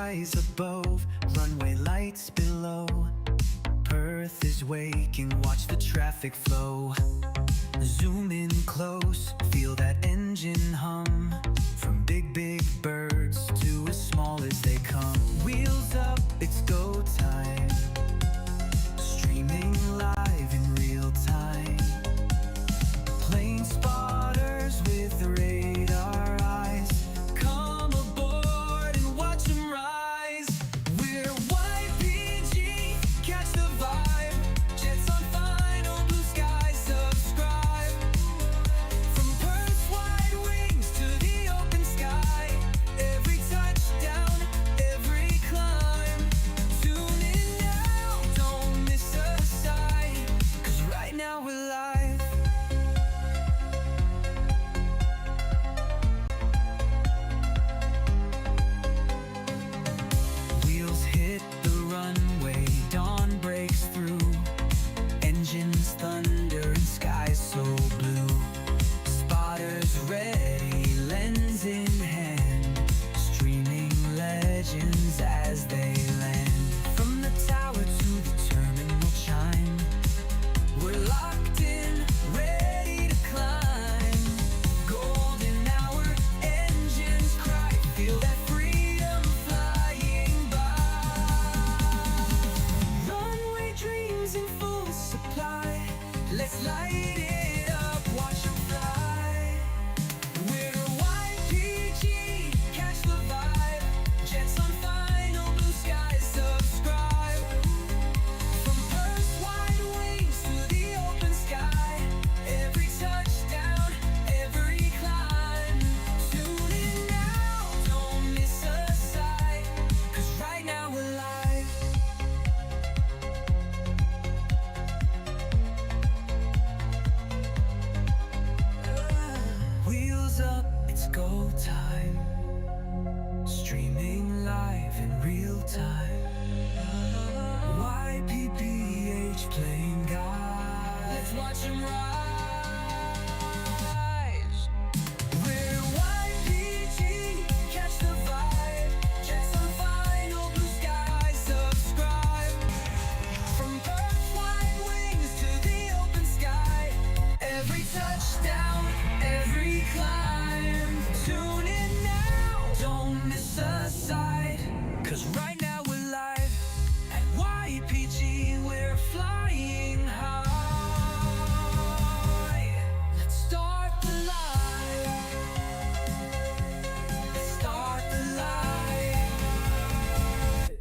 skies above, runway lights below. Perth is waking, watch the traffic flow. Zoom in close, feel that engine hum. From big, big birds to as small as they come. Wheels up, it's go time. Streaming live in real time. Plane spotters with the radar eyes. Come aboard and watch them rise. We're YPG, catch the vibe. Jets on final blue sky, subscribe. From Perth's wide wings to the open sky. Every touchdown, every climb. Tune in now, don't miss a sight. 'Cause right now we're live. Wheels hit the runway, dawn breaks through. Engines thunder and skies so blue. Spotters ready, lens in hand. Streaming legends as they land. From the tower to the terminal chime. We're locked in, ready to climb. Golden hour, engines cry. Feel that freedom flying by. Runway dreams in full supply. Let's light it up, watch them fly. We're YPG, catch the vibe. Jets on final blue skies, subscribe. From Perth's wide wings to the open sky. Every touchdown, every climb. Tune in now, don't miss a sight. 'Cause right now we're live. Wheels up, it's go time. Streaming live in real time. YPPH playing guide. Let's watch them rise. We're YPG, catch the vibe. Jets on final blue sky, subscribe. From Perth's wide wings to the open sky. Every touchdown, every climb. Tune in now, don't miss a sight. 'Cause right now we're live at YPG, we're flying high. Let's start the live. Let's start the live.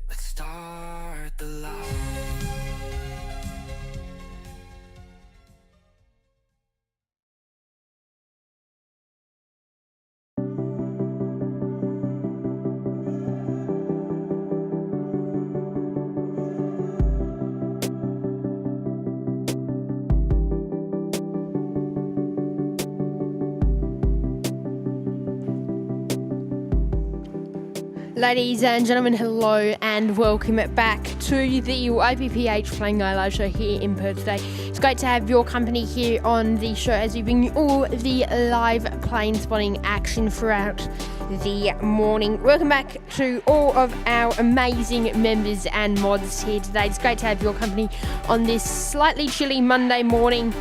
Let's start the live. Ladies and gentlemen, hello and welcome back to the YPPH Flying Guy Live Show here in Perth today. It's great to have your company here on the show as we bring you all the live plane spotting action throughout the morning. Welcome back to all of our amazing members and mods here today. It's great to have your company on this slightly chilly Monday morning.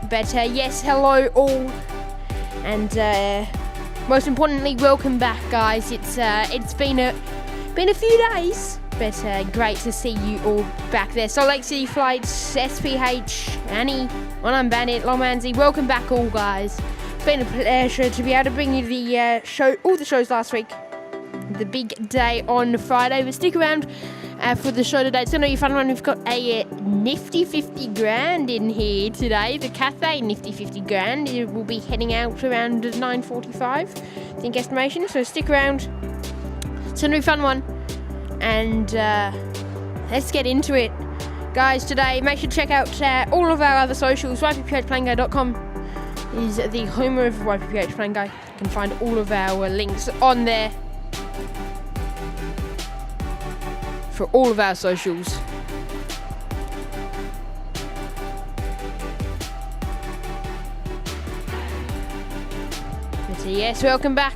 But yes, hello all, and most importantly, welcome back, guys. It's been a few days, but great to see you all back there. Salt Lake City Flights, SPH, Annie, One I'm Bandit, Longmanzi, welcome back all, guys. It's been a pleasure to be able to bring you the show, all the shows last week. The big day on Friday, but stick around for the show today. It's going to be a fun one. We've got a nifty 50 grand in here today. The Cathay nifty 50 grand. It will be heading out around 9:45, I think, estimation. So stick around. It's going to be a fun one. And let's get into it. Guys, today, make sure to check out all of our other socials. YPPHplayingguy.com is the home of YPPH Playing Guy. You can find all of our links on there for all of our socials. But yes, welcome back.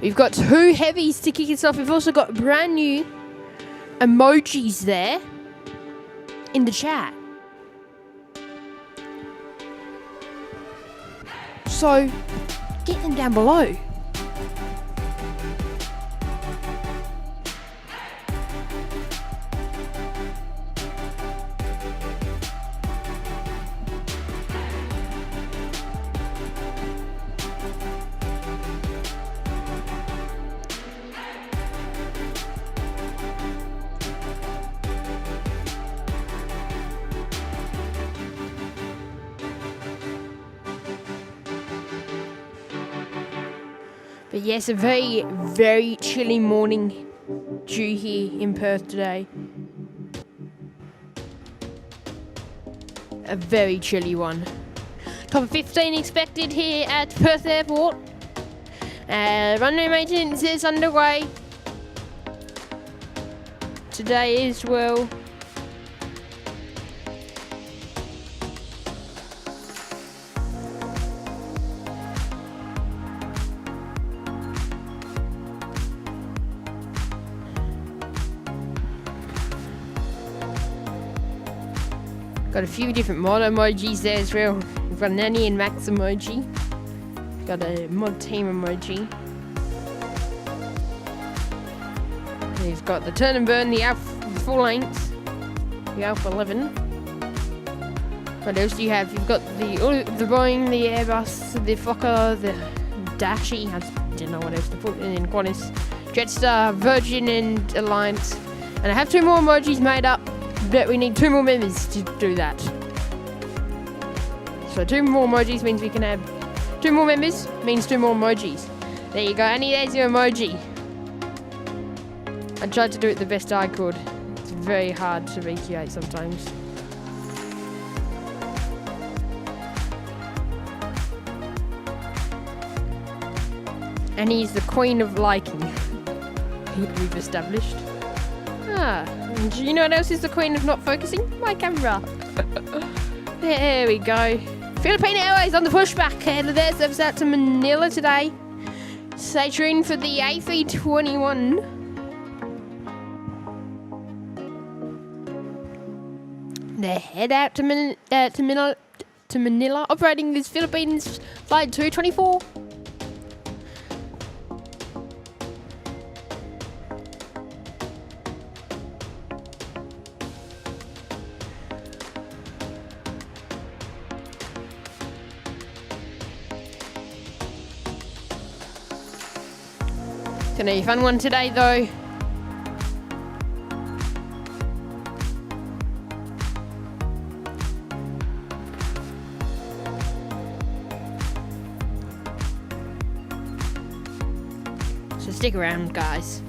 We've got 2 heavies to kick us off. We've also got brand new emojis there in the chat. So, get them down below. But yes, a very, very chilly morning due here in Perth today. A very chilly one. Top of 15 expected here at Perth Airport. Runway maintenance is underway today as well. Got a few different mod emojis there as well. We've got an Annie and Max emoji. We've got a mod team emoji. We've got the turn and burn, the Alpha full length, the Alpha 11. What else do you have? You've got the Boeing, the Airbus, the Fokker, the Dashi. I didn't know what else to put in Qantas, Jetstar, Virgin, and Alliance. And I have 2 more emojis made up. But we need 2 more members to do that. So 2 more emojis means we can have 2 more members, means 2 more emojis. There you go, Annie, there's your emoji. I tried to do it the best I could. It's very hard to recreate sometimes. Annie is the queen of liking. We've established. Do you know what else is the queen of not focusing? My camera. There we go. Philippine Airways on the pushback. Their service out to Manila today. Stay tuned for the A321. They head out to Manila, operating this Philippines flight 224. Gonna be a fun one today though. So stick around, guys.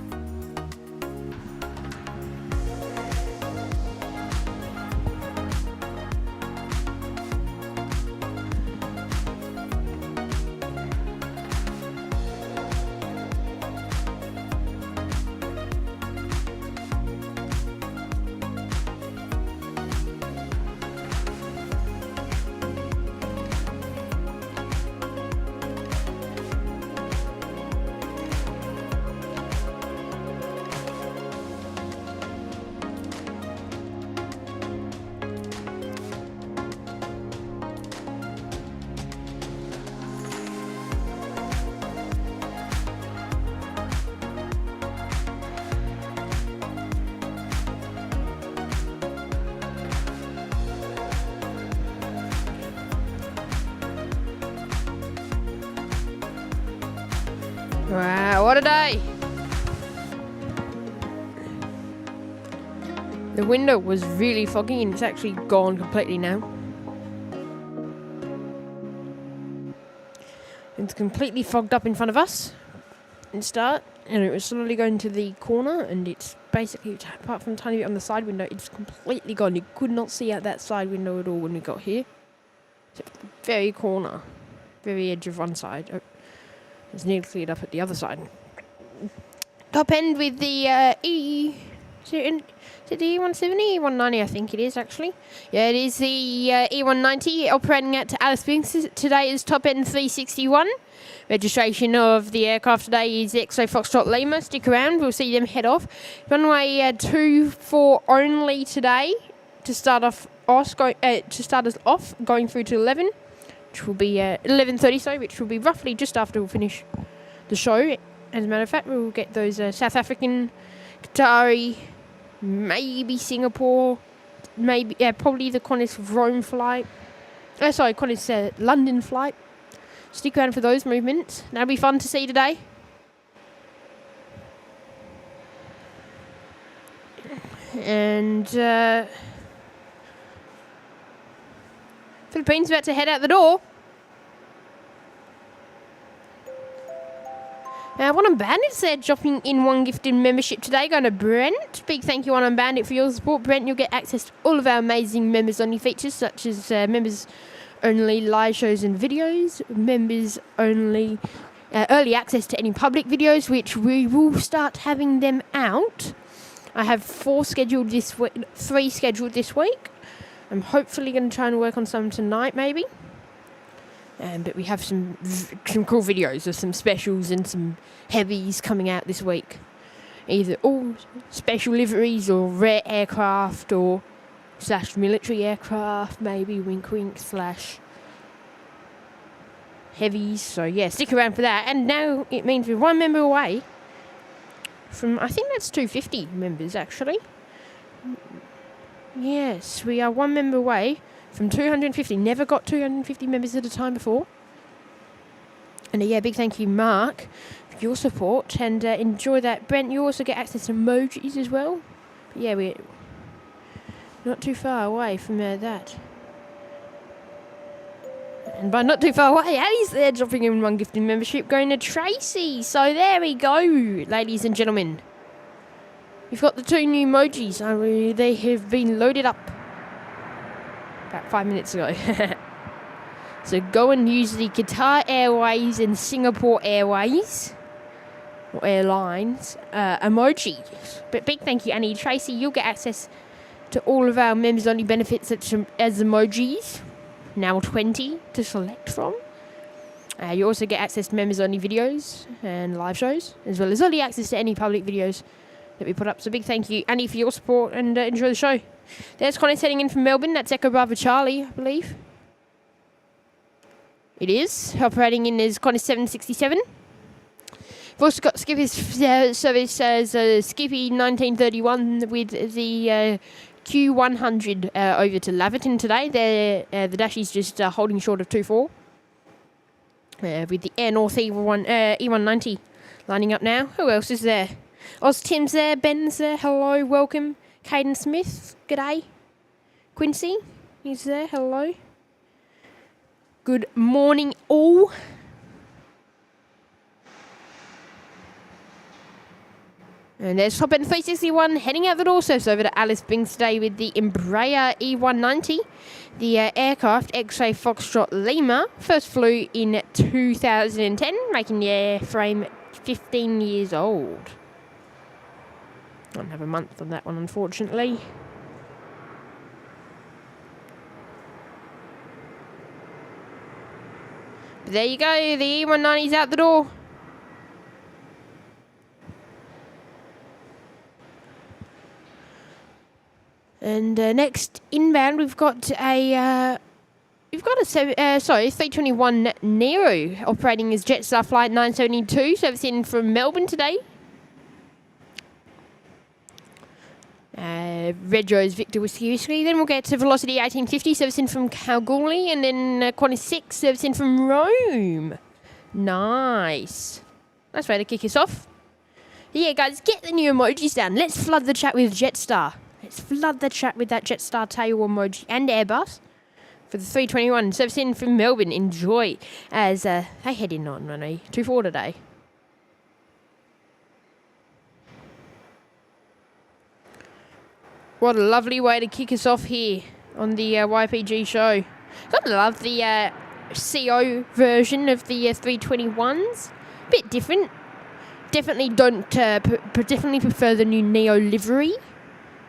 Wow, what a day! The window was really foggy and it's actually gone completely now. It's completely fogged up in front of us and it was slowly going to the corner, and it's basically, apart from a tiny bit on the side window, it's completely gone. You could not see out that side window at all when we got here. So very corner, very edge of one side. Oh, it's nearly cleared up at the other side. Top end with the Is it the E170? E190, I think it is, actually. Yeah, it is the E190 operating at Alice Springs. Today is top end 361. Registration of the aircraft today is XO Foxtrot Lima. Stick around, we'll see them head off. Runway 24 only today to start us off, going through to 11, which will be 11:30. Sorry, which will be roughly just after we'll finish the show. As a matter of fact, we'll get those South African, Qatari, maybe Singapore, maybe probably the Qantas Rome flight. Qantas London flight. Stick around for those movements. That'll be fun to see today. And Philippines about to head out the door. One on Bandits there, dropping in one gifted membership today, going to Brent. Big thank you, One on Bandit, for your support. Brent, you'll get access to all of our amazing members-only features, such as members-only live shows and videos, members-only early access to any public videos, which we will start having them out. I have 3 scheduled this week. I'm hopefully going to try and work on some tonight, maybe. But we have some cool videos of some specials and some heavies coming out this week. Either all special liveries or rare aircraft or / military aircraft, maybe wink wink / heavies. So yeah, stick around for that. And now it means we're 1 member away from, I think that's 250 members actually. Yes, we are 1 member away from 250. Never got 250 members at a time before. And yeah, big thank you, Mark, for your support. And enjoy that. Brent, you also get access to emojis as well. But yeah, we're not too far away from that. And by not too far away, Addie's there dropping in 1 gifted membership, going to Tracy. So there we go, ladies and gentlemen. We've got the 2 new emojis. They have been loaded up about 5 minutes ago. So go and use the Qatar Airways and Singapore Airways, or airlines, emojis. But big thank you, Annie. Tracy, you'll get access to all of our members-only benefits as emojis. Now 20 to select from. You also get access to members-only videos and live shows, as well as early access to any public videos that we put up. So big thank you, Annie, for your support, and enjoy the show. There's Connie heading in from Melbourne. That's Echo Bravo Charlie, I believe. It is. Operating in is Connie 767. We've also got Skippy's service as Skippy 1931 with the Q100 over to Laverton today. The Dashie's just holding short of 2-4. With the Air North E190 lining up now. Who else is there? Oz Tim's there, Ben's there, hello, welcome. Caden Smith, g'day. Quincy, he's there, hello. Good morning all. And there's top end 361 heading out the door, so it's over to Alice Springs today with the Embraer E190. The aircraft XA Foxtrot Lima first flew in 2010, making the airframe 15 years old. Don't have a month on that one, unfortunately. But there you go, the E190's out the door. And next inbound, we've got a 321 Nero operating as Jetstar Flight 972, servicing from Melbourne today. Red Rose Victor Whiskey. Then we'll get to Velocity 1850, servicing from Kalgoorlie, and then Qantas 6, servicing from Rome. Nice. Nice way to kick us off. Yeah, guys, get the new emojis down. Let's flood the chat with Jetstar. Let's flood the chat with that Jetstar tail emoji and Airbus for the 321, servicing from Melbourne. Enjoy as they head in on runway 24 today. What a lovely way to kick us off here on the YPG show. Gotta love the CO version of the 321s. Bit different. Definitely definitely prefer the new Neo livery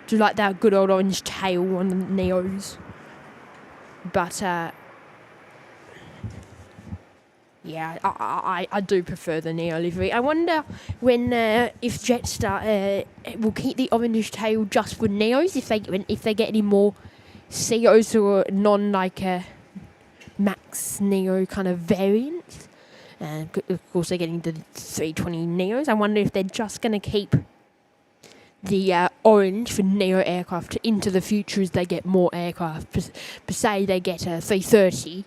Do like that good old orange tail on the Neos. But, yeah, I do prefer the Neo livery. I wonder when if Jetstar will keep the orange tail just for Neos, if they get any more COs or non Max Neo kind of variants. Of course, they're getting the 320 Neos. I wonder if they're just going to keep the orange for Neo aircraft into the future as they get more aircraft. Per say they get a 330.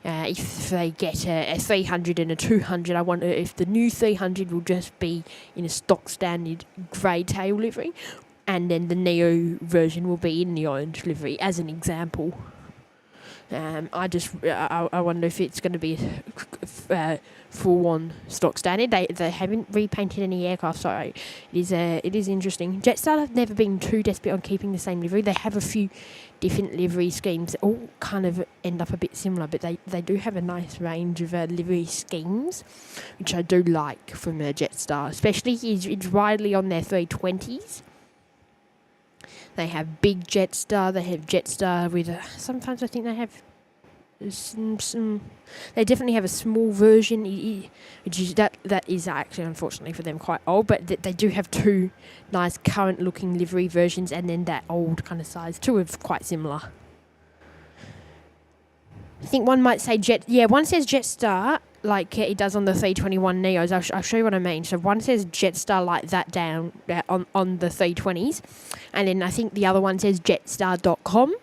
If they get a 300 and a 200, I wonder if the new 300 will just be in a stock standard grey tail livery, and then the Neo version will be in the orange livery, as an example. I wonder if it's going to be full-on stock standard. They haven't repainted any aircraft, so it is interesting. Jetstar have never been too desperate on keeping the same livery. They have a few different livery schemes that all kind of end up a bit similar, but they do have a nice range of livery schemes, which I do like from Jetstar, especially it's widely on their 320s. They have big Jetstar. They have Jetstar with sometimes I think they have some. They definitely have a small version, which is that is actually unfortunately for them quite old. But they do have two nice current looking livery versions, and then that old kind of size. Two are quite similar. I think one might say one says Jetstar like it does on the 321 Neos. I'll show you what I mean. So one says Jetstar like that down on the 320s, and then I think the other one says Jetstar.com,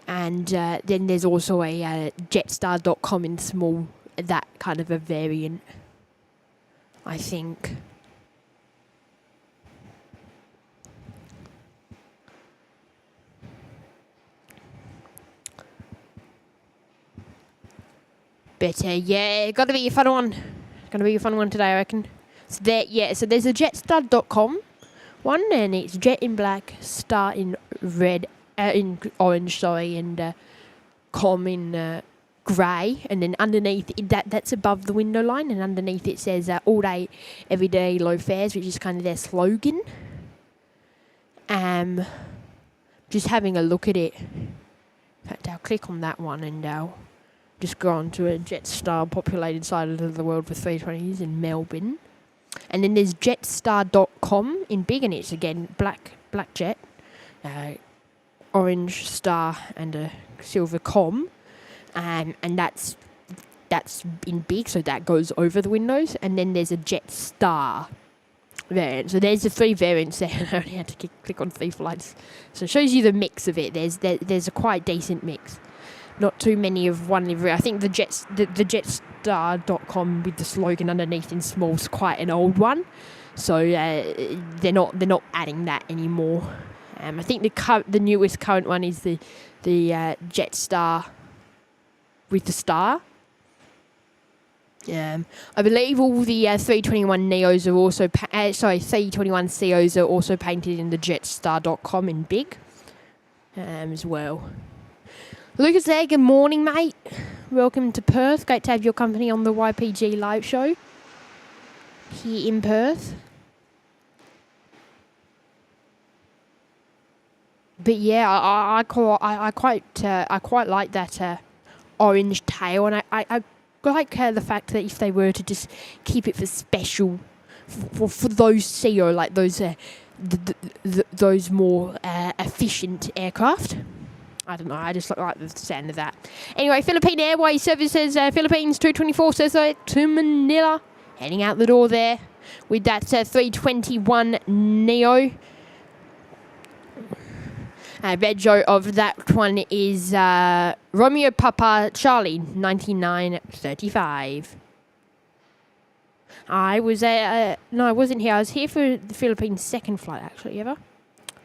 and then there's also a Jetstar.com in small, that kind of a variant, I think. But yeah, gotta be a fun one. Gonna be a fun one today, I reckon. So so there's a Jetstar.com one, and it's Jet in black, Star in red, in orange, and com in grey, and then underneath that's above the window line, and underneath it says all day, every day, low fares, which is kind of their slogan. Just having a look at it. In fact, I'll click on that one and I'll just go on to a Jetstar populated side of the world for 320s in Melbourne. And then there's Jetstar.com in big, and it's again black jet, orange star and a silver com. And that's in big, so that goes over the windows. And then there's a Jetstar variant. So there's the three variants there. I only had to click on 3 flights. So it shows you the mix of it. There's a quite decent mix. Not too many of one livery. I think the Jetstar.com with the slogan underneath in small is quite an old one, so they're not adding that anymore. I think the newest current one is the Jetstar with the star. I believe all the 321 Neos are also 321 COs are also painted in the Jetstar.com in big as well. Lucas there, good morning, mate. Welcome to Perth. Great to have your company on the YPG live show here in Perth. But yeah, I quite like that orange tail, and I like the fact that if they were to just keep it for special for those CO, like those more efficient aircraft. I don't know, I just like the sound of that. Anyway, Philippine Airways services, Philippines 224 says to Manila. Heading out the door there with that 321 Neo. Rego of that one is Romeo Papa Charlie 9935. I was no, I wasn't here. I was here for the Philippines' second flight, actually, ever.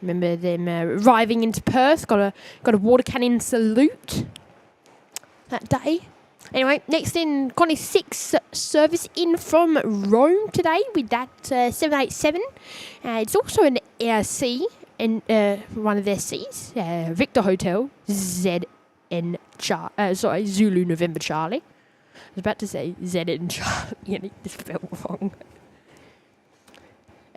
Remember them arriving into Perth. Got a water cannon salute that day. Anyway, next in, Connie 6 service in from Rome today with that 787. It's also an C in one of their C's, Victor Hotel Zulu November Charlie. I was about to say ZN Charlie, and it just felt wrong.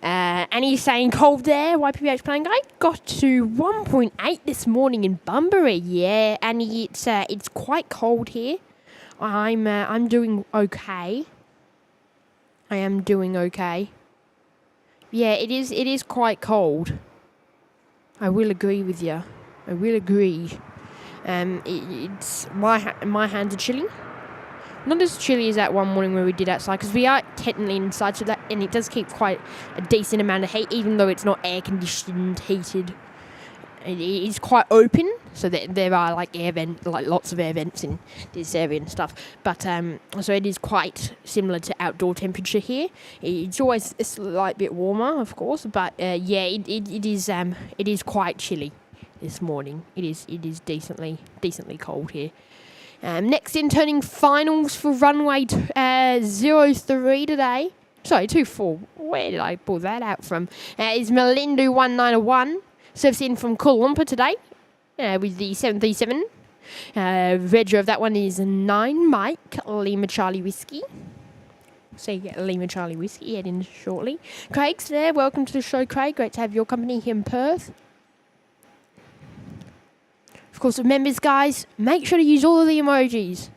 And he's saying cold there. YPPH playing guy got to 1.8 this morning in Bunbury. Yeah, and it's quite cold here. I'm doing okay. I am doing okay. Yeah, it is quite cold. I will agree with you. I will agree. It's my hands are chilly. Not as chilly as that one morning where we did outside, because we are technically inside, so that, and it does keep quite a decent amount of heat, even though it's not air conditioned, heated. It is quite open, so that there are like lots of air vents in this area and stuff. But so it is quite similar to outdoor temperature here. It's always a slight bit warmer, of course, but yeah, it is quite chilly this morning. It is decently cold here. Next in turning finals for runway 03 today. Sorry, 24. Where did I pull that out from? Is Melindu 191. Serves in from Kuala Lumpur today with the 737. Reg of that one is 9 Mike Lima Charlie Whiskey. So you get Lima Charlie Whiskey heading shortly. Craig's there. Welcome to the show, Craig. Great to have your company here in Perth. Of course, members, guys, make sure to use all of the emojis.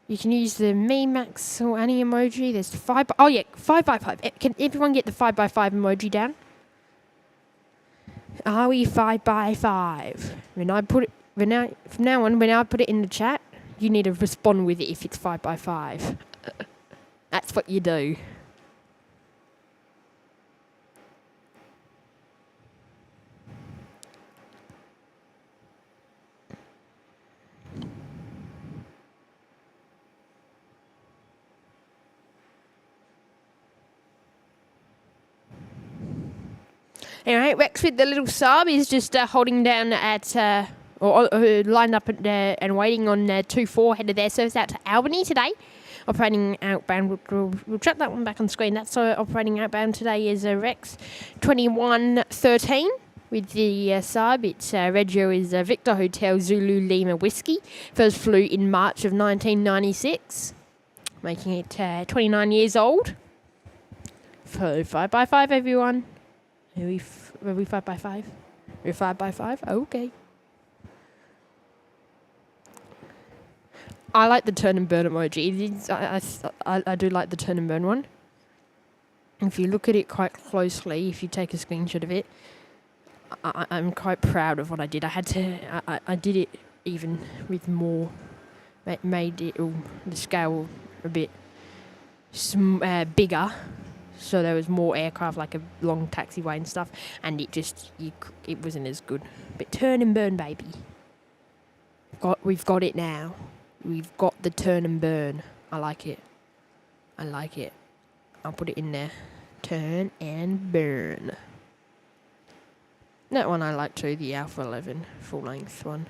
You can use the me, Max, or any emoji. There's 5 by 5. Can everyone get the 5 by 5 emoji down? Are we 5 by 5? From now on, when I put it in the chat, you need to respond with it if it's 5 by 5. That's what you do. Anyway, Rex with the little sub is just holding down at, lined up and waiting on 2-4, headed their service out to Albany today. Operating outbound, we'll drop that one back on screen. That's operating outbound today is Rex 2113 with the sub. It's Regio is Victor Hotel Zulu Lima Whiskey. First flew in March of 1996, making it 29 years old. So 5 by 5, everyone. Are we 5 by 5? We're 5 by 5? Okay. I like the turn and burn emoji. I do like the turn and burn one. If you look at it quite closely, if you take a screenshot of it, I'm quite proud of what I did. I did it even with more, made it the scale a bit bigger. So there was more aircraft, like a long taxiway and stuff, and it wasn't as good. But turn and burn, baby. We've got it now. We've got the turn and burn. I like it. I'll put it in there. Turn and burn. That one I like too, the Alpha 11 full length one.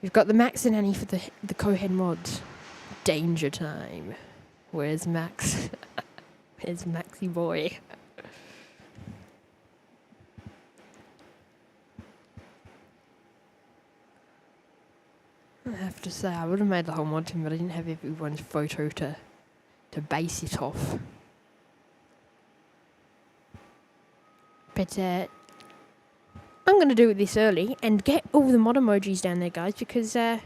We've got the Max and Annie for the co-head mods. Danger time. Where's Max? Where's Maxi boy? I have to say, I would have made the whole mod team, but I didn't have everyone's photo to base it off. But I'm going to do it this early and get all the mod emojis down there, guys, because on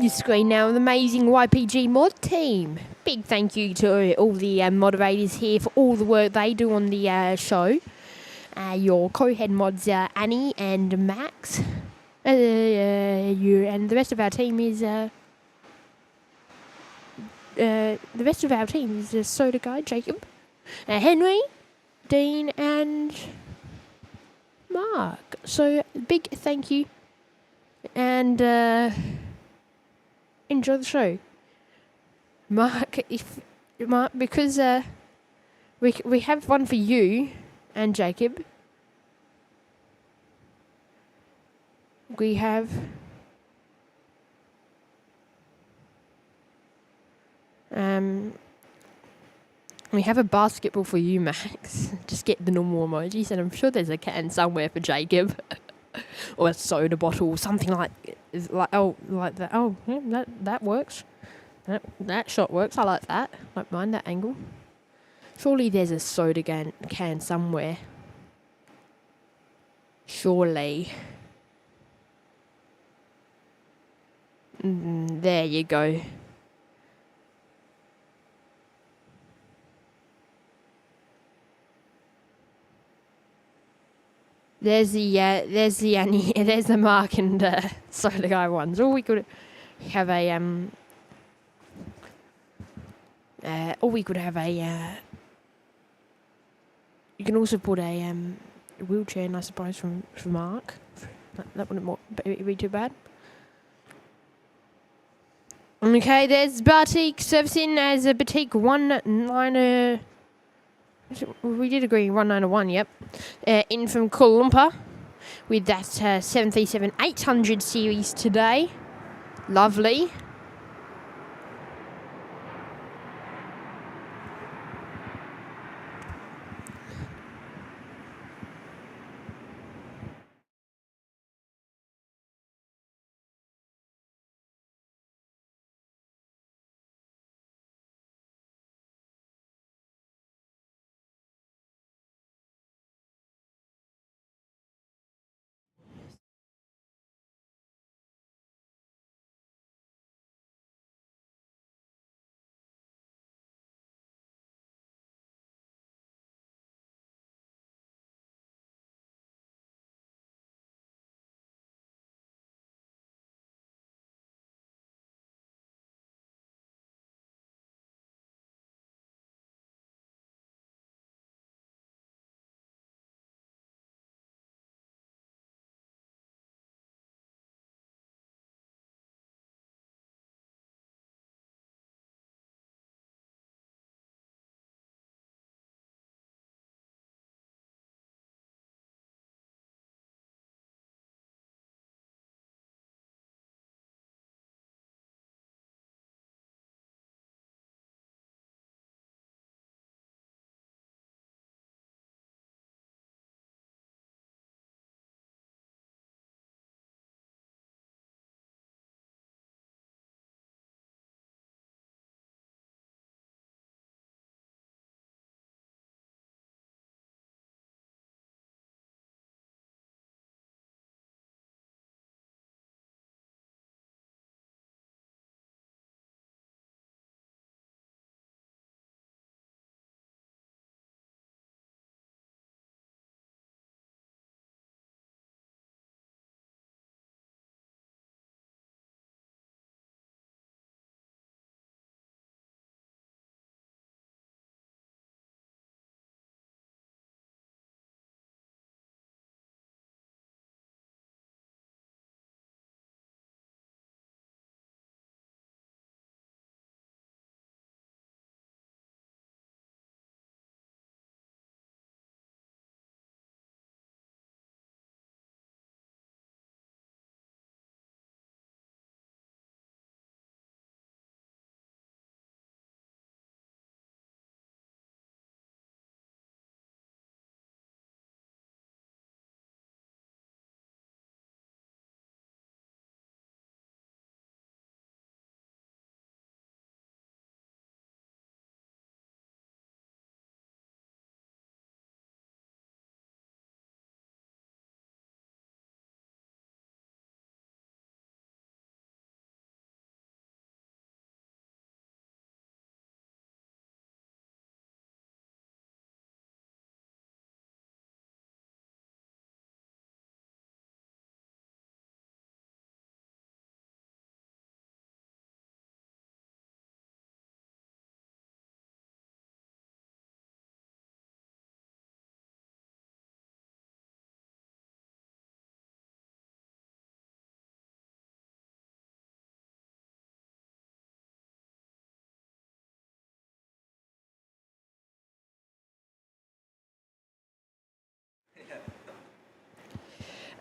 your screen now, the amazing YPG mod team. Big thank you to all the moderators here for all the work they do on the show. Your co-head mods, Annie and Max. And the rest of our team is Soda Guy, Jacob, Henry, Dean, and Mark. So big thank you, and enjoy the show, Mark. Because we have one for you and Jacob. We have a basketball for you, Max. Just get the normal emojis, and I'm sure there's a can somewhere for Jacob, or a soda bottle, or something like that. Oh, yeah, that works. That shot works. I like that. Don't mind that angle. Surely there's a soda can somewhere. Surely. There you go. There's the Mark and Soda Guy ones. Or we could have a you can also put a wheelchair in, I suppose, for Mark. That wouldn't be too bad. Okay, there's Batik servicing as a Batik 19er. We did agree 191, yep. In from Kuala Lumpur with that 737-800 series today. Lovely.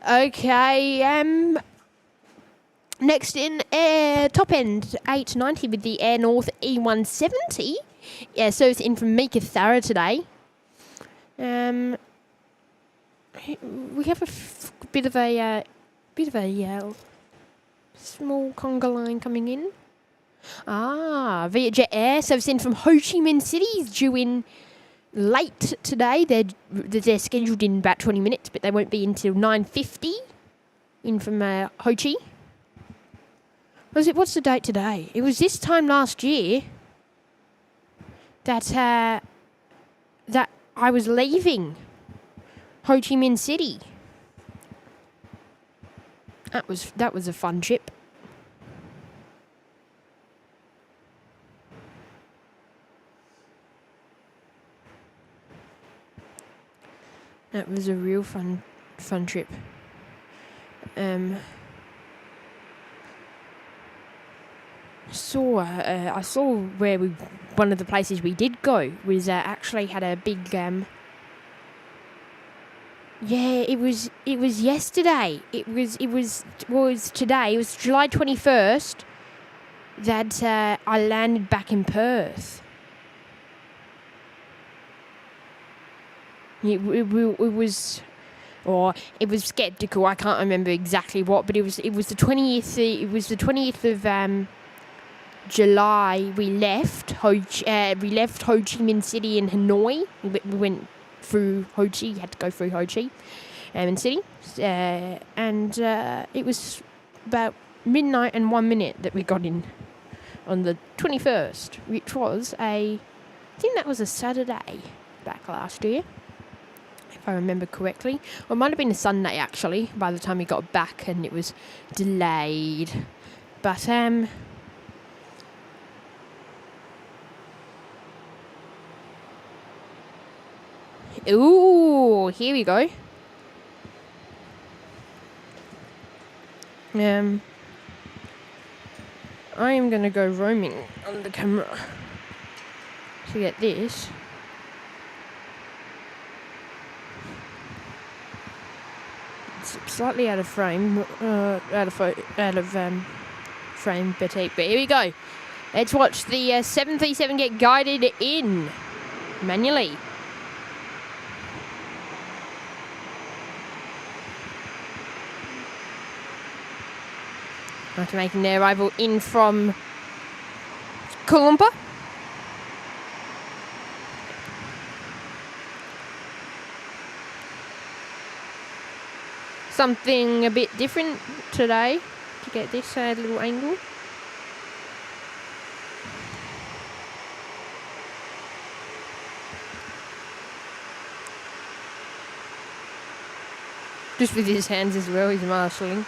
Okay, next in top end 890 with the Air North E170. Yeah, so it's in from Mika Thara today. We have a bit of a small conga line coming in. Vietjet Air service in from Ho Chi Minh City is due in late today. They're scheduled in about 20 minutes, but they won't be until 9:50 in from Ho Chi. What's the date today? It was this time last year that I was leaving Ho Chi Minh City. That was a fun trip. That was a real fun trip. I saw where one of the places we did go was actually had a big it was yesterday. It was today. It was July 21st that I landed back in Perth. It was skeptical. I can't remember exactly what, but it was the 20th. It was the 20th of July. We left Ho Chi Minh City and Hanoi. We went through Ho Chi. You had to go through Ho Chi Minh City, and it was about midnight and 1 minute that we got in on the 21st, which was I think that was a Saturday back last year, if I remember correctly. Or it might have been a Sunday, actually, by the time we got back, and it was delayed. But, ooh, here we go. I am going to go roaming on the camera to get this. It's slightly out of frame, frame, but here we go. Let's watch the 737 get guided in manually. After making their arrival in from Kuala Lumpur. Something a bit different today to get this little angle. Just with his hands as well, he's marshalling.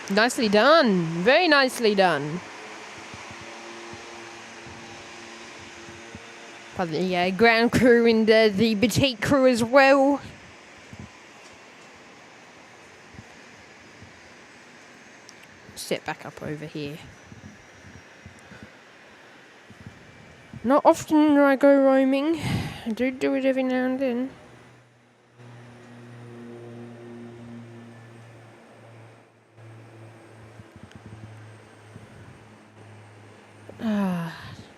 Nicely done. Very nicely done. By the ground crew and the boutique crew as well. Step back up over here. Not often do I go roaming. I do it every now and then.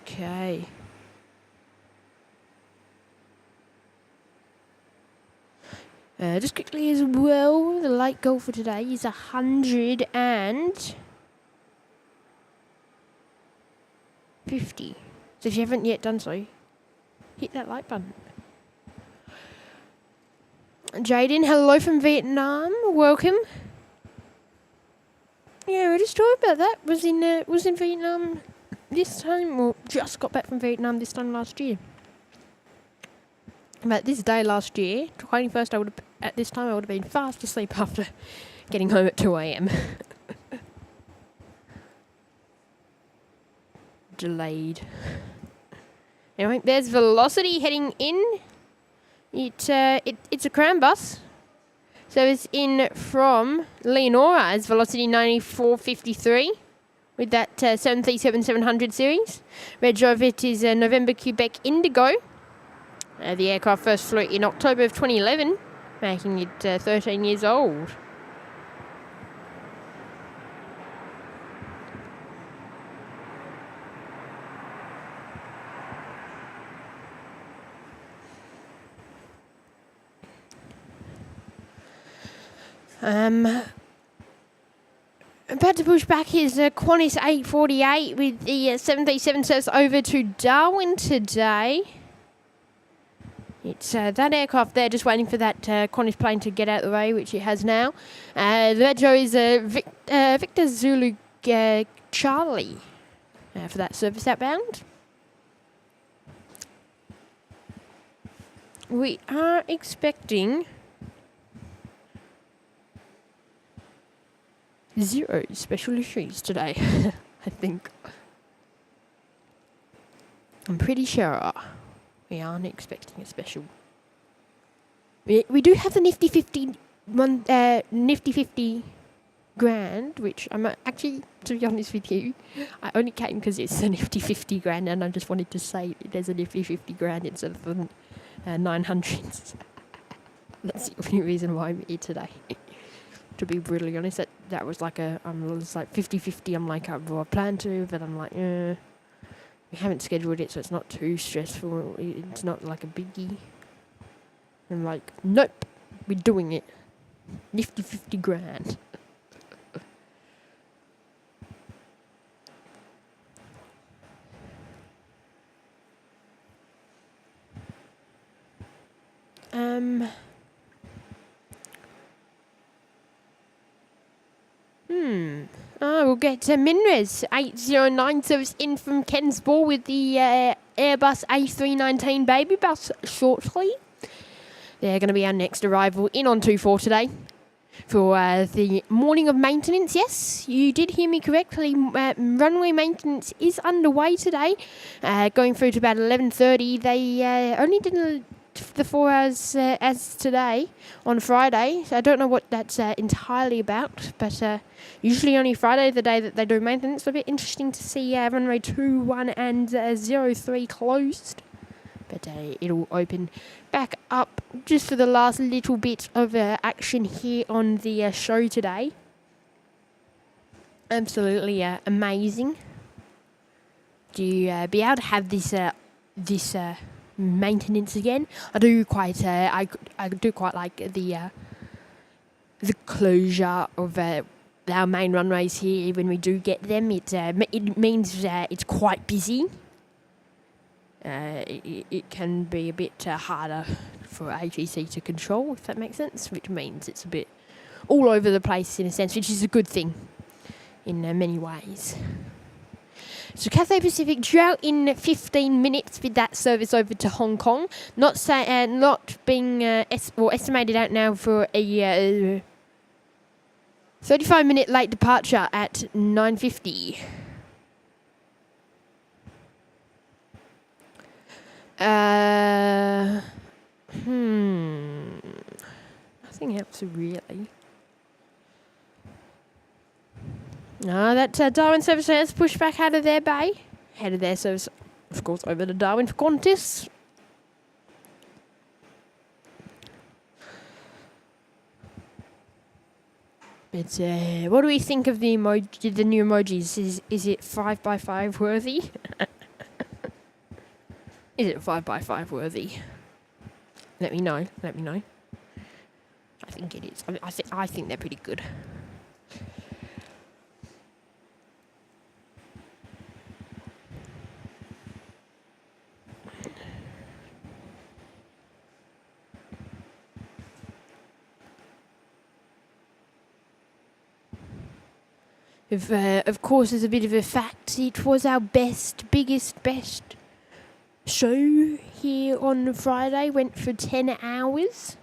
Okay. Just quickly as well, the light goal for today is 150. So if you haven't yet done so, hit that like button. Jaden, hello from Vietnam. Welcome. Yeah, we just talked about that. Was in Vietnam this time, or just got back from Vietnam this time last year. But this day last year, 21st, at this time I would have been fast asleep after getting home at 2 a.m. Delayed. Anyway, there's Velocity heading in. It's a Crown bus. So it's in from Leonora as Velocity 9453. with that 737-700 series. Reg of it is November Quebec Indigo. The aircraft first flew in October of 2011, making it 13 years old. About to push back his Qantas 848 with the 737 service over to Darwin today. It's that aircraft there, just waiting for that Qantas plane to get out of the way, which it has now. The Retro is Victor Zulu Charlie for that service outbound. We are expecting 0 special issues today, I think. I'm pretty sure we aren't expecting a special. We do have the nifty 50 grand, which I'm actually, to be honest with you, I only came because it's a nifty 50 grand, and I just wanted to say there's a nifty 50 grand instead of the 900s. That's the only reason why I'm here today. To be brutally honest, that was like it's like 50-50. I'm like, well, I plan to, but I'm like, we haven't scheduled it, so it's not too stressful. It's not like a biggie. I'm like, nope, we're doing it. Nifty 50 grand. We'll get Minres 809 service in from Kensball with the Airbus A319 baby bus shortly. They're going to be our next arrival in on 24 today for the morning of maintenance. Yes, you did hear me correctly. Runway maintenance is underway today, going through to about 11:30. They only did the 4 hours as today on Friday, so I don't know what that's entirely about, but usually only Friday, the day that they do maintenance. So a bit interesting to see runway 21 and 03 closed, but it'll open back up just for the last little bit of action here on the show today. Absolutely amazing to be able to have this maintenance again. I do quite like the closure of our main runways here. When we do get them, it means it's quite busy. It can be a bit harder for ATC to control, if that makes sense, which means it's a bit all over the place in a sense, which is a good thing in many ways. So Cathay Pacific due out in 15 minutes with that service over to Hong Kong. Not being estimated out now for a 35-minute late departure at 9:50. Nothing else really. No, that Darwin service has pushed back out of their bay. Headed their service, of course, over to Darwin for Qantas. But what do we think of the emoji? The new emojis? Is it 5x5 worthy? Is it 5x5 worthy? Let me know. Let me know. I think it is. I think they're pretty good. Of course, as a bit of a fact, it was our best show here on Friday. Went for 10 hours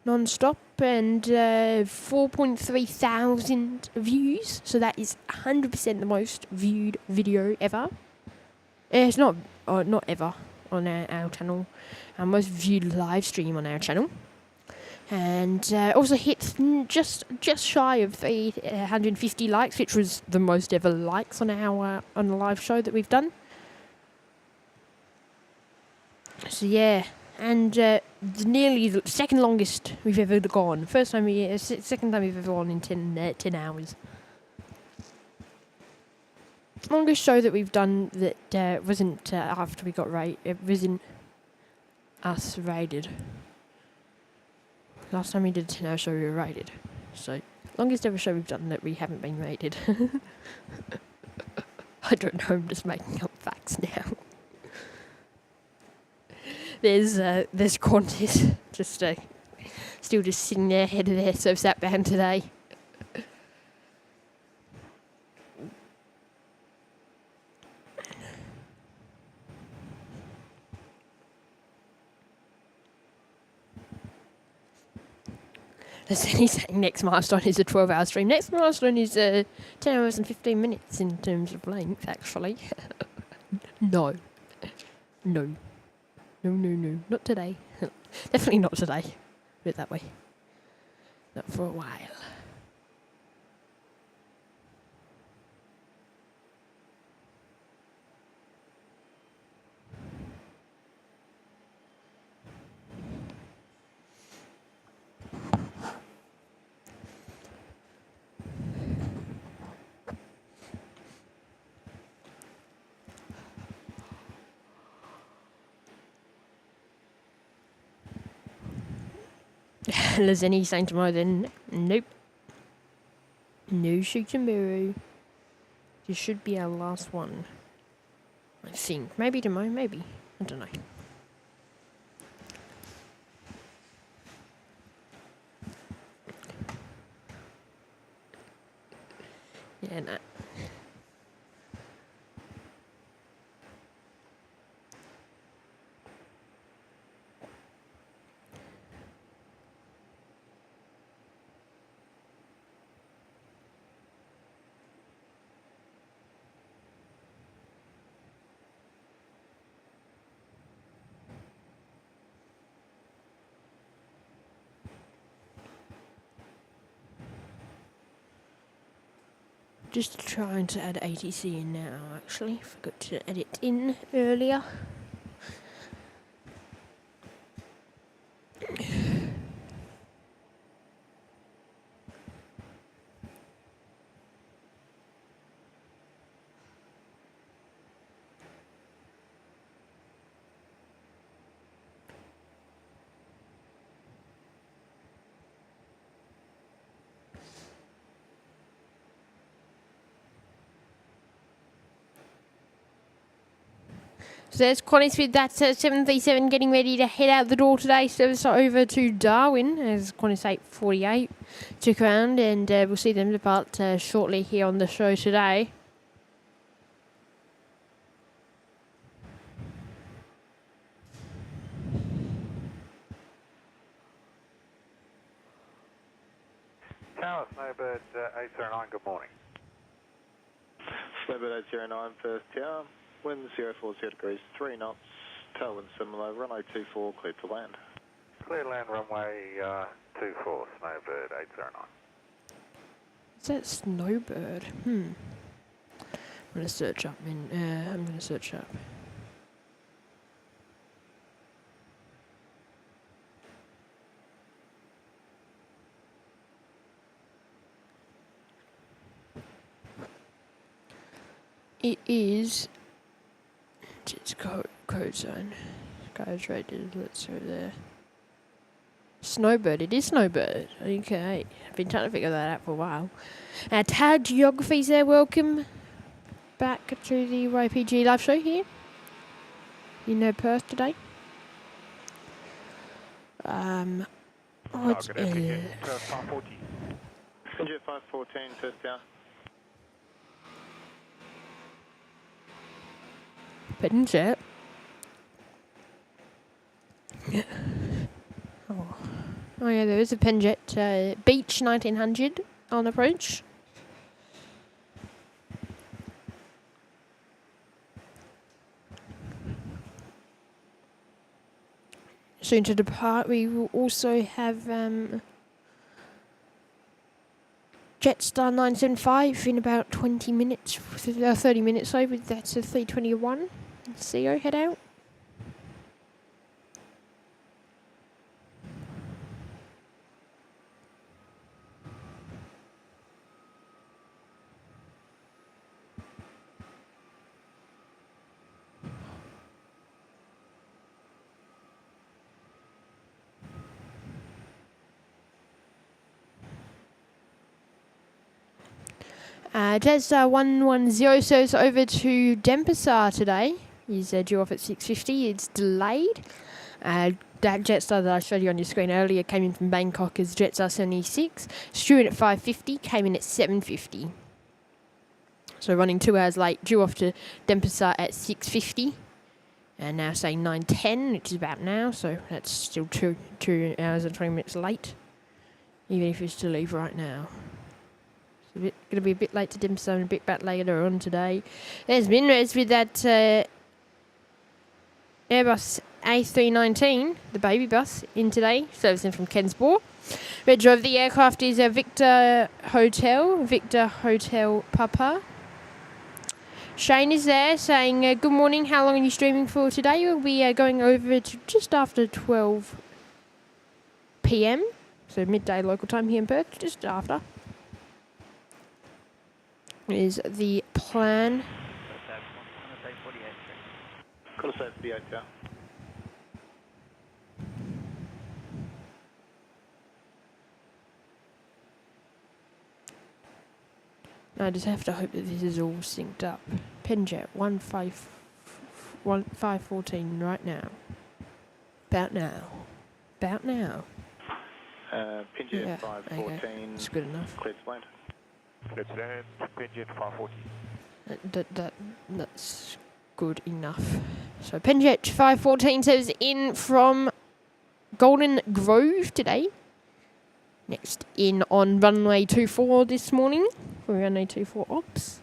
non-stop and 4.3 thousand views. So that is 100% the most viewed video ever. It's not ever on our channel. Our most viewed live stream on our channel. And also hit just shy of the 150 likes, which was the most ever likes on our on a live show that we've done. So yeah, and nearly the second longest we've ever gone. Second time we've ever gone in 10 hours. Longest show that we've done that wasn't after we got raided. It wasn't us raided. Last time we did a 10-hour show, we were raided. So, longest ever show we've done that we haven't been raided. I don't know, I'm just making up facts now. There's Qantas, just still just sitting there, head of their surf sat band today. He's saying next milestone is a 12-hour stream. Next milestone is 10 hours and 15 minutes in terms of length, actually. No. No. Not today. Definitely not today. Put it that way. Not for a while. Lazeni saying tomorrow then, nope. No shoot tomorrow. This should be our last one. I think. Maybe tomorrow, maybe. I don't know. Yeah, no. Just trying to add ATC in now, actually. Forgot to edit in earlier. So there's Qantas with that 737 getting ready to head out the door today. Service over to Darwin as Qantas 848 took around, and we'll see them depart shortly here on the show today. Tower, Snowbird 809, good morning. Snowbird 809, first tower. Wind 040 degrees, 3 knots. Tailwind similar, runway 24, cleared to land. Clear land runway 24, Snowbird 809. Is that Snowbird? I'm going to search up. I'm going to search up. It is. It's code zone. Guys, rated. Let's go there. Snowbird. It is Snowbird. Okay. I've been trying to figure that out for a while. Tad Geography's there. Welcome back to the YPG live show here in Perth today. Target FPG, 540. Jet 514, first tower. Penjet. Oh yeah, there is a Penjet Beach 1900 on approach. soon to depart. We will also have Jetstar 975 in about 20 minutes, 30 minutes over. That's a 321. CO head out. Jetstar 110 serves over to Denpasar today. He's due off at 6:50. It's delayed. That Jetstar that I showed you on your screen earlier came in from Bangkok as Jetstar 76. Stewing at 5:50, came in at 7:50. So running 2 hours late, due off to Denpasar at 6:50. And now saying 9:10, which is about now, so that's still 2 hours and 20 minutes late. Even if it's to leave right now. Going to be a bit late to Denpasar and a bit back later on today. There's Minres with that Airbus A319, the baby bus, in today, servicing from Kensborough. Reg of the aircraft is Victor Hotel Papa. Shane is there saying, good morning, how long are you streaming for today? We'll be going over to just after 12 p.m, so midday local time here in Perth, just after. Is the plan. Got to say 48, yeah. I just have to hope that this is all synced up. Penjet 514 right now. About now. Pinjet Yeah, 514. okay. It's good enough. Cleared to land. Cleared to land, Pinjet 514. That's good enough. So Penjet 514 says in from Golden Grove today. Next in on runway 24 this morning for runway 24 ops.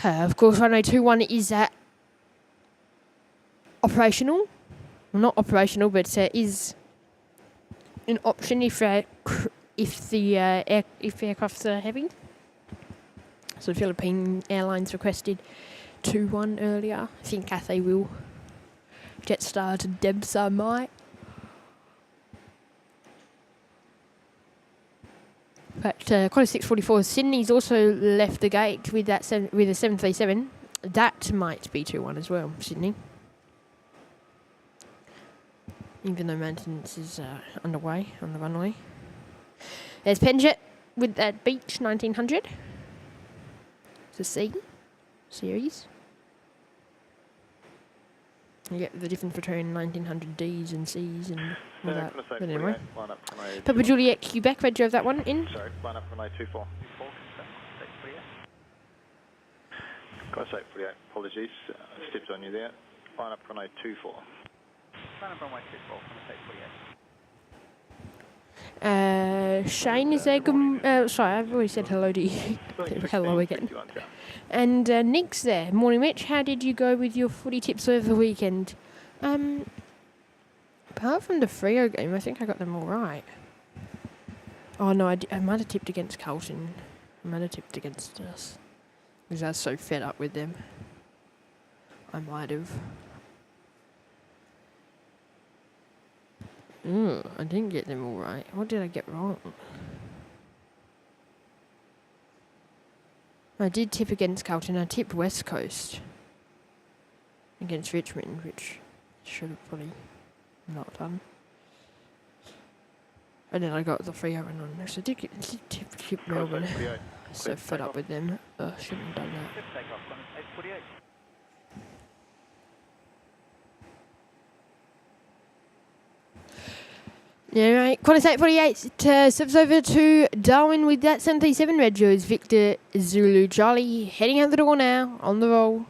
Of course, runway 21 is operational. Well, not operational, but is an option if aircrafts are heavy. So Philippine Airlines requested 21 earlier. I think Cathay will. Jetstar to Denpasar might. But Qantas 644 Sydney's also left the gate with that with a 737. That might be 21 as well, Sydney. Even though maintenance is underway on the runway. There's Penjet with that Beach 1900. It's a C series. You get the difference between 1900Ds and Cs and all that. But anyway. Papa Juliet, Quebec, Red drove that one in. Sorry, line up runway 24. Got to say 48, apologies. Stepped on you there. Line up runway 24. Line up runway 24, Shane is there. Sorry, I've already said hello to you. Hello again. And Nick's there. Morning, Mitch. How did you go with your footy tips over the weekend? Apart from the Freo game, I think I got them all right. Oh no, I might have tipped against Carlton. I might have tipped against us because I was so fed up with them. I might have. I didn't get them all right. What did I get wrong? I did tip against Carlton. I tipped West Coast against Richmond, which should have probably not done. And then I got the free run on there. So I did tip Melbourne. So fed up with them. Shouldn't have done that. Yeah, right. Qantas 848 serves over to Darwin with that 737 Red Joes. Victor Zulu Charlie heading out the door now on the roll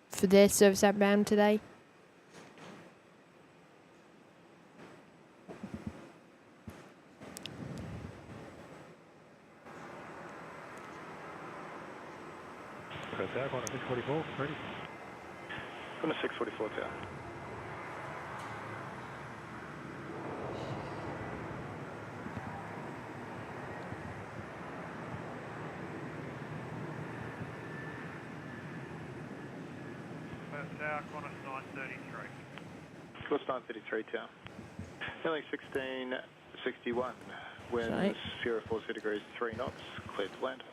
for their service outbound today. Qantas 644, ready. Qantas 644, tower. Tower, Qantas 933. Course 933 Tower. Heading 1661, winds Sorry. 040 degrees 3 knots, cleared to land.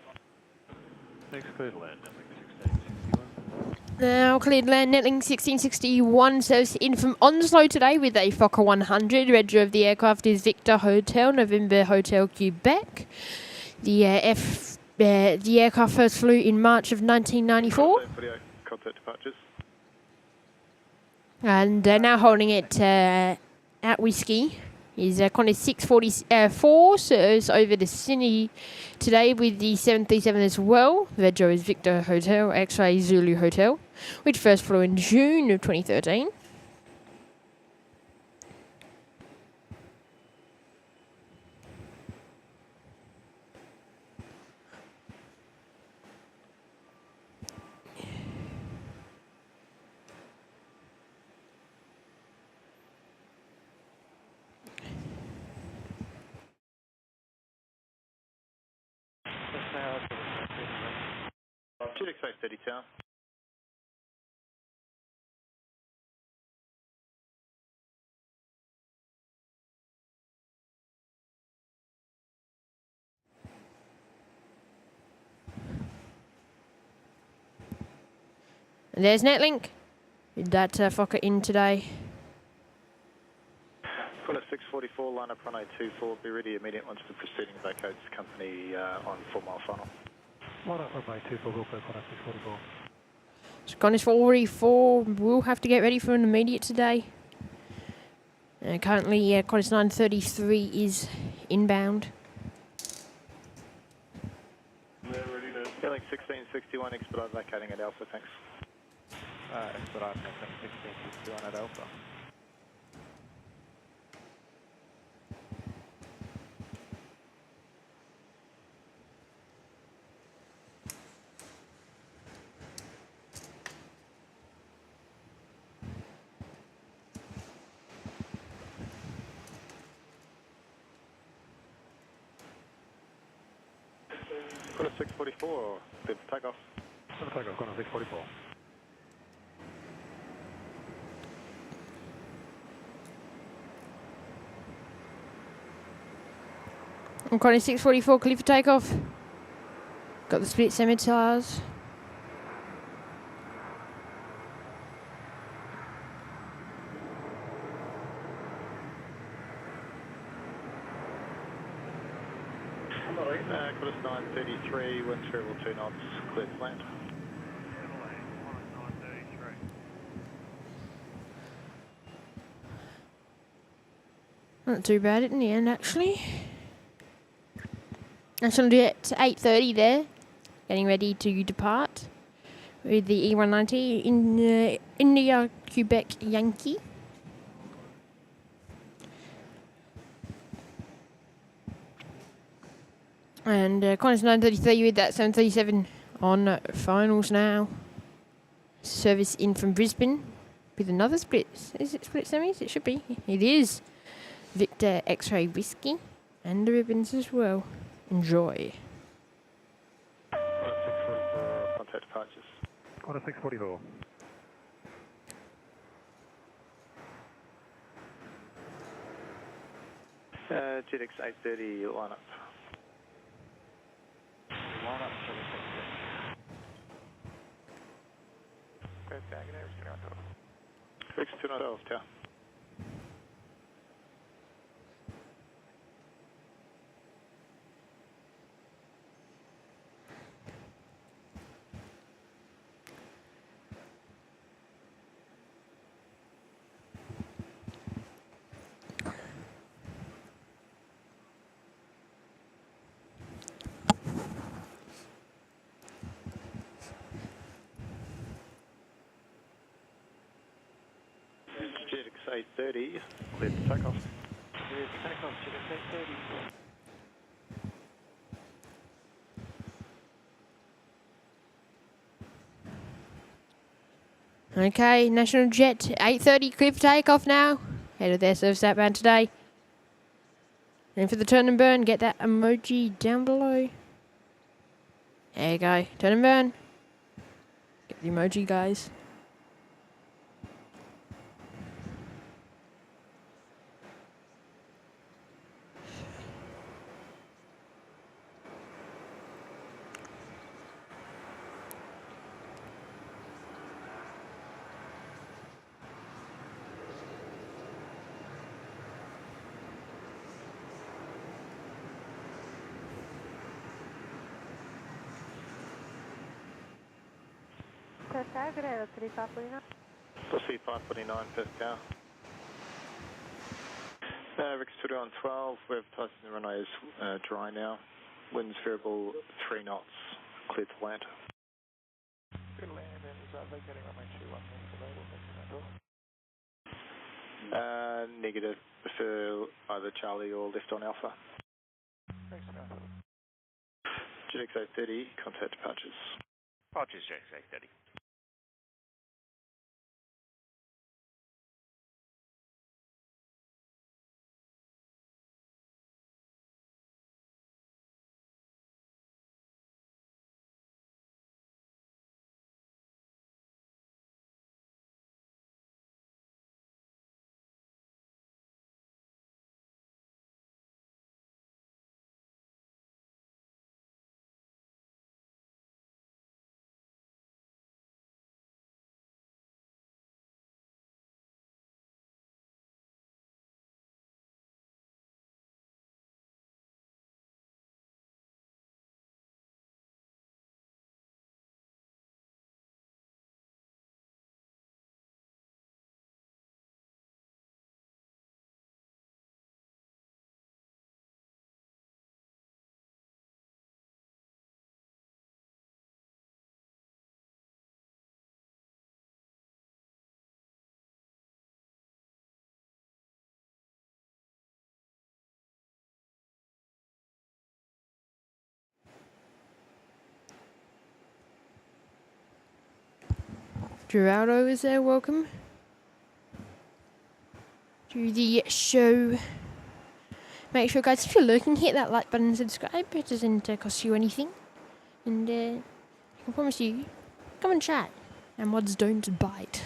Thanks, clear to land, Netling 1661. Now cleared land, Netling 1661, service in from Onslow today with a Fokker 100. Reg of the aircraft is Victor Hotel, November Hotel, Quebec. The aircraft first flew in March of 1994, Contact departures. and now holding it at Whiskey is Qantas 644, serves over to Sydney today with the 737 as well. Reg is Victor Hotel, X-Ray Zulu Hotel, which first flew in June of 2013. GDX 830 Tower. And there's Netlink with that Fokker in today. Qantas 644, line up runway 24, be ready immediate once the proceeding vacates company on 4 mile final. Line up runway 24, Wilco, Qantas 644. So Qantas 444 will have to get ready for an immediate today. Currently, Qantas 933 is inbound. Heading 1661, expedite vacating at Alpha, thanks. Expedite Netling 1661 at Alpha. Qantas 644, clear for takeoff. Gonna take off, Qantas 644. And Qantas 644 clear for takeoff. Got the split scimitars. Qantas 933, wind variable 2 knots, clear to land. Qantas 933. Not too bad in the end, actually. National Jet 830 there, getting ready to depart with the E190 in India, Quebec, Yankee. And Qantas 933 with that 737 on finals now. Service in from Brisbane with another split. Is it split semis? It should be. It is. Victor X-Ray Whiskey and the ribbons as well. Enjoy. Qantas 644, contact departures. Qantas 644. GDX 830, line up. Line up for the 630. Go tag it out, Fix 212 Tower. GDX 830, clear to takeoff. Clear to takeoff, GDX 830. Okay, National Jet 830 clear for takeoff now. Head of their service outbound today. And for the turn and burn, get that emoji down below. There you go, turn and burn. Get the emoji, guys. Perth Tower, good day, that's City 549. City 549, Perth Tower. Rick Studio on 12, we're advertising the runway is dry now. Winds variable 3 knots, clear to land. Good land, and is vacating runway 21 available, Negative, prefer either Charlie or left on Alpha. Thanks, Alpha. GXA 30, contact departures. Departures, JXA 30. Geraldo is there, welcome to the show. Make sure, guys, if you're looking, hit that like button and subscribe. It doesn't cost you anything. And I can promise you, come and chat. And mods don't bite.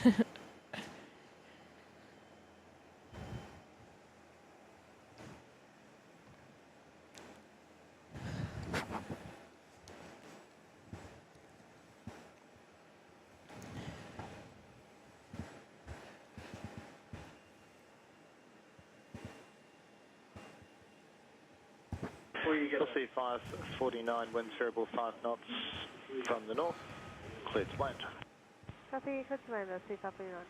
City 549, winds variable 5 knots from the north, clear to land. Copy, clear to land, that's City 549.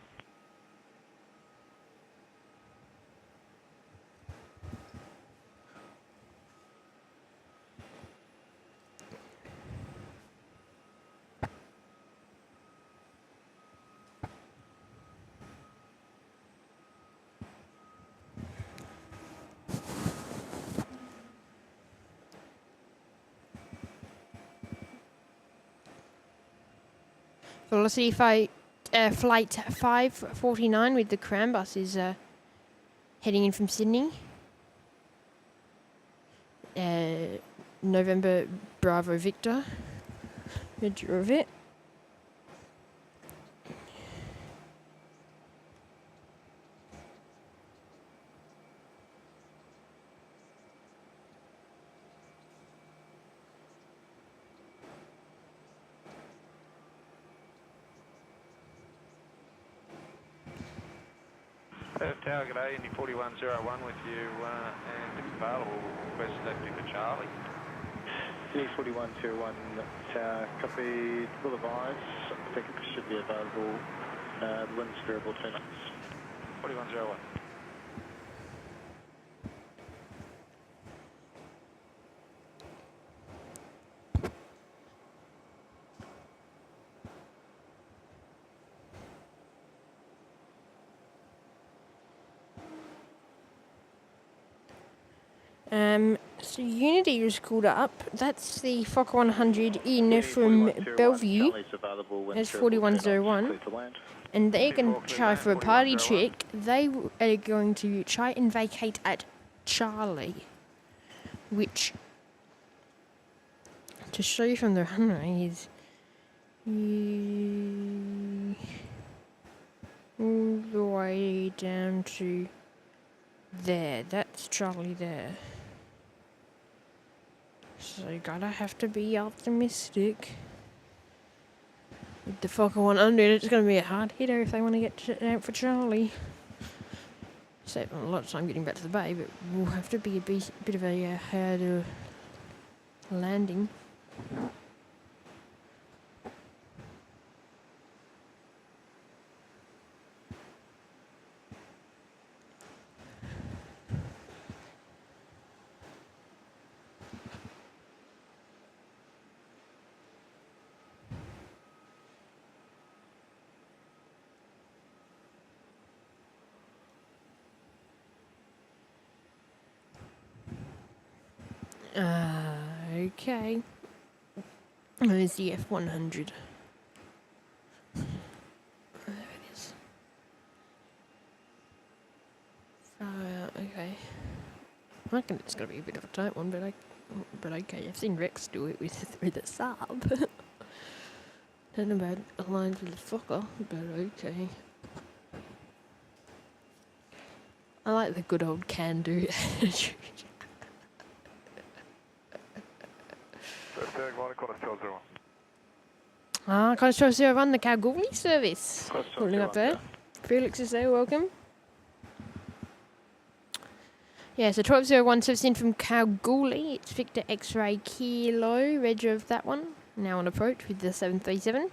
Velocity flight 549 with the Cram bus is heading in from Sydney. November Bravo Victor. Measure of it. Tower, good day, Indy 4101 with you, and if available, request safety for Charlie. Indy 4101, Tower, copy, will advise, I think it should be available, the wind's variable 2 knots. 4101. So Unity just called up. That's the Fokker 100 in from Bellevue. That's 4101. And they're going to try for a party trick. They are going to try and vacate at Charlie. Which, to show you from the runway, is all the way down to there. That's Charlie there. So you gotta have to be optimistic. With the Fokker 100, it's gonna be a hard hitter if they want to get out for Charlie. Save a lot of time getting back to the bay, but we'll have to be a bit of a harder landing. Okay. There's the F100. There it is. Okay. I reckon it's gonna be a bit of a tight one, but okay. I've seen Rex do it with a sub. Don't know about aligned with the fucker, but okay. I like the good old can-do attitude. Control 01, the Kalgoorlie service. Calling up there. Felix is there, welcome. Yeah, so 1201 service in from Kalgoorlie. It's Victor X-Ray Kilo, reg of that one. Now on approach with the 737.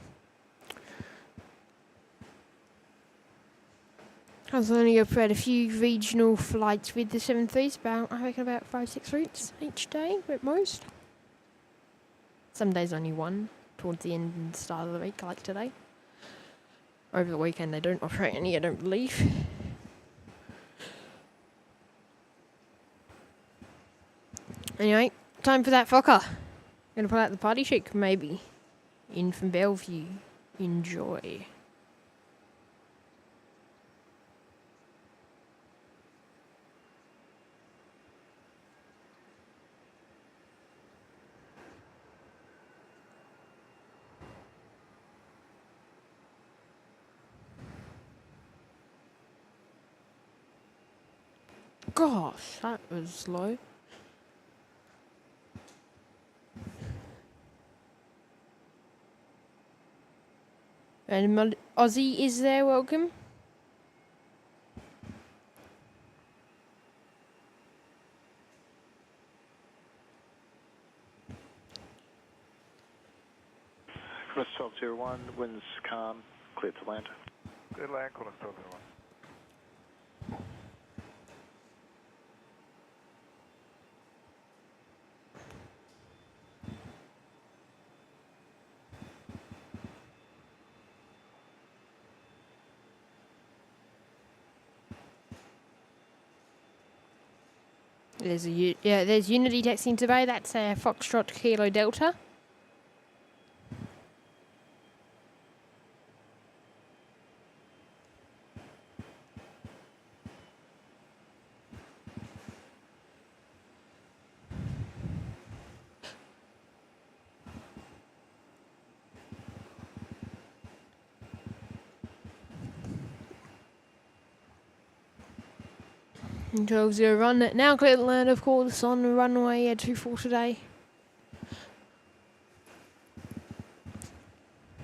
I was only up at a few regional flights with the 73s, I reckon about 5-6 routes each day at most. Some days only one, towards the end and start of the week, like today. Over the weekend they don't operate any, I don't believe. Anyway, time for that fucker. Gonna pull out the party chic, maybe. In from Bellevue. Enjoy. Gosh, that was slow. And Aussie is there, welcome. Chris 1201, winds calm, clear to land. Clear to land, Chris 1201. There's Unity texting today. That's Foxtrot Kilo Delta. And 1201 now clear to land, of course, on runway 24 today.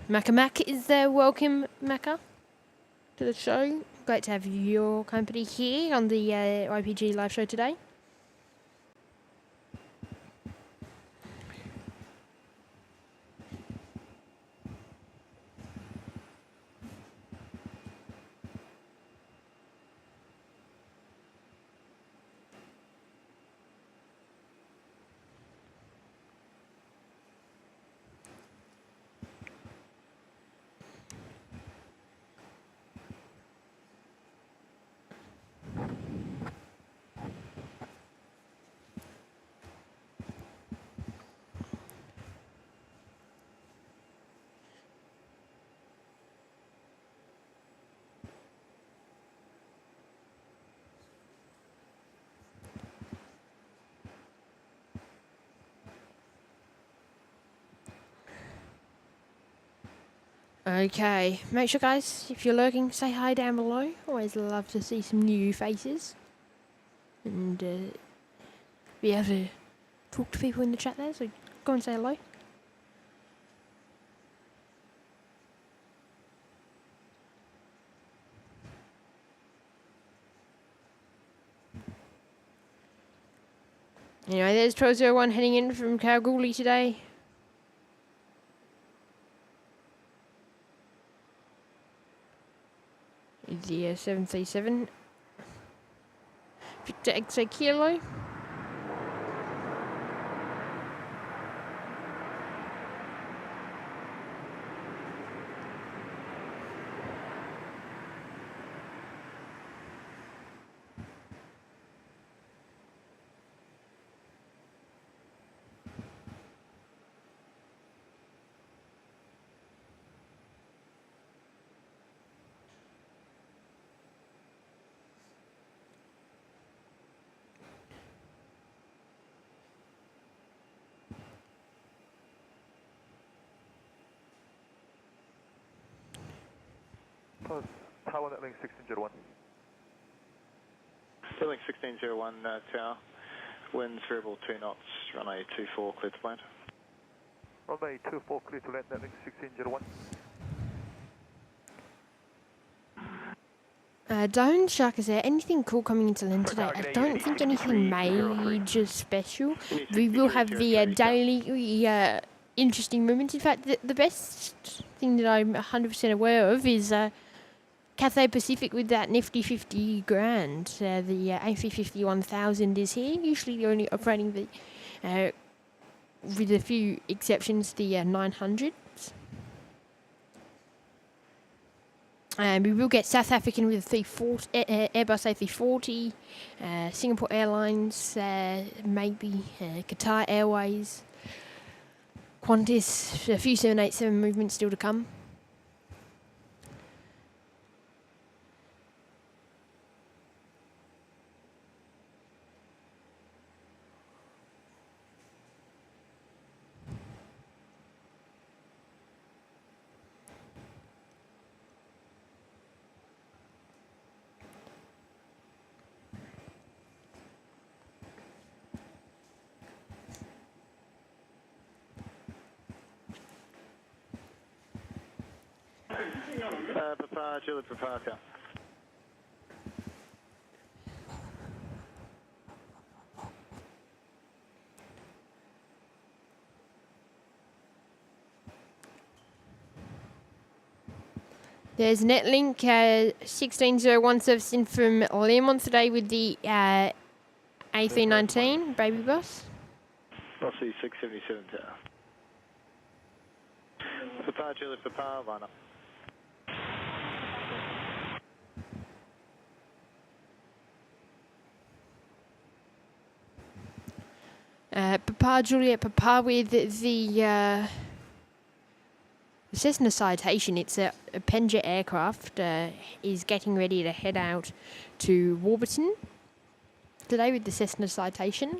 Macca Mac is there. Welcome, Macca, to the show. Great to have your company here on the YPG live show today. Okay, make sure guys, if you're lurking, say hi down below. Always love to see some new faces. And be able to talk to people in the chat there, so go and say hello. Anyway, there's 1201 heading in from Kalgoorlie today. The 737 Victor X-Ray Kilo. Tower that link 1601. Link 1601 Tower, winds variable 2 knots, runway 24, clear to land. Runway 24, clear to land, that link 1601. Don't Shark, is there anything cool coming into land today? I don't think anything major special. We will have the daily interesting moments. In fact, the best thing that I'm 100% aware of is Cathay Pacific with that nifty 50 grand. The A350 1000 is here. Usually they're only operating the, with a few exceptions, the 900s. And we will get South African with a 340, Airbus A340, Singapore Airlines, maybe Qatar Airways, Qantas, a few 787 movements still to come. Papa, Juliet, Papa, Tower. There's Netlink 1601 service in from Learmonth today with the A319 baby bus. Bossy 677 Tower. Papa, Juliet, Papa, line up. Papa Juliet Papa with the Cessna Citation. It's a Penja aircraft, is getting ready to head out to Warburton today with the Cessna Citation.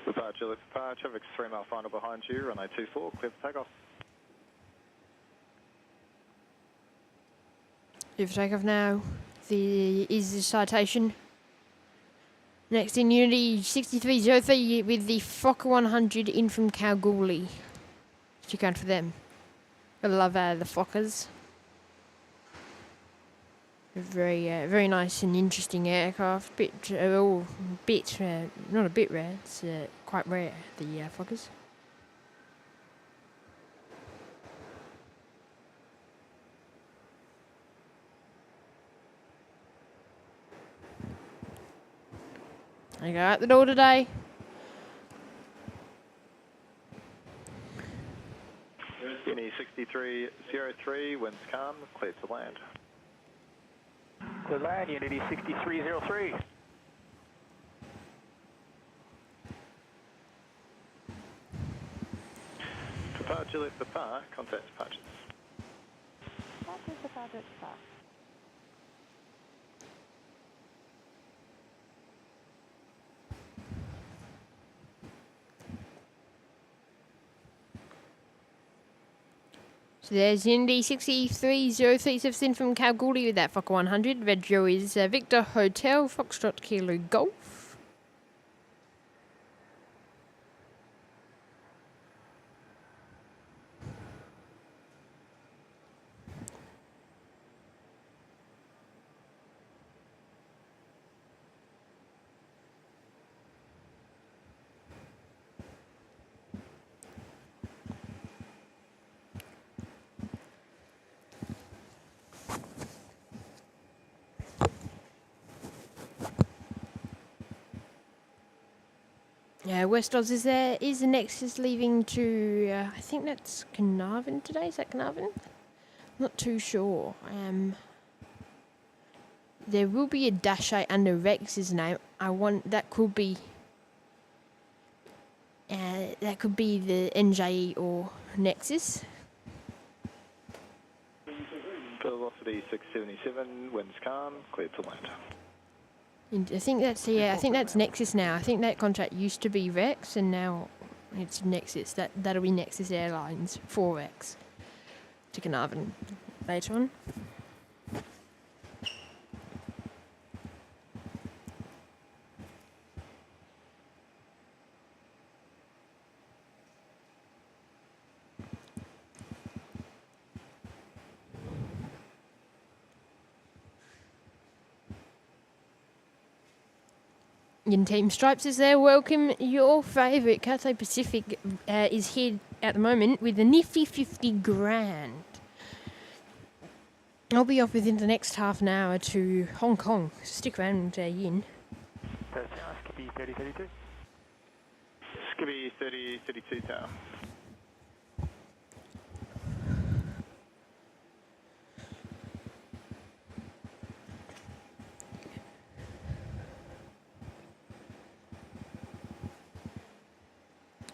Papa, Juliet, Papa, traffic's 3 mile final behind you, runway 24, clear for takeoff. Clear for takeoff now. Is the Citation. Next in Unity 6303 with the Fokker 100 in from Kalgoorlie. Check out for them. I love the Fokkers. Very nice and interesting aircraft. Not a bit rare. It's quite rare. The Fokkers. I go out the door today. Uni 6303, winds calm, clear to land. Clear land, Unity 6303. Papa, Juliet, Papa, contact departures. So there's Indy 6303 in from Kalgoorlie with that Fokker 100. Vegio is Victor Hotel, Foxtrot Kilo Golf. West Oz is there. Is the Nexus leaving to, I think that's Carnarvon today? Is that Carnarvon? Not too sure. there will be a dash 8 under Rex's name. That could be the NJE or Nexus. Velocity 677, winds calm, clear to land. And I think that's Nexus now. I think that contract used to be Rex, and now it's Nexus. That'll be Nexus Airlines for Rex to Carnarvon later on. In Team Stripes is there. Welcome. Your favourite Cathay Pacific is here at the moment with a nifty 50 grand. I'll be off within the next half an hour to Hong Kong. Stick around, Yin. Skippy 3032. Skippy 3032 tower.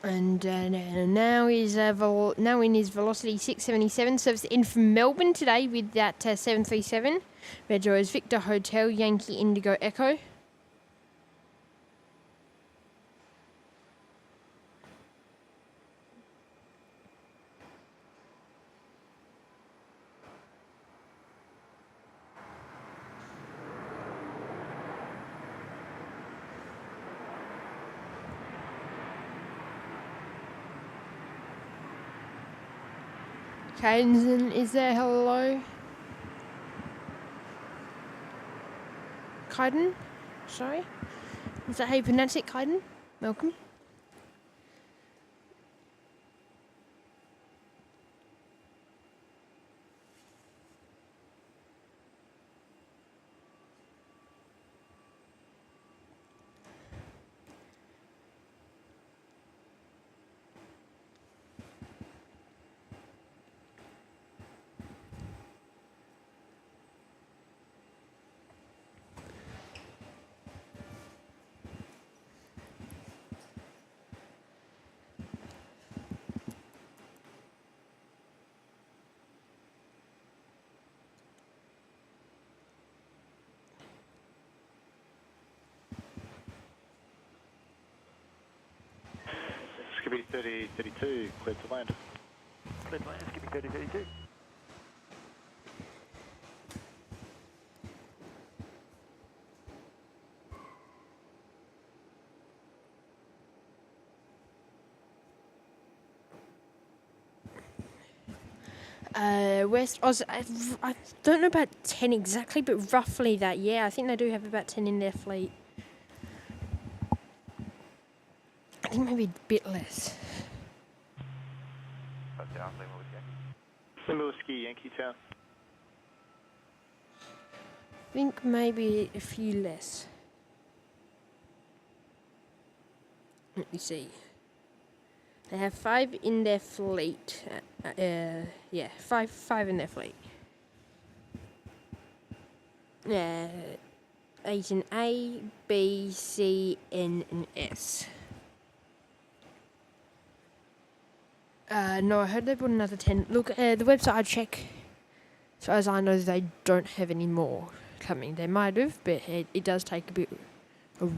And now in his Velocity 677, service in from Melbourne today with that 737. Rego is Victor Hotel Yankee Indigo Echo. Caden is there, hello. Caden? Sorry? Is that how you pronounce it, Caden? Welcome. Skippy 3032, clear to land. Clear to land, Skippy 3032. West Oz, I don't know about 10 exactly, but roughly that, yeah. I think they do have about 10 in their fleet. I think maybe a bit less. That's down, Lima Whiskey. Lima Whiskey, Yankee Town. I think maybe a few less. Let me see. They have 5 in their fleet. Yeah, five in their fleet. 8 in A, B, C, N, and S. No, I heard they brought another 10. Look, the website I check, as far as I know, they don't have any more coming. They might have, but it does take a bit of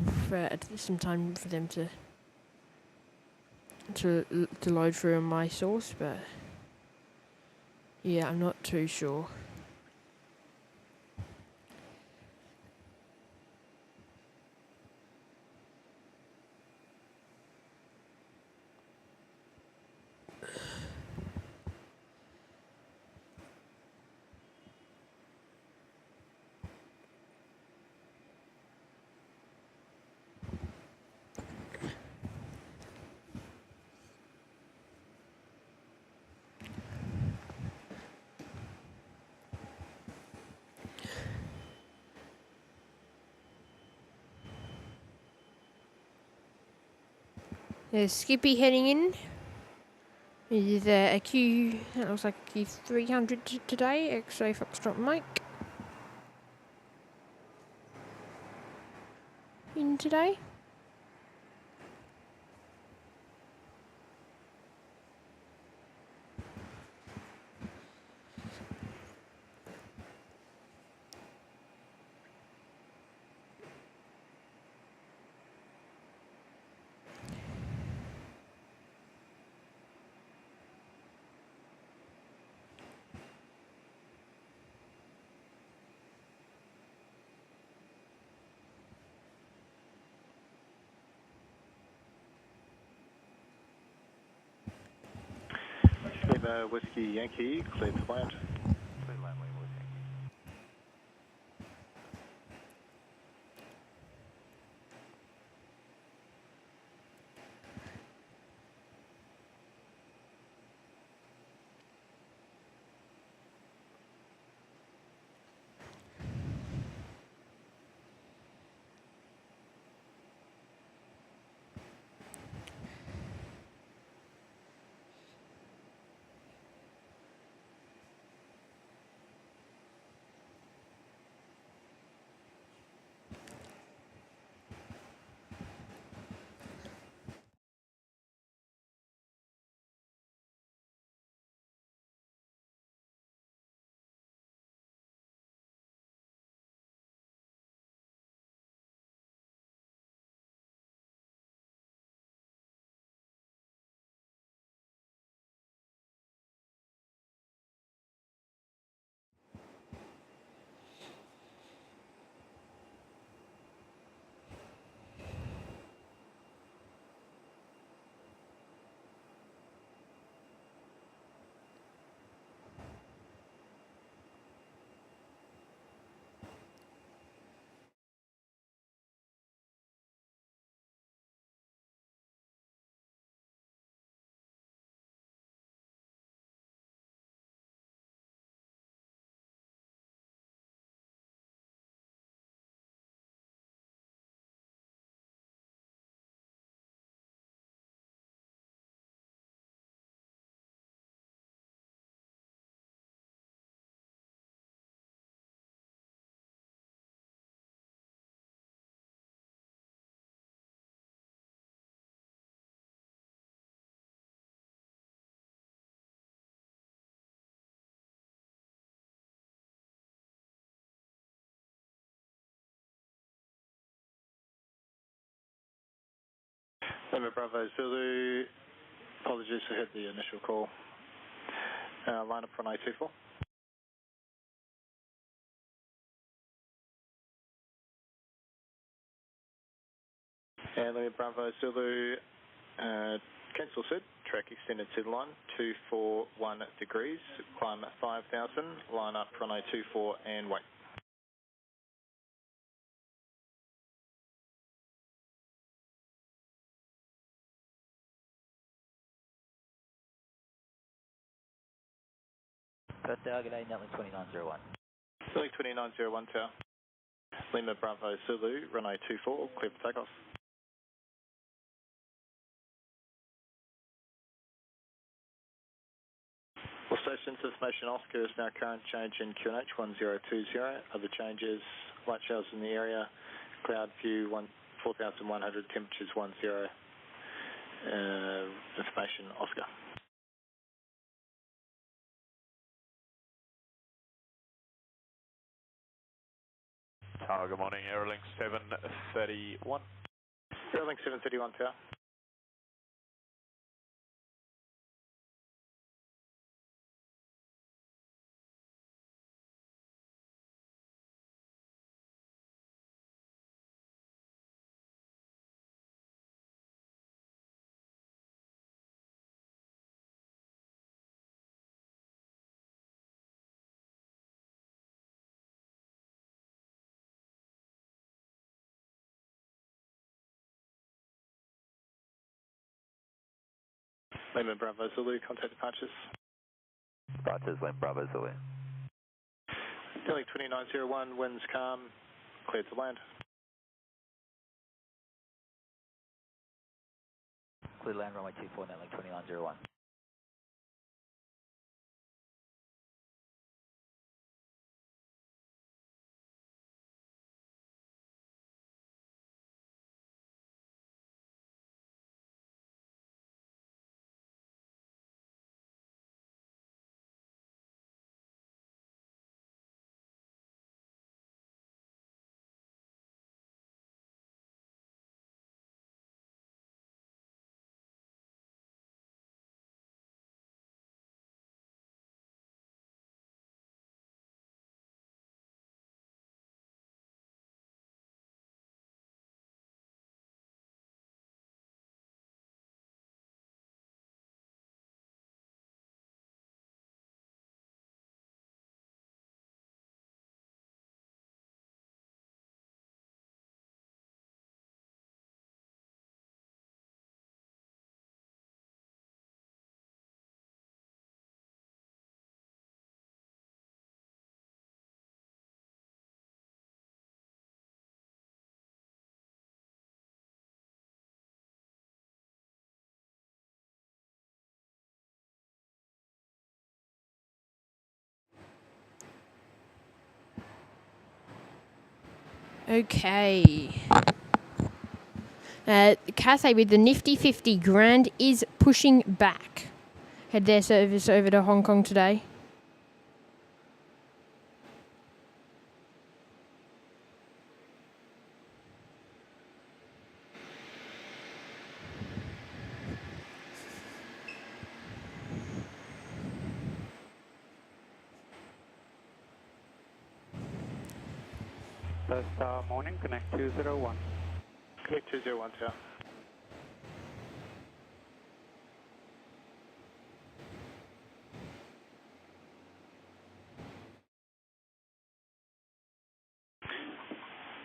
some time for them to load through on my source, but yeah, I'm not too sure. There's Skippy heading in. With a Q, that looks like a Q300 today, X-ray Foxtrot Mike. in today. Lima Whiskey Yankee, cleared to land. Clear land, Lima Whiskey. Lima Bravo Zulu, apologies for hit the initial call. Line up for an I-24. And Lima Bravo Zulu, cancel SID, track extended SID line, 241 degrees, climb 5,000, line up for an I-24 and wait. Perth Tower, good day, Netlink 2901. Netlink 2901 Tower. Lima Bravo Zulu, runway 24, clear for takeoff. All stations, information Oscar is now current change in QNH 1020. Other changes, light showers in the area, cloud view 4,100, temperatures 10. Information Oscar. Tower, good morning. Aerolink 731. Aerolink 731 Tower. Lima Bravo Zulu, contact departures. Departures, Lima Bravo Zulu. Netlink 2901, winds calm, cleared to land. Clear land, runway 24, Netlink 2901. Okay. Cathay with the nifty 50 grand is pushing back. Had their service over to Hong Kong today. First morning, connect 201. Connect 201 Tower.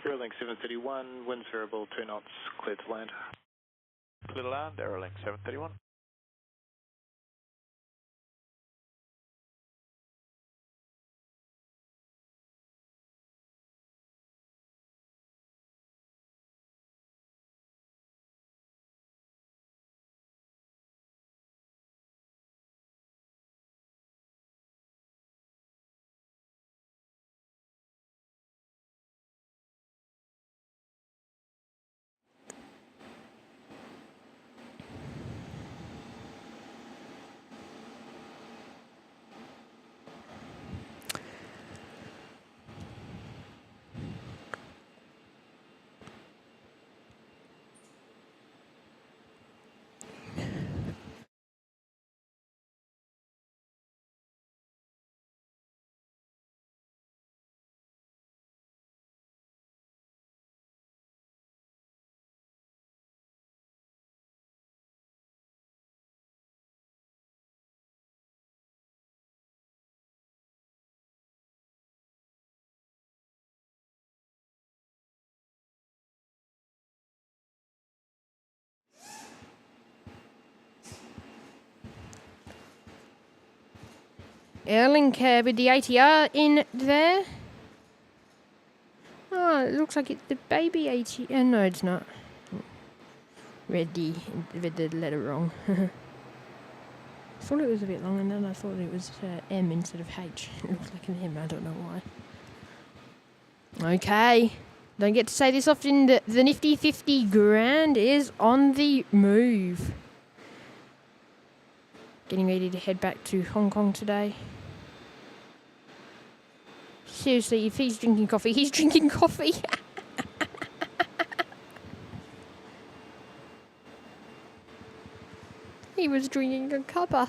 Aerolink 731, winds variable 2 knots, clear to land. Clear to land, Aerolink 731. Airlink with the ATR in there. Oh, it looks like it's the baby ATR. No, it's not. Read the letter wrong. I thought it was a bit long, and then I thought it was M instead of H. It looks like an M, I don't know why. Okay. Don't get to say this often. The nifty 50 grand is on the move. Getting ready to head back to Hong Kong today. Seriously, if he's drinking coffee, he's drinking coffee. He was drinking a cuppa.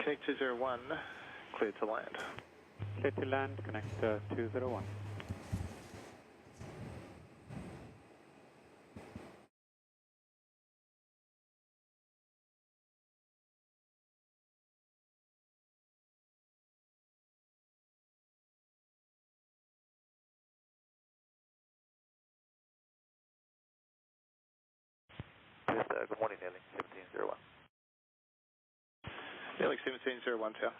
Connect 201, clear to land. Clear to land, connect 201. Good morning, Airlink 1701. Airlink 1701 Tower.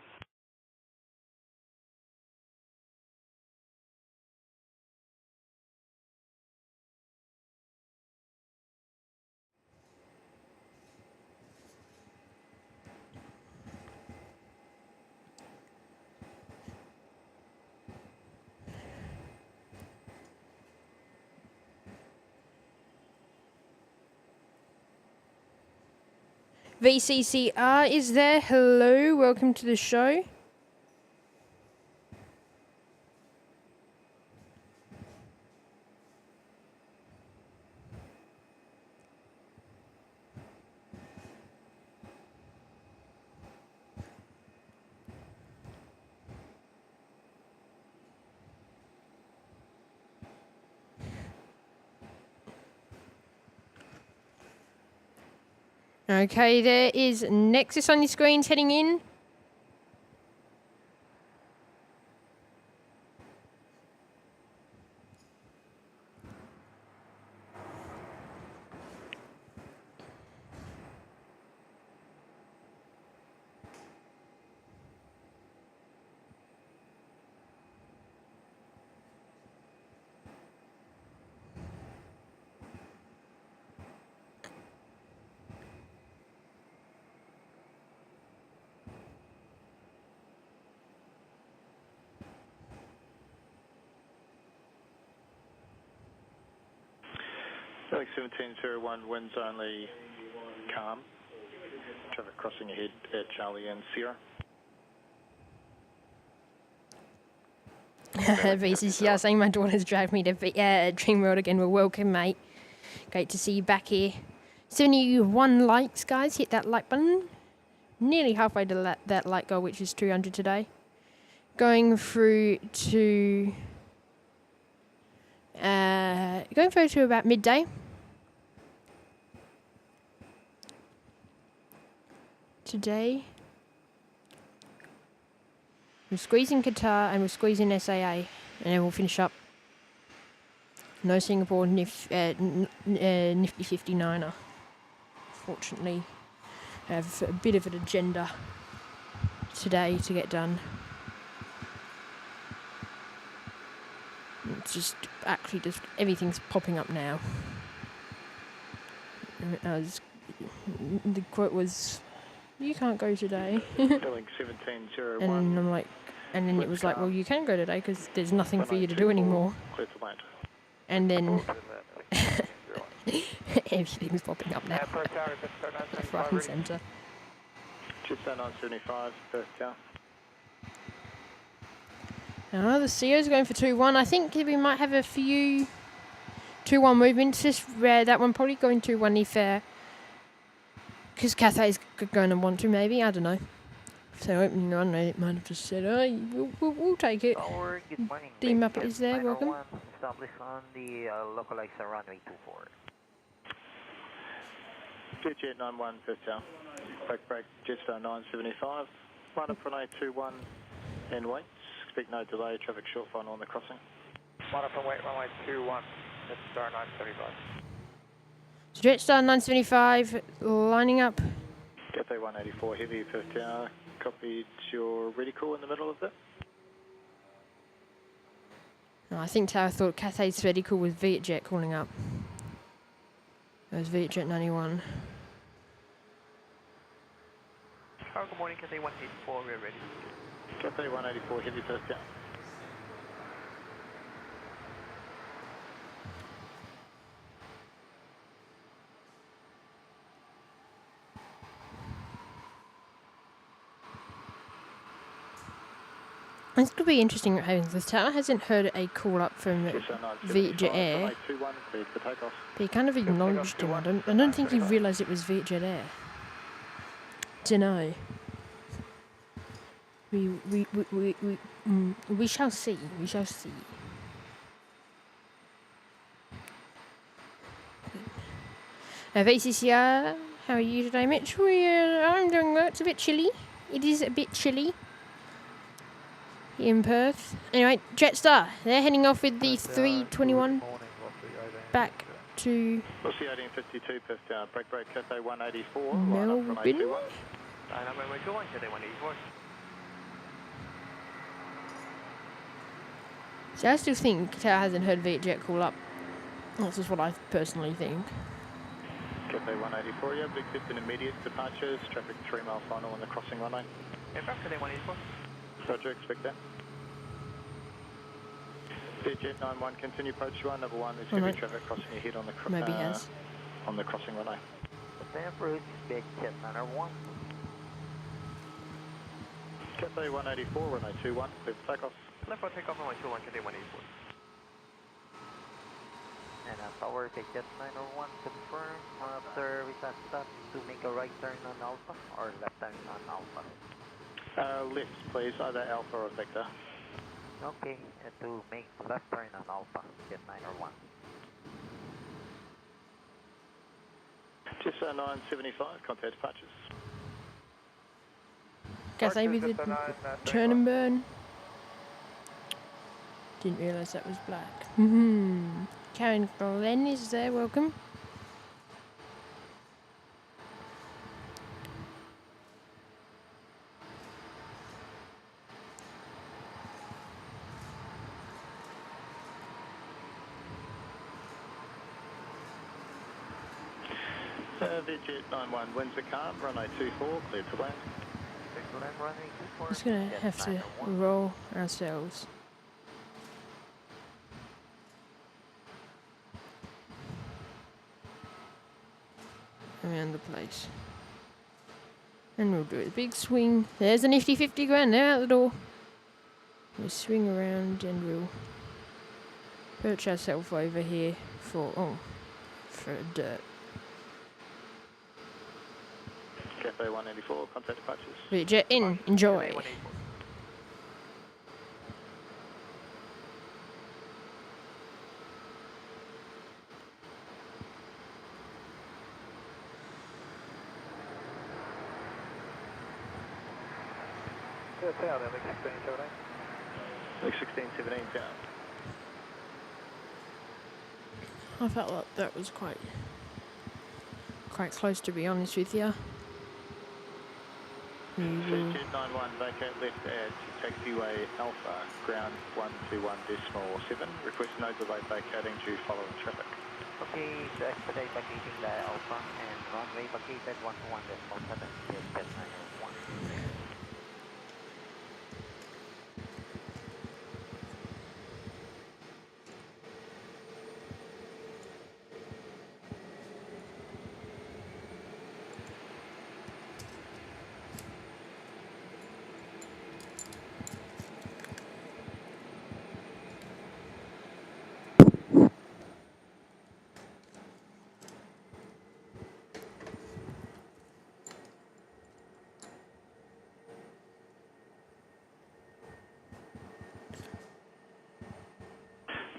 VCCR is there. Hello, welcome to the show. Okay, there is Nexus on your screens heading in. Alex 1701, winds only calm. Traffic crossing ahead at Charlie and Sierra. VCCR saying my daughter's dragged me to Dream World again. Well, welcome, mate. Great to see you back here. 71 likes, guys. Hit that like button. Nearly halfway to that like goal, which is 200 today. Going through to about midday. Today, we're squeezing Qatar and we're squeezing SAA, and then we'll finish up. No Singapore Nifty 59er. Fortunately, I have a bit of an agenda today to get done. It's just everything's popping up now. The quote was, "You can't go today," Filling 1701. and I'm like, and then it was like, "Well, you can go today because there's nothing for you to do anymore." Clear to land. And then everything's popping up now. Front and centre. Just 975, Perth Tower. The CEO's going for 2-1. I think we might have a few 2-1 movements. Just that one probably going 2-1 if because Cathay's going to want to, maybe. I don't know. So opening run, they might have just said, "Oh, we'll take it." Tower, good morning. The map is there, welcome. Established on the localized runway 24. Jet 91, Perth Tower. Break, Jetstar 975. Line up runway 21 and wait. Expect no delay, traffic short final on the crossing. Line up and wait, runway 21, Jetstar 975. So Jetstar 975 lining up. Cathay 184 heavy, Perth Tower. Copied your reticle in the middle of that. I think Tower thought Cathay's reticle was Vietjet calling up. It was Vietjet 91. Oh, good morning, Cathay 184, we're ready. Cathay 184 heavy, Perth Tower. This could be interesting what happens. This Tower hasn't heard a call up from Vietjet Air. But he kind of acknowledged him. I don't think he realised it was Vietjet Air. Dunno. We shall see. We shall see. VCCR, how are you today, Mitch? I'm doing well. It's a bit chilly. It is a bit chilly in Perth. Anyway, Jetstar, they're heading off with the 321 back to We'll see 1852 Perth Tower. Break, Cathay 184. Melbourne. So I still think Tower hasn't heard Vietjet call up. That's just what I personally think. Cathay 184, yeah, big 15 immediate departures. Traffic 3 mile final on the crossing runway. Aircraft, Cathay 184. Roger, expect that. Jet 91, continue approach 1, number 1, there's going to be traffic crossing your head on the Maybe yes. On the crossing runway. Stanford, big jet 901. Cathay 184, runway 21, clear for takeoff. Left for takeoff, runway 21, Cathay 184. And tower, big jet 901, confirm. After we stop to make a right turn on Alpha or left turn on Alpha. Left, please, either Alpha or Victor. Okay, and to make left turn on Alpha, jet 901. Just 975, contact departures. Cathay with the turn and burn. Didn't realise that was black. Karen Glenn is there, welcome. Vietjet 91, winds are calm, runway 24, clear to land. Just gonna have to roll ourselves. around the place. And we'll do a big swing. There's a nifty 50 grand there out the door. We'll swing around and we'll perch ourselves over here for dirt. Cafe 184, contact departures. But jet in, enjoy. Tower, then, 1617. Lake 1617 down. I felt like that was quite close, to be honest with you. 2291, vacate left at taxiway Alpha, ground 121.7. Request no delay vacating due following traffic. Okay, so expedite vacating the Alpha and runway vacated 121.7. Yes, that's 901.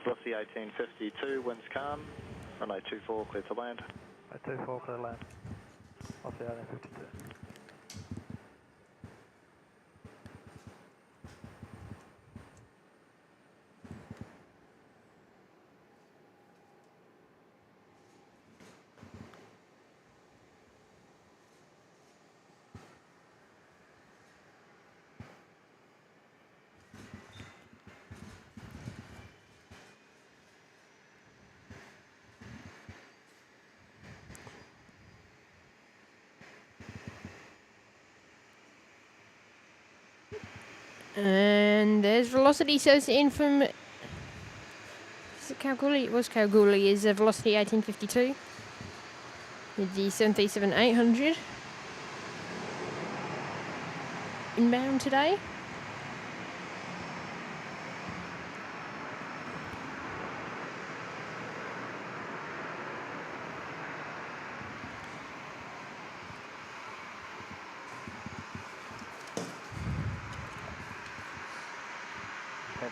Velocity 1852, winds calm. Runway 24, clear to land. 24 clear land. Off the island 52. And there's velocity says in from, is it Kalgoorlie? It was Kalgoorlie. Is velocity 1852 with the 737-800 inbound today.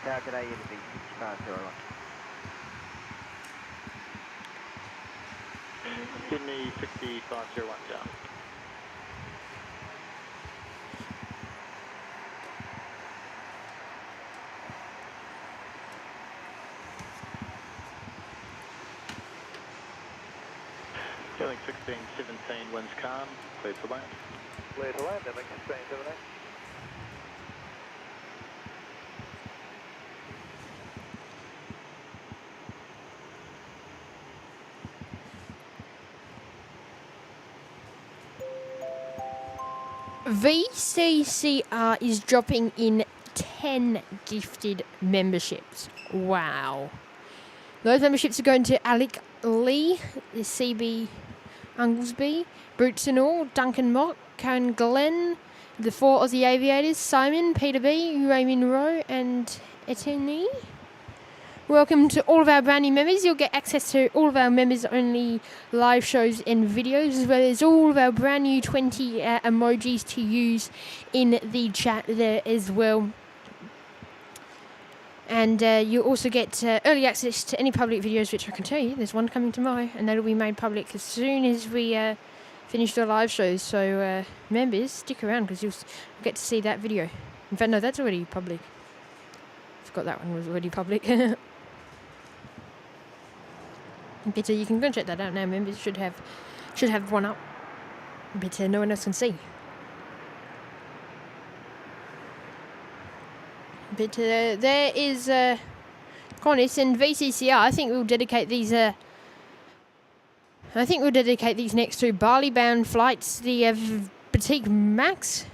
Tower today is the 601. Sydney 6501 down. Feeling 1617, winds calm, clear to land. Clear to land, then 1617. VCCR is dropping in 10 gifted memberships. Wow. Those memberships are going to Alec Lee, CB Unglesby, Brutes and All, Duncan Mott, Karen Glenn, the 4 Aussie Aviators, Simon, Peter B, Raymond Rowe and Etienne. Welcome to all of our brand new members. You'll get access to all of our members only live shows and videos, as well as all of our brand new 20 emojis to use in the chat there as well. And you also get early access to any public videos, which I can tell you there's one coming tomorrow, and that'll be made public as soon as we finish the live shows. So members, stick around because you'll get to see that video. In fact, no, that's already public. Forgot that one was already public. But you can go and check that out now. Members should have one up, but no one else can see. But there is Qantas and VCCR. I think we'll dedicate these. Next to Bali-bound flights, the Boutique Max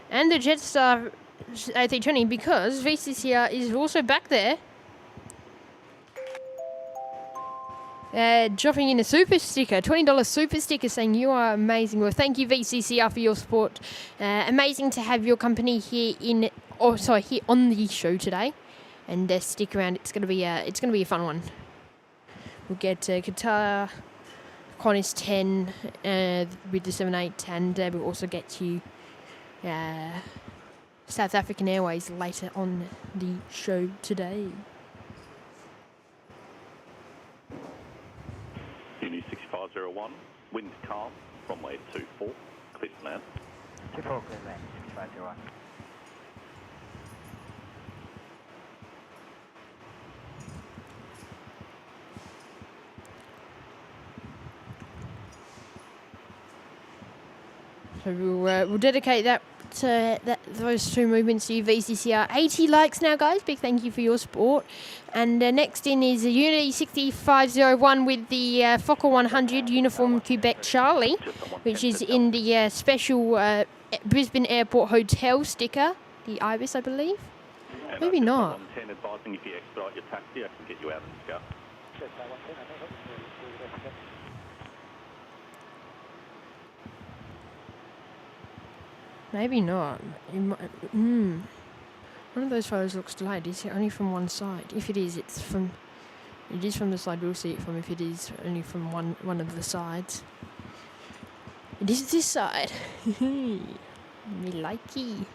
and the Jetstar A320, because VCCR is also back there. dropping in a super sticker, $20 super sticker, saying you are amazing. Well, thank you VCCR for your support. Amazing to have your company here here on the show today, and stick around. It's gonna be a fun one. We'll get Qatar, Qantas 10 with the 78, and we'll also get you South African Airways later on the show today. Uni 6501, wind calm, runway 24, clear to land. 24, clear land, 6501. So we'll dedicate those two movements to you, VCCR. 80 likes now, guys. Big thank you for your support. And next in is a Unity 6501 with the Fokker 100 Uniform Quebec Charlie, which is in the special Brisbane Airport Hotel sticker, the Ibis, I believe. And Maybe not. 110 advising if you expedite your taxi, I can get you out of the sky. Maybe not. One of those photos looks delayed. Is it only from one side? If it is, it is from the side we'll see it from. If it is only from one of the sides. It is this side. Me likey.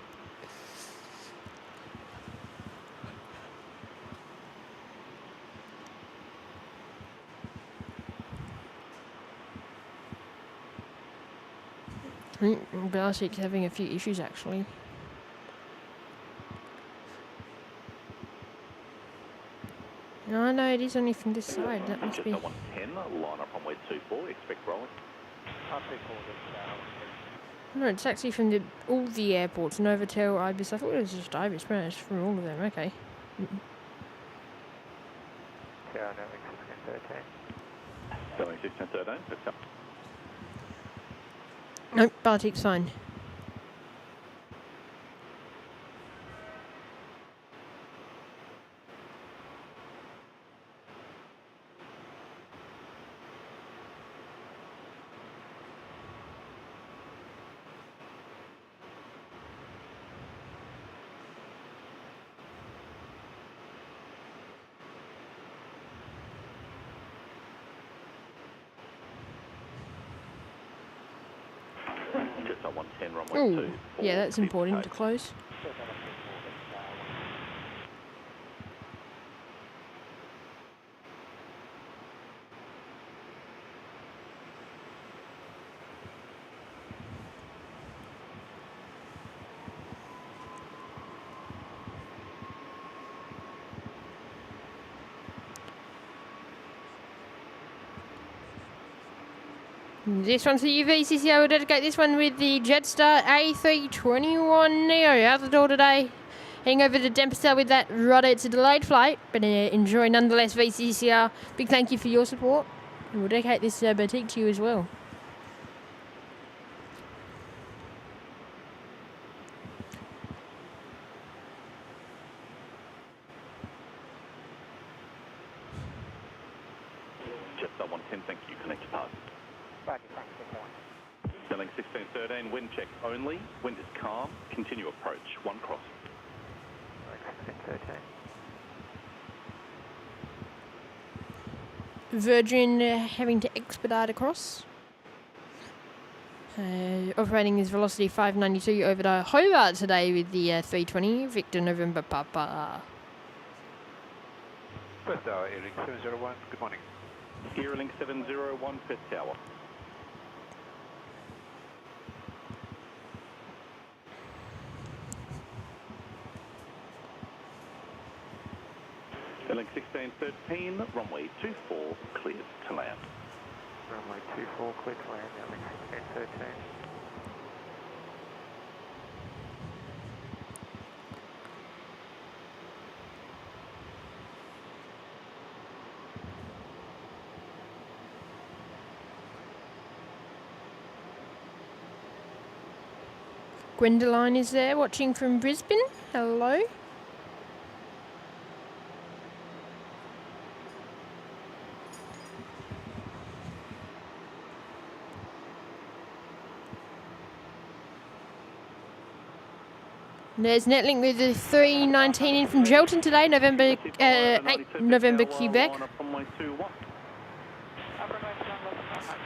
I think Baltic's having a few issues actually. No, it is only from this side. That must just be. 110, line up runway 24, expect rolling. No, it's actually from all the airports. Novotel, Ibis. I thought it was just Ibis, but it's from all of them. Okay. Sierra November 1613. Going 1613, let's go. Nope, Baltic's fine. Just 110, runway Oh, 2. yeah, that's important to close. This one's the UVCC. I will dedicate this one with the Jetstar A321 Neo out the door today. Heading over to Dempster with that rudder. It's a delayed flight, but enjoy nonetheless, VCCR. Big thank you for your support. And we'll dedicate this boutique to you as well. Jetstar 110, thank you. Connect to pass. Roger, thanks, good morning. Selling 1613, wind check only. Wind is calm. Continue approach. 1 cross. 1613. Virgin having to expedite across. Operating his velocity 592 over to Hobart today with the 320 Victor November Papa. Perth Tower, Airlink 701, good morning. Airlink 701, Perth Tower. Airlink 1613, runway 24, cleared to land. Runway 24, clear to land, Airlink 1613. Gwendoline is there watching from Brisbane. Hello. There's Netlink with the 319 in from Gelton today, November 8 November Quebec.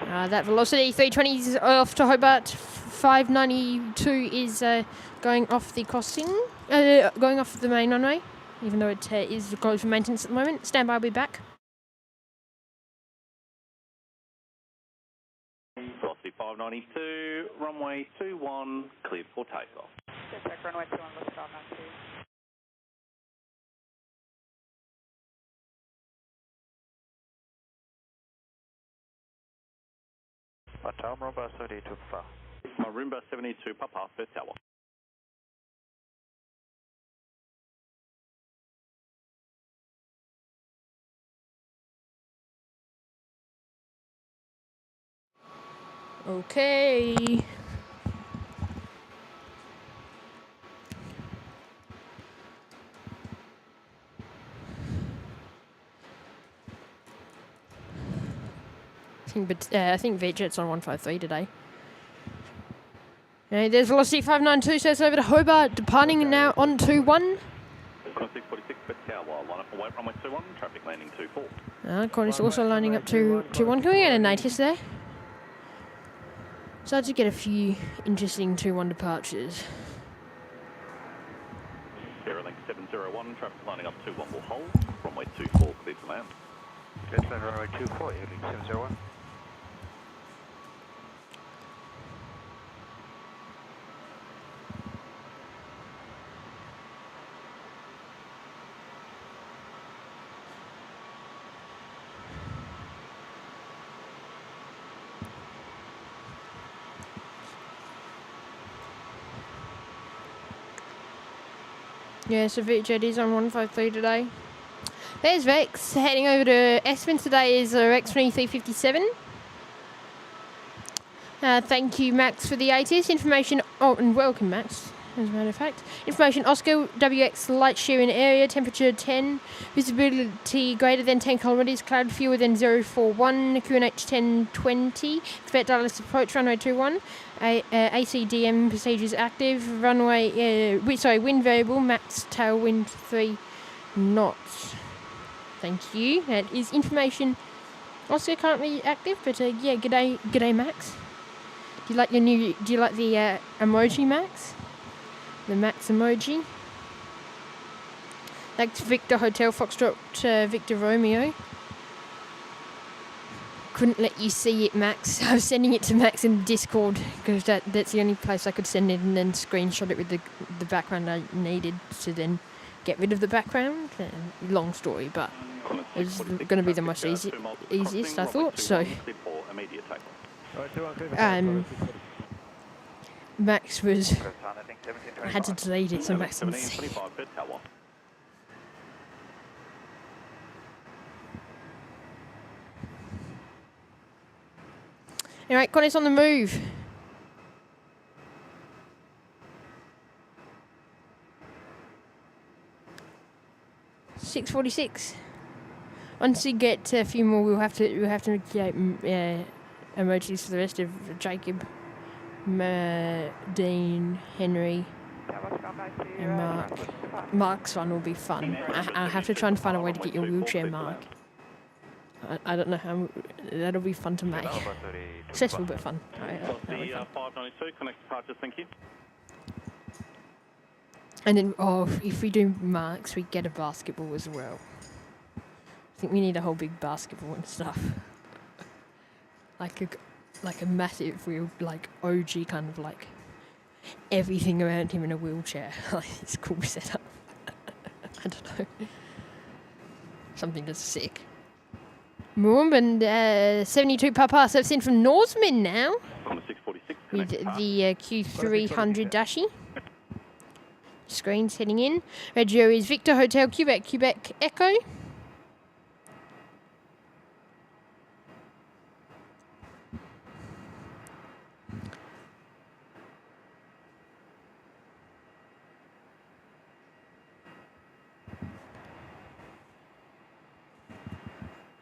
That velocity 320 is off to Hobart. 592 is going off the costing, going off the main runway, even though it is closed for maintenance at the moment. Stand by, I'll be back. Velocity 592, runway 21, cleared for takeoff. Check runway 21, let's go, 92. Batam Rumba 72 Papa. Maroomba 72, Papa, first tower. Okay. I think VJet's on 153 today. There's velocity 592, so it's over to Hobart, departing now on 21. 646, first tower, line up away, runway 21, traffic landing 24. Qantas also lining up to 21. Can we get a notice there? Started to get a few interesting 21 departures. Aerolink 701, traffic lining up 21 will hold, runway 24, cleared to land. Good, runway 24, Airlink 701. Yeah, so VJet is on 153 today. There's Vex heading over to Espin today is Rex 2357. Thank you, Max, for the ATS information. Oh, and welcome, Max, as a matter of fact. Information: Oscar WX light shear in area, temperature 10, visibility greater than 10 kilometers, cloud fewer than 041, QNH 1020. Expect Dallas approach runway 21. ACDM procedures active. Runway, wind variable, max tailwind 3 knots. Thank you. That is information. Oscar currently active, but yeah, g'day, Max. Do you like the emoji, Max? The Max emoji. That's Victor Hotel Foxtrot Victor Romeo. Couldn't let you see it, Max. I was sending it to Max in Discord because that's the only place I could send it, and then screenshot it with the background I needed to then get rid of the background. Long story, but it was going to be the most easiest, I thought. So, Max was. I had to delete it so Max didn't see it. Alright, Connor's on the move. $6.46. Once we get a few more, we'll have to create emojis for the rest of Jacob, Dean, Henry, and Mark. Mark's one will be fun. I'll have to try and find a way to get your wheelchair, Mark. I don't know how. That'll be fun to make. Stressful but fun. Alright, 592, connect departures, thank you. And then, if we do Marks, we get a basketball as well. I think we need a whole big basketball and stuff. like a massive wheel, like OG kind of like everything around him in a wheelchair. Like it's cool setup. I don't know. Something that's sick. Moorman, 72 Papa, so it's in from Norseman now. With the Q300 Dashi. Screens heading in. Reggio is Victor Hotel Quebec Echo.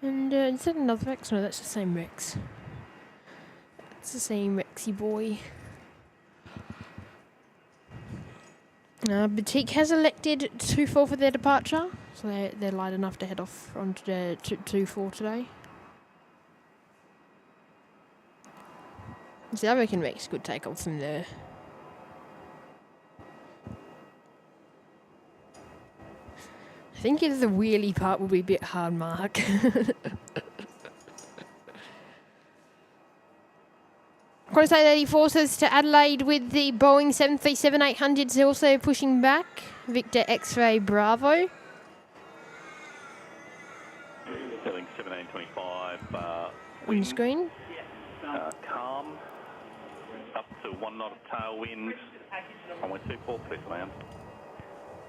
And is that another Rex? No, that's the same Rex. It's the same Rexy boy. Boutique has elected 2-4 for their departure, so they're light enough to head off on 2-4 today. So I reckon makes good takeoff from there. I think the wheelie part will be a bit hard, Mark. Qantas 884 says to Adelaide with the Boeing 737-800s also pushing back. Victor X-Ray Bravo. Filling 1725. On the screen. Calm. Up to 1 knot of tailwind. Runway 24, clear to land.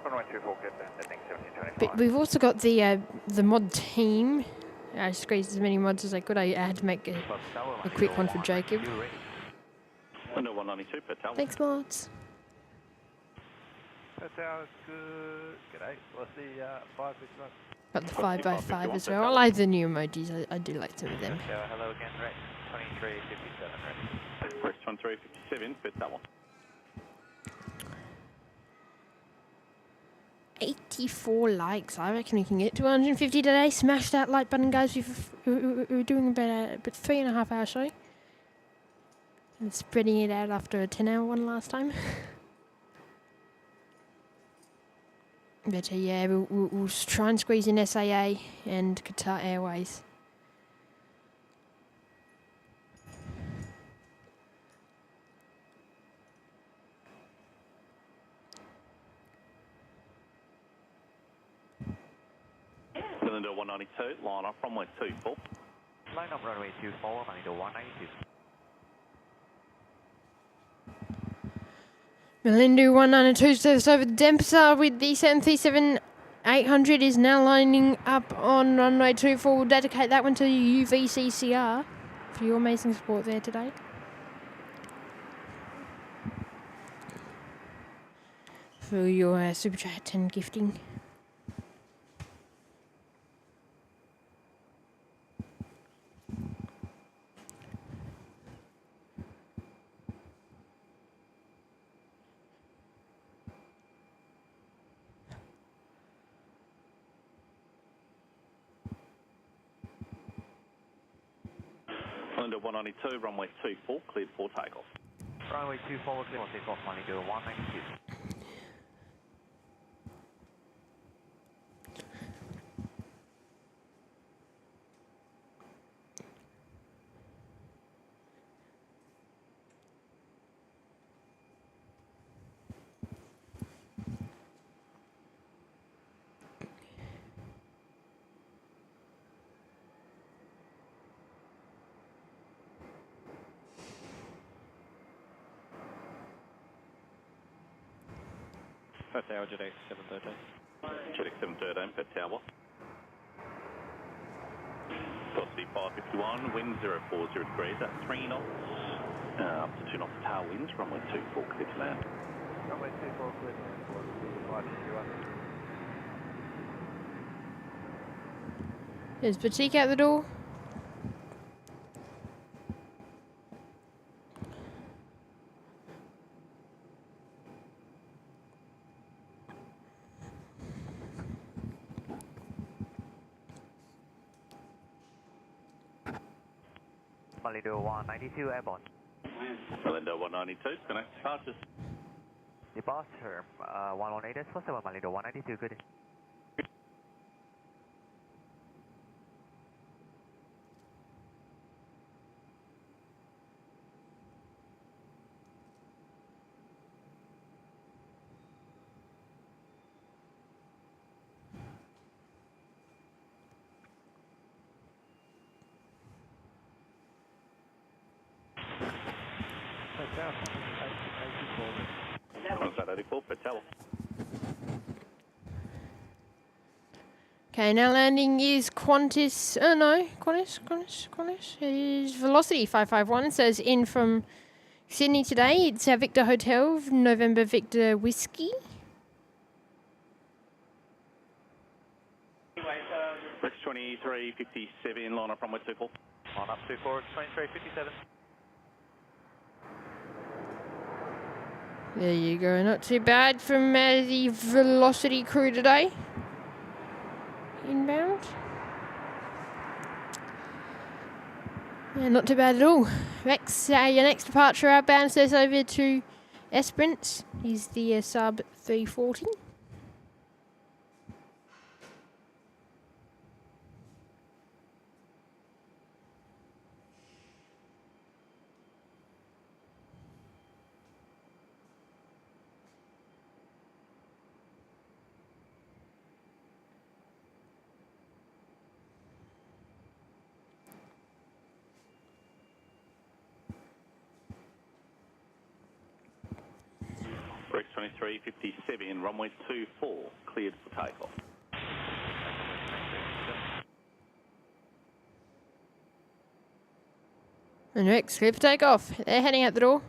Runway 24, clear to land, heading 1725. But we've also got the mod team. I squeezed as many mods as I could. I had to make a quick one for Jacob. Window 192 per tower. Thanks, mods. That sounds good. G'day. What's the 561? Got the 5x5 as well. I like the new emojis. I do like some of them. Hello again, right? 2357, right? Press 2357 per tower. 84 likes. I reckon we can get to 150 today. Smash that like button, guys. We're doing about 3.5 hour show. And spreading it out after a 10-hour one last time. But yeah, we'll try and squeeze in SAA and Qatar Airways. Cylinder 192, line up runway 24. Line up runway 24, Malindo 192. Melindu 192 service over Dempster with the 737-800 is now lining up on runway 24. We'll dedicate that one to UVCCR for your amazing support there today. For your super chat and gifting. Cylinder 192, runway 24, cleared for takeoff. Runway 24, clear for takeoff, Malindo 192. First hour, Jet X713. Jet X713 per tower. Velocity 551, wind 040 degrees at 3 knots. Up to 2 knots of tailwinds, runway 24, clear to land. Runway 24, clear to land for 561. There's Boutique out the door. Malindo 192, airborne. Cylinder 192, connect departures. Departure 118, first over Malindo 192, good. Qantas 884 per tower. Okay, now landing is Qantas. Oh no, Qantas is Velocity 551. So it's in from Sydney today. It's our Victor Hotel, November Victor Whiskey. Press 2357, line up runway 24. On up 24, 2357. There you go. Not too bad from the Velocity crew today. Inbound. Yeah, not too bad at all. Rex, your next departure outbound says over to Esperance. He's the sub 340. Rex 2357, runway 24, cleared for takeoff. And Rex, clear for takeoff. They're heading out the door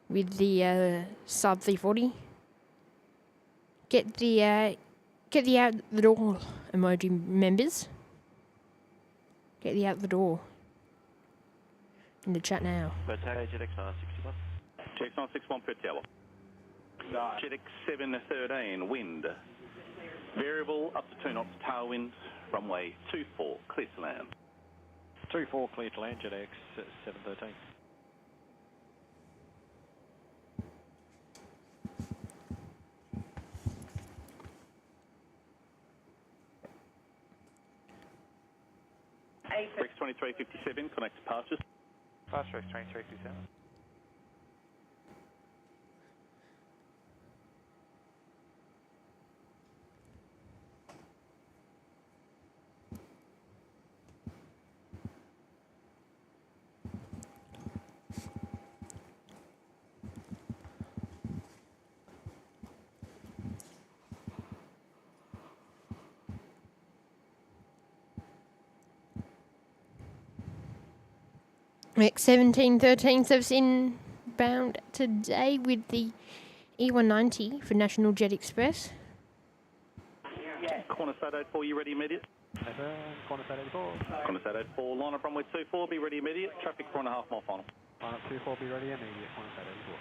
with the sub 340. Get the out the door emoji members. Get the out the door in the chat now. JetX 961. JetX 961 per tower. JetX 713, wind. Variable up to 2 knots, tower wind, runway 24, clear to land. 24 clear to land, JetX 713. Rex 2357, connect departures. Fast Rex 2357. Rex 1713 service inbound today with the E190 for National Jet Express. Corner side 84, you ready immediate? Corner side 84. Corner side 84, line up runway 24, be ready immediate. Traffic 4.5 mile final. Line up 24, be ready immediate. Corner side 84.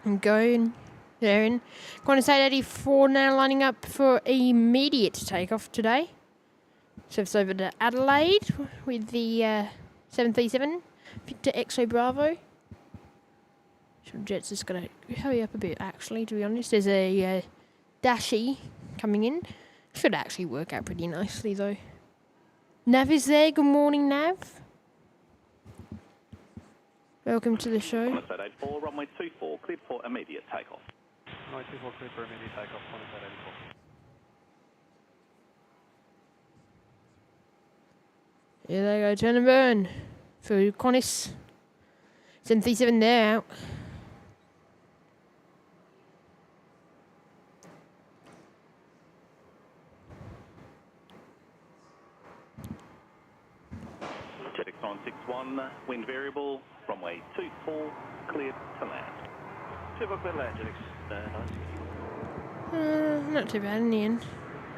And going there in Qantas 84 now lining up for immediate takeoff today. Service over to Adelaide with the 737 Victor Exo Bravo. Jet's just going to hurry up a bit actually, to be honest. There's a Dashi coming in. Should actually work out pretty nicely though. Nav is there. Good morning, Nav. Welcome to the show. Corner side 84, runway 24, cleared for immediate takeoff. Runway 24 clear for immediate takeoff. Corner side 84. Here they go, turn and burn for Qantas. 737 there out. JetX 961, wind variable, runway 24, cleared to land. 2 clear to land, JetX 961. Not too bad in the end.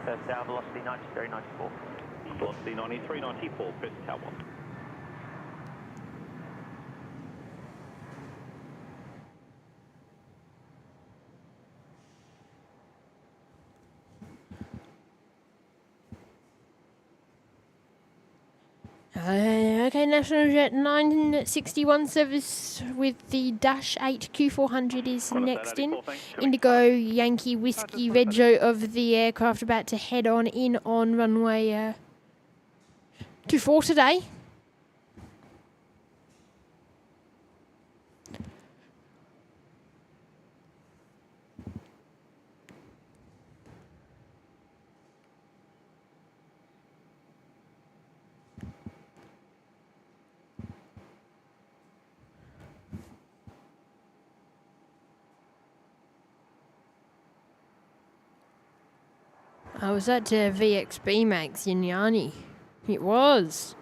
First down, velocity 93, 94. Velocity 93, 94, first tower. Okay, National Jet 961 service with the Dash 8 Q400 is next in. Indigo Yankee Whiskey Rego of the aircraft about to head on in on runway 24 today. I was at VXB Max in Yanni. It was.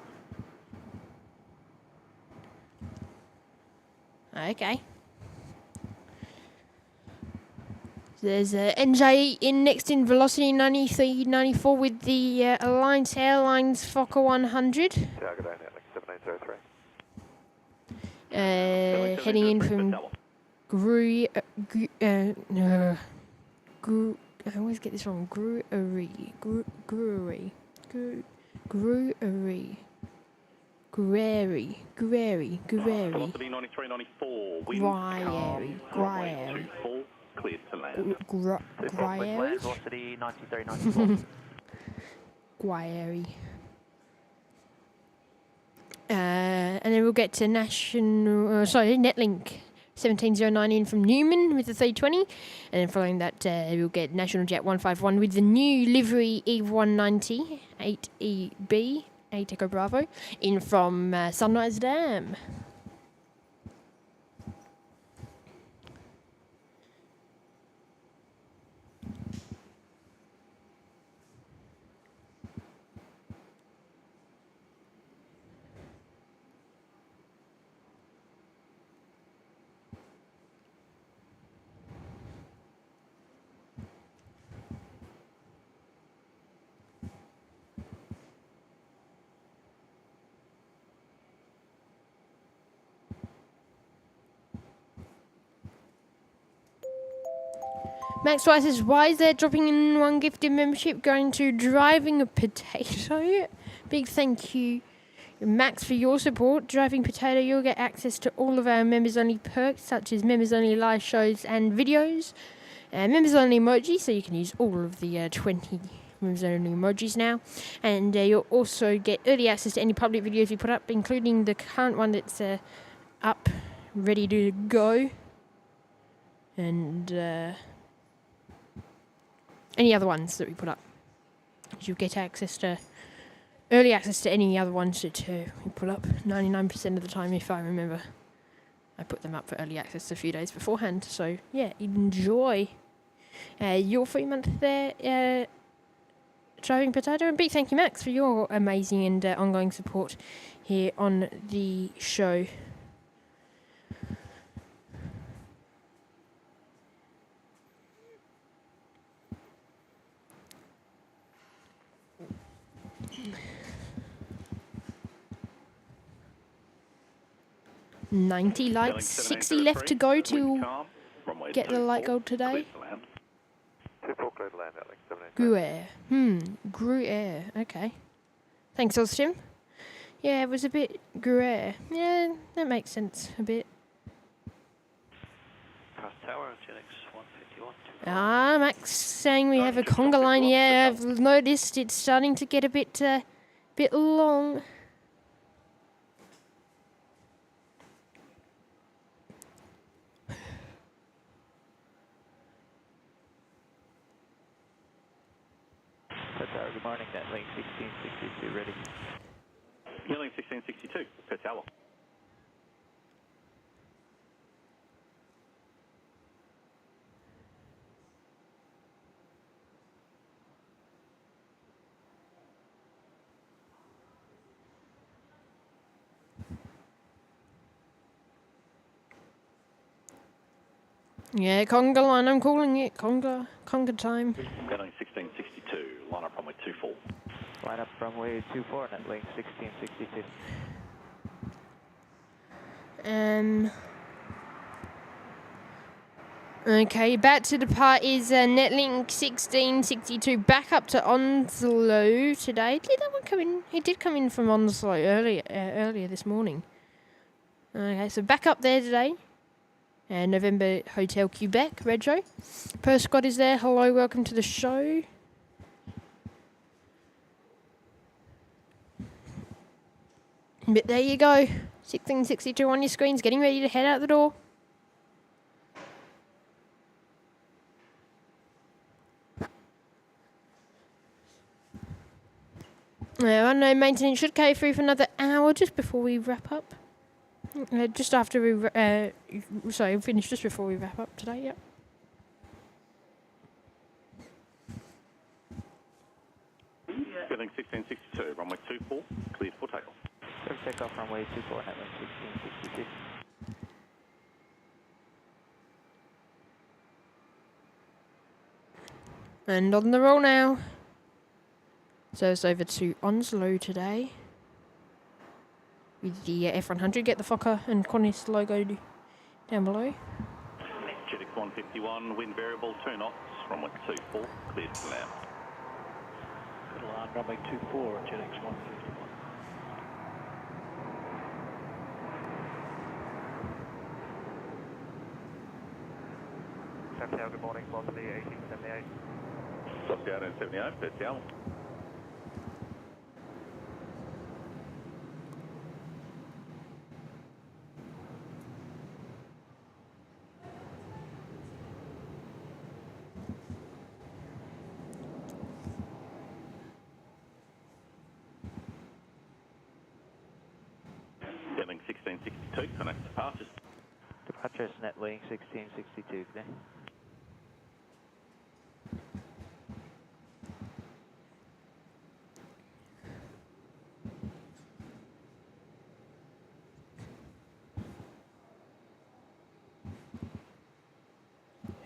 There's NJ in next in velocity 9394 with the Alliance Airlines Fokker 100. Target on network 7803. Heading in from I always get this wrong. Gruery. Velocity 9394. Wind calm. Runway 24. Cleared to land. Gruery. Velocity 9394. Guairy. And then we'll get to Netlink 1709 in from Newman with the 320, and then following that we'll get National Jet 151 with the new livery Eve 190 8EB 8 Echo Bravo in from Sunrise Dam. Max Twice says, why is there dropping in one gifted membership going to Driving a Potato? Big thank you, Max, for your support. Driving Potato, you'll get access to all of our members-only perks, such as members-only live shows and videos, members-only emoji, so you can use all of the 20 members-only emojis now. And you'll also get early access to any public videos we put up, including the current one that's up, ready to go. And any other ones that we put up. You'll get early access to any other ones that we put up 99% of the time, if I remember. I put them up for early access a few days beforehand, so yeah, enjoy your free month there, Driving Potato, and big thank you, Max, for your amazing and ongoing support here on the show. $90 lights, 60 left to go to get the light gold today. Gruyere. Gruyere. Okay. Thanks, Austin. Yeah, it was a bit Gruyere. Yeah, that makes sense a bit. Max saying we have a conga line. Yeah, I've noticed it's starting to get a bit long. Good morning, Netlink 1662 ready. Netlink 1662 per tower. Yeah, conga line, I'm calling it conga time. Netlink 1662, line up runway 24. Line up runway 24, Netlink 1662. Okay, about to depart is Netlink 1662 back up to Onslow today. Did that one come in? It did come in from Onslow earlier this morning. Okay, so back up there today. November Hotel Quebec, Retro. Perth Squad is there. Hello, welcome to the show. But there you go. 1662 on your screens, getting ready to head out the door. Unknown maintenance should carry through for another hour just before we wrap up. Just after we, finish just before we wrap up today, yep. Netlink 1662, runway 24, cleared for takeoff. Clear takeoff runway 24, Netlink 1662. And on the roll now. So it's over to Onslow today. With the F100, get the Fokker and Qantas logo down below. Jetix 151, wind variable, 2 knots, runway 24, cleared to land. Good line, runway 24, Jetix 151. Santiago, good morning, velocity 1878. Velocity 1878, Perth Tower. Getting 1662, connect departures. Departures net weighing 1662 today.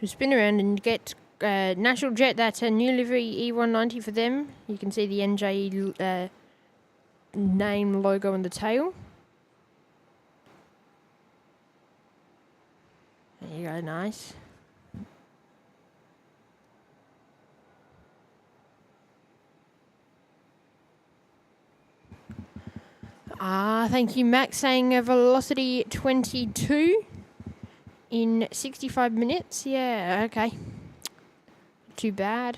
Spin around and get National Jet. That's a new livery E190 for them. You can see the NJ name logo on the tail. There you go, nice. Thank you, Max, saying a velocity 22 in 65 minutes. Yeah, okay. Too bad.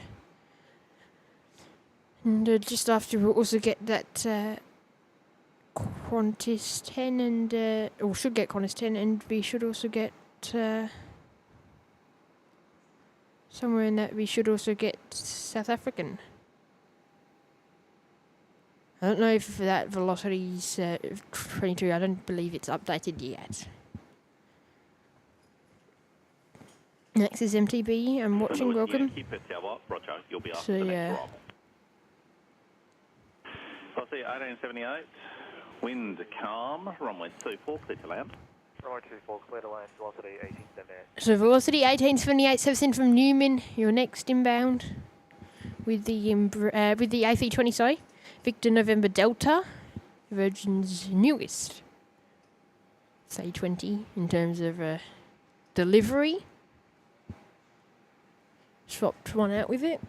And just after we'll also get that Qantas 10 and, or should get Qantas 10, and we should also get somewhere in that we should also get South African. I don't know if that velocity's 22. I don't believe it's updated yet. Next is MTB. I'm watching. Welcome. Keep it Tower, Roger, you'll be up So, the next yeah. arrival. Velocity 1878, wind calm, runway 24, clear to land. Runway 24, clear to land, velocity 1878. So velocity 1878, service in from Newman. Your next inbound with the A320. Sorry, Victor November Delta, Virgin's newest A20 in terms of delivery. Swapped one out with it.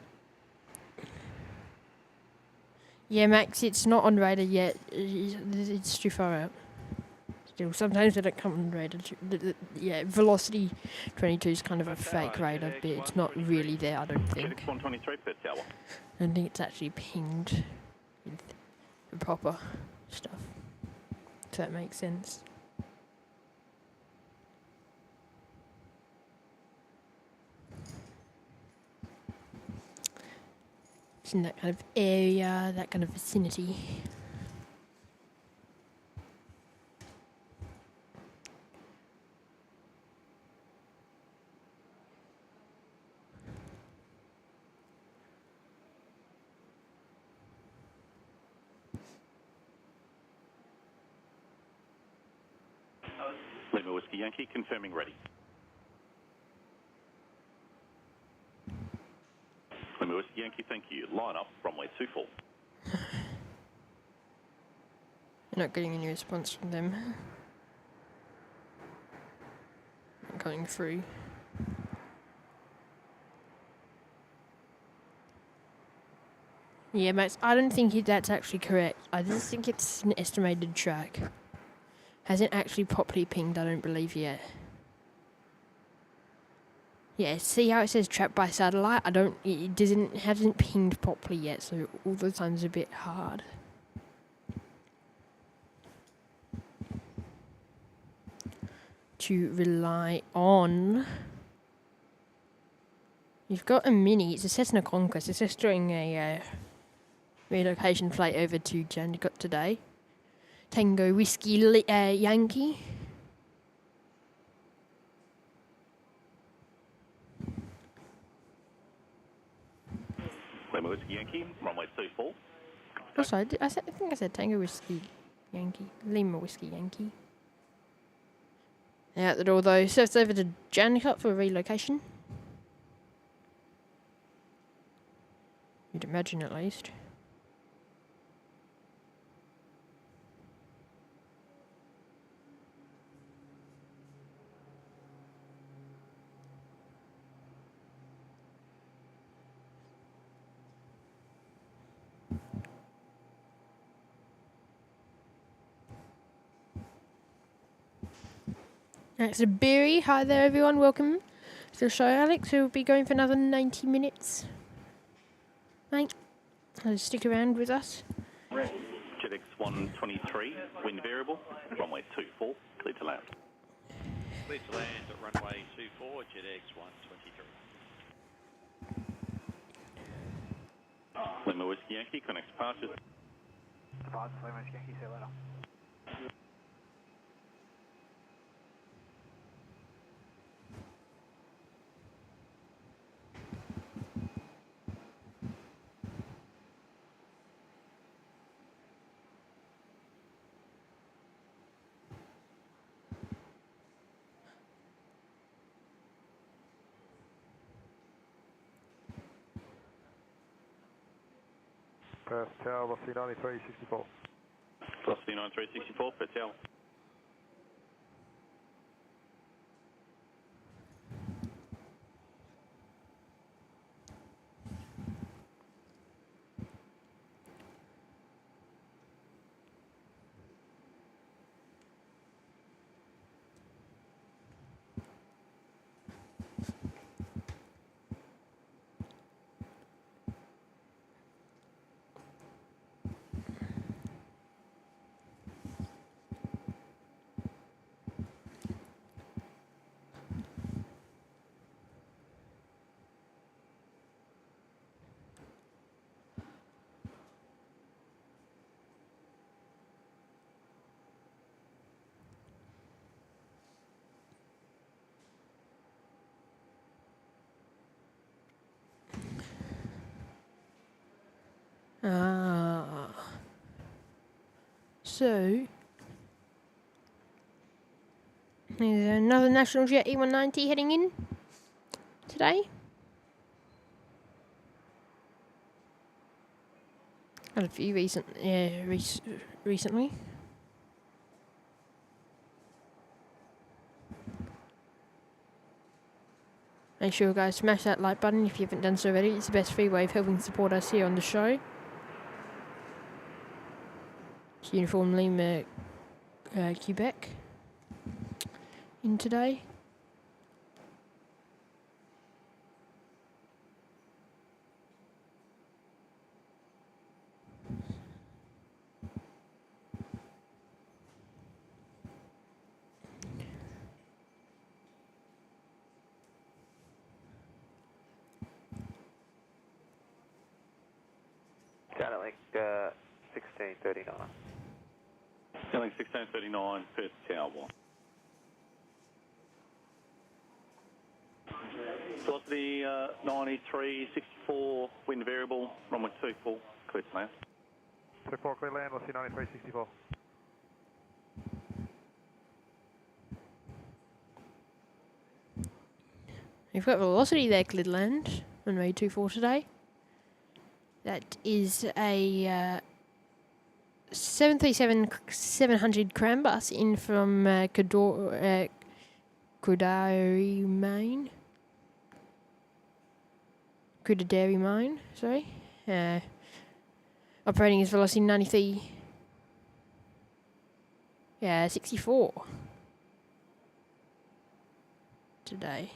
Yeah, Max, it's not on radar yet. It's too far out. Still, sometimes they don't come on radar. Yeah, velocity 22 is kind of a fake radar, but it's not really there, I don't think. Jetix 123, Perth Tower. I don't think it's actually pinged with the proper stuff. If that makes sense. It's in that kind of area, that kind of vicinity. Lima Whiskey Yankee, confirming ready. Lima Whiskey Yankee, thank you. Line up, runway 24. You're not getting any response from them. Not going through. Yeah, Max, I don't think that's actually correct. I just think it's an estimated track. Hasn't actually properly pinged, I don't believe yet. Yeah, see how it says trapped by satellite? It hasn't pinged properly yet, so all the time's a bit hard. To rely on. You've got a Mini, it's a Cessna Conquest. It's just doing a relocation flight over to Jandakot today. Tango Whiskey Yankee. Lima Whiskey Yankee, runway 24. Oh, sorry, I think I said Tango Whiskey Yankee. Lima Whiskey Yankee. Out the door though, so it's over to Jandakot for relocation. imagine at least. Alex Berry, hi there everyone, welcome to the show. Alex, we'll be going for another 90 minutes. Mate, stick around with us. JetX 123, wind variable, runway 24, clear to land. Clear to land at runway 24, JetX 123. Lima Whiskey Yankee, connect departures. Departures, Lima Whiskey Yankee, see you later. Perth Tower, velocity 9364. Velocity 9364, Perth Tower. So there's another National Jet E190 heading in today. Had a few recently. Make sure guys smash that like button if you haven't done so already. It's the best free way of helping support us here on the show. It's Uniform Lima Quebec in today. Got it, like 1639. Sailing 1639, Perth Tower 1. Velocity 9364, wind variable, runway 24, clear to land. 24, clear land, velocity 9364. We've got velocity there, cleared land, runway 24 today. That is a 737-700 cram bus in from Kudari, Maine. Kudari, Maine, sorry. Operating is velocity 93. 64 today.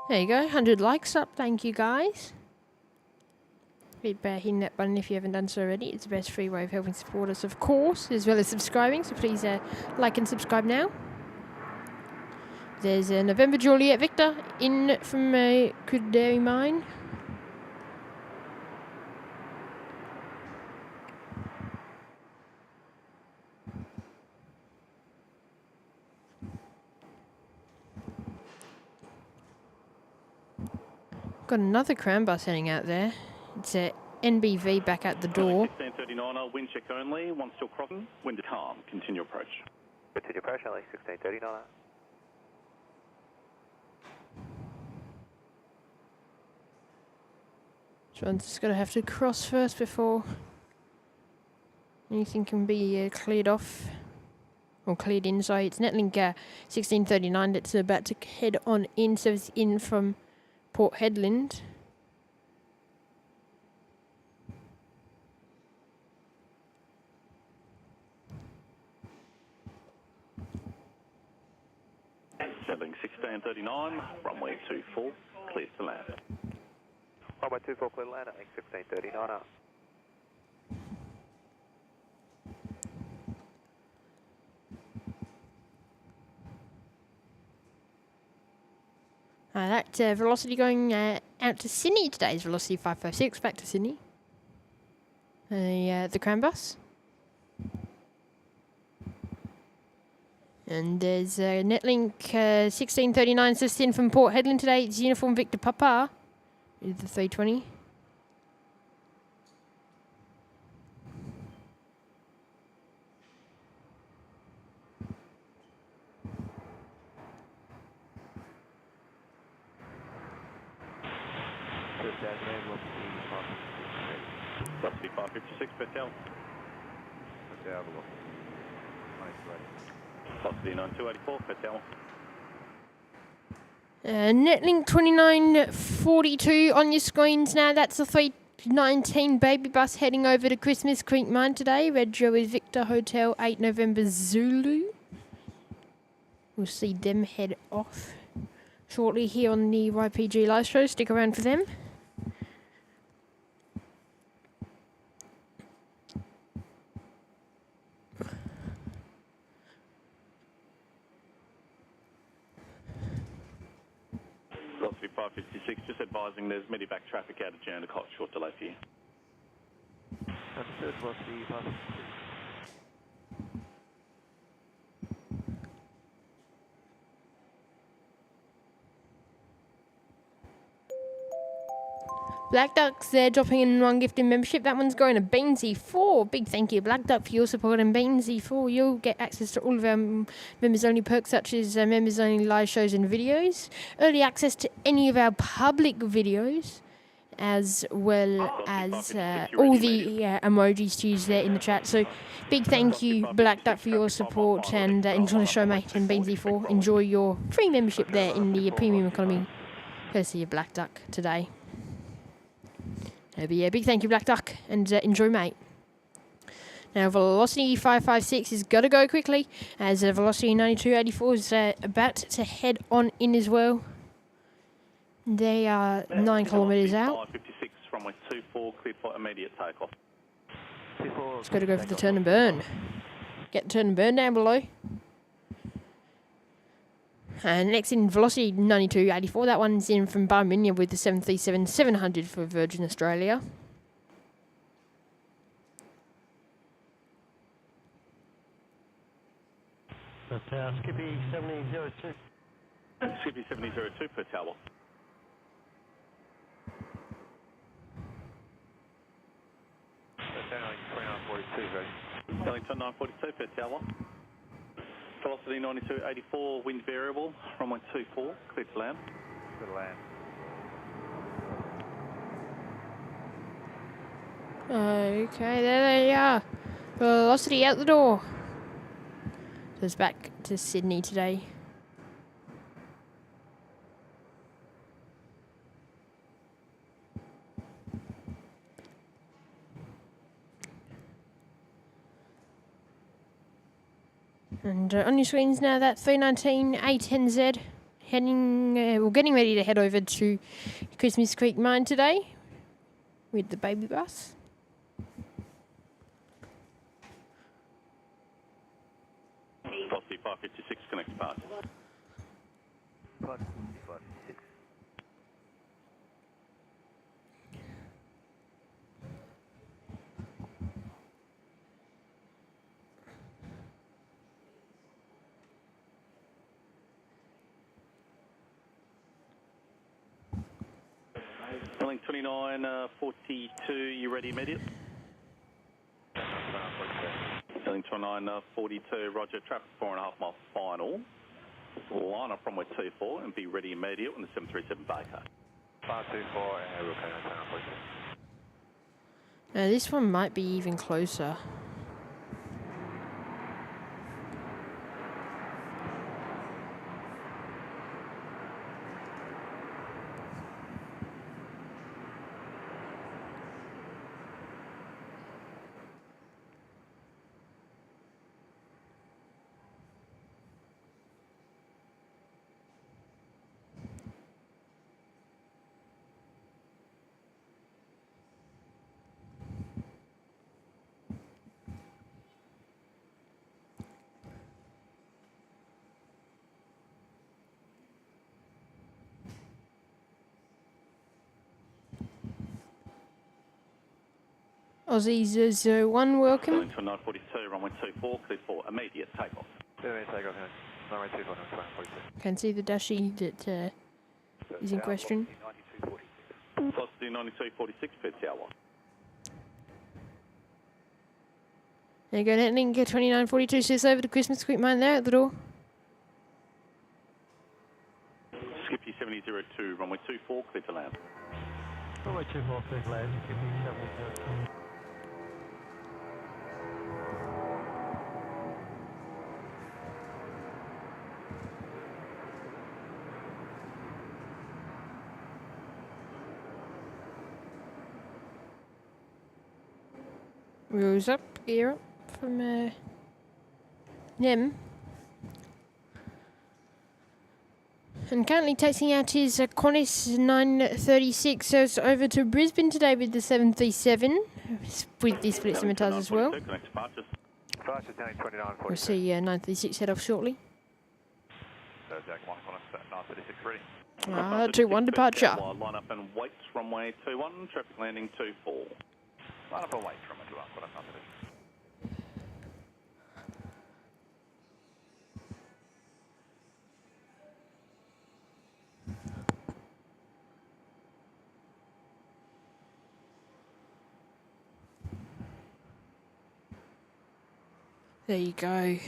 There you go, 100 likes up, thank you guys. Hit hitting that button if you haven't done so already. It's the best free way of helping support us, of course, as well as subscribing, so please like and subscribe now. There's a November Juliet Victor in from Kuderi Mine. Got another cram bus heading out there. It's a NBV back at the door. 1639, wind check only, one still crossing, wind calm, continue approach. Continue approach, LA 1639. So I'm just going to have to cross first before anything can be cleared off. Or cleared in. So it's Netlink 1639 that's about to head on in. So it's in from Port Hedland. Settling 1639, runway 24, clear to land. Runway 24, clear to land, 1639. That velocity going out to Sydney. Today's velocity 556 back to Sydney. The cram bus. And there's Netlink 1639 just in from Port Hedland today. It's Uniform Victor Papa with the 320. Velocity 556 per tail. Velocity 9284 per tail. Netlink 2942 on your screens now. That's the 319 baby bus heading over to Christmas Creek Mine today. Red Joe is Victor Hotel 8 November Zulu. We'll see them head off shortly here on the YPG live show. Stick around for them. Velocity 556, just advising there's medivac traffic out of Jandakot, short delay for you. Understood, velocity 556. Black Duck's dropping in one gift in membership. That one's going to Beansy4. Big thank you, Black Duck, for your support. And Beansy4, you'll get access to all of our members-only perks, such as members-only live shows and videos, early access to any of our public videos, as well as all the emojis to use there in the chat. So big thank you, Black Duck, for your support. And enjoy the show, mate. And Beansy4, enjoy your free membership there in the premium economy, courtesy of Black Duck today. But yeah, big thank you, Black Duck, and enjoy, mate. Now, Velocity 556 is got to go quickly, as Velocity 9284 is about to head on in as well. They are 9 kilometres out. 556, runway 24, cleared for immediate takeoff. It's got to go for the turn and burn. Get the turn and burn down below. And next in Velocity 9284, that one's in from Barminia with the 737-700 for Virgin Australia. Skippy 7002. Skippy 7002 per tower. Ellington 942 per tower. Velocity 9284, wind variable, runway 24, clear to land. Clear to land. Okay, there they are. Velocity out the door. So it's back to Sydney today. And on your screens now, that 319 A10Z heading, getting ready to head over to Christmas Creek Mine today with the baby bus. Velocity 556, connect departure. Inflight 556. Link 2942, you ready immediate? Link 2942, roger, traffic 4.5 mile final. Line up runway 24 and be ready immediate when the 737 Baker. 524 and we'll carry on please. Now this one might be even closer. Aussie 001, welcome. Link 2942, runway 24, clear for immediate takeoff. Takeoff here. Runway 24, 2942. Can see the dashy that is in question. Velocity 9246 per hour. There you go, that link 2942 says over to Christmas, quick mind there at the door. Skippy 7002, runway 24, clear to land. Runway 24, clear to land. Give me double 13. Rose up, gear up from NEM. And currently taxing out is Qantas 936, so it's over to Brisbane today with the 737, with the split scimitars as well. We'll see 936 head off shortly. 2-1 departure. Line up and wait, runway 21, traffic landing 24. Line up and wait, runway 21, There you go.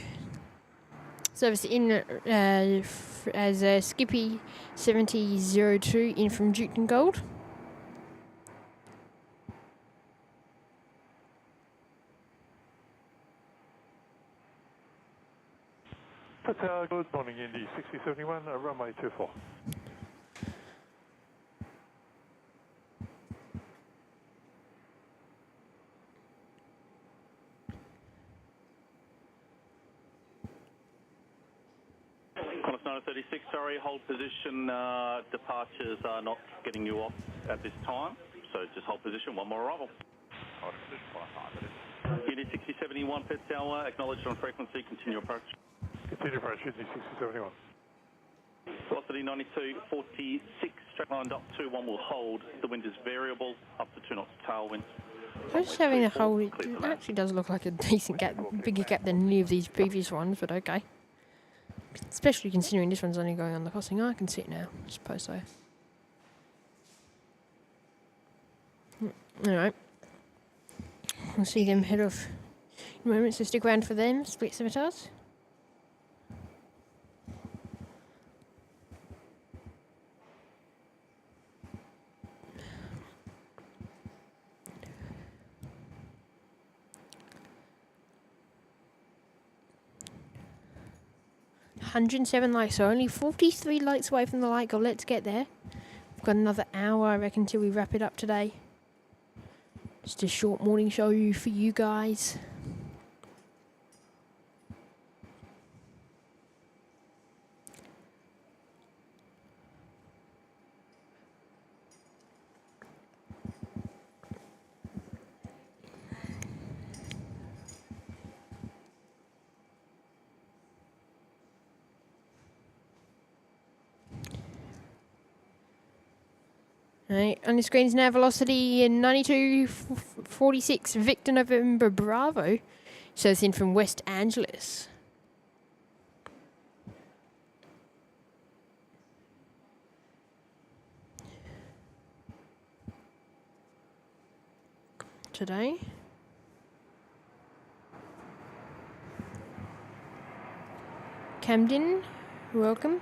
Service in as Skippy 7002 in from Duketon Gold. Good morning, Indy 6071, runway 24. Qantas 936, sorry, hold position. Departures are not getting you off at this time, so just hold position, one more arrival. Indy 6071 per hour, acknowledged on frequency, continue approach. Continue approach, Indy 6071. Velocity 9246, track line dot 21 will hold. The wind is variable, up to 2 knots tailwind. Just having a hold, it actually does look like a decent gap, bigger gap than any of these previous ones, but okay. Especially considering this one's only going on the crossing. I can see it now, I suppose so. Alright. We'll see them head off in a moment, so stick around for them, split scimitars. $107 likes, so only 43 likes away from the like goal. Let's get there. We've got another hour, I reckon, till we wrap it up today. Just a short morning show for you guys. Right, on the screen is now velocity 9246 Victor November Bravo. So it's in from West Angeles. Today. Camden, welcome.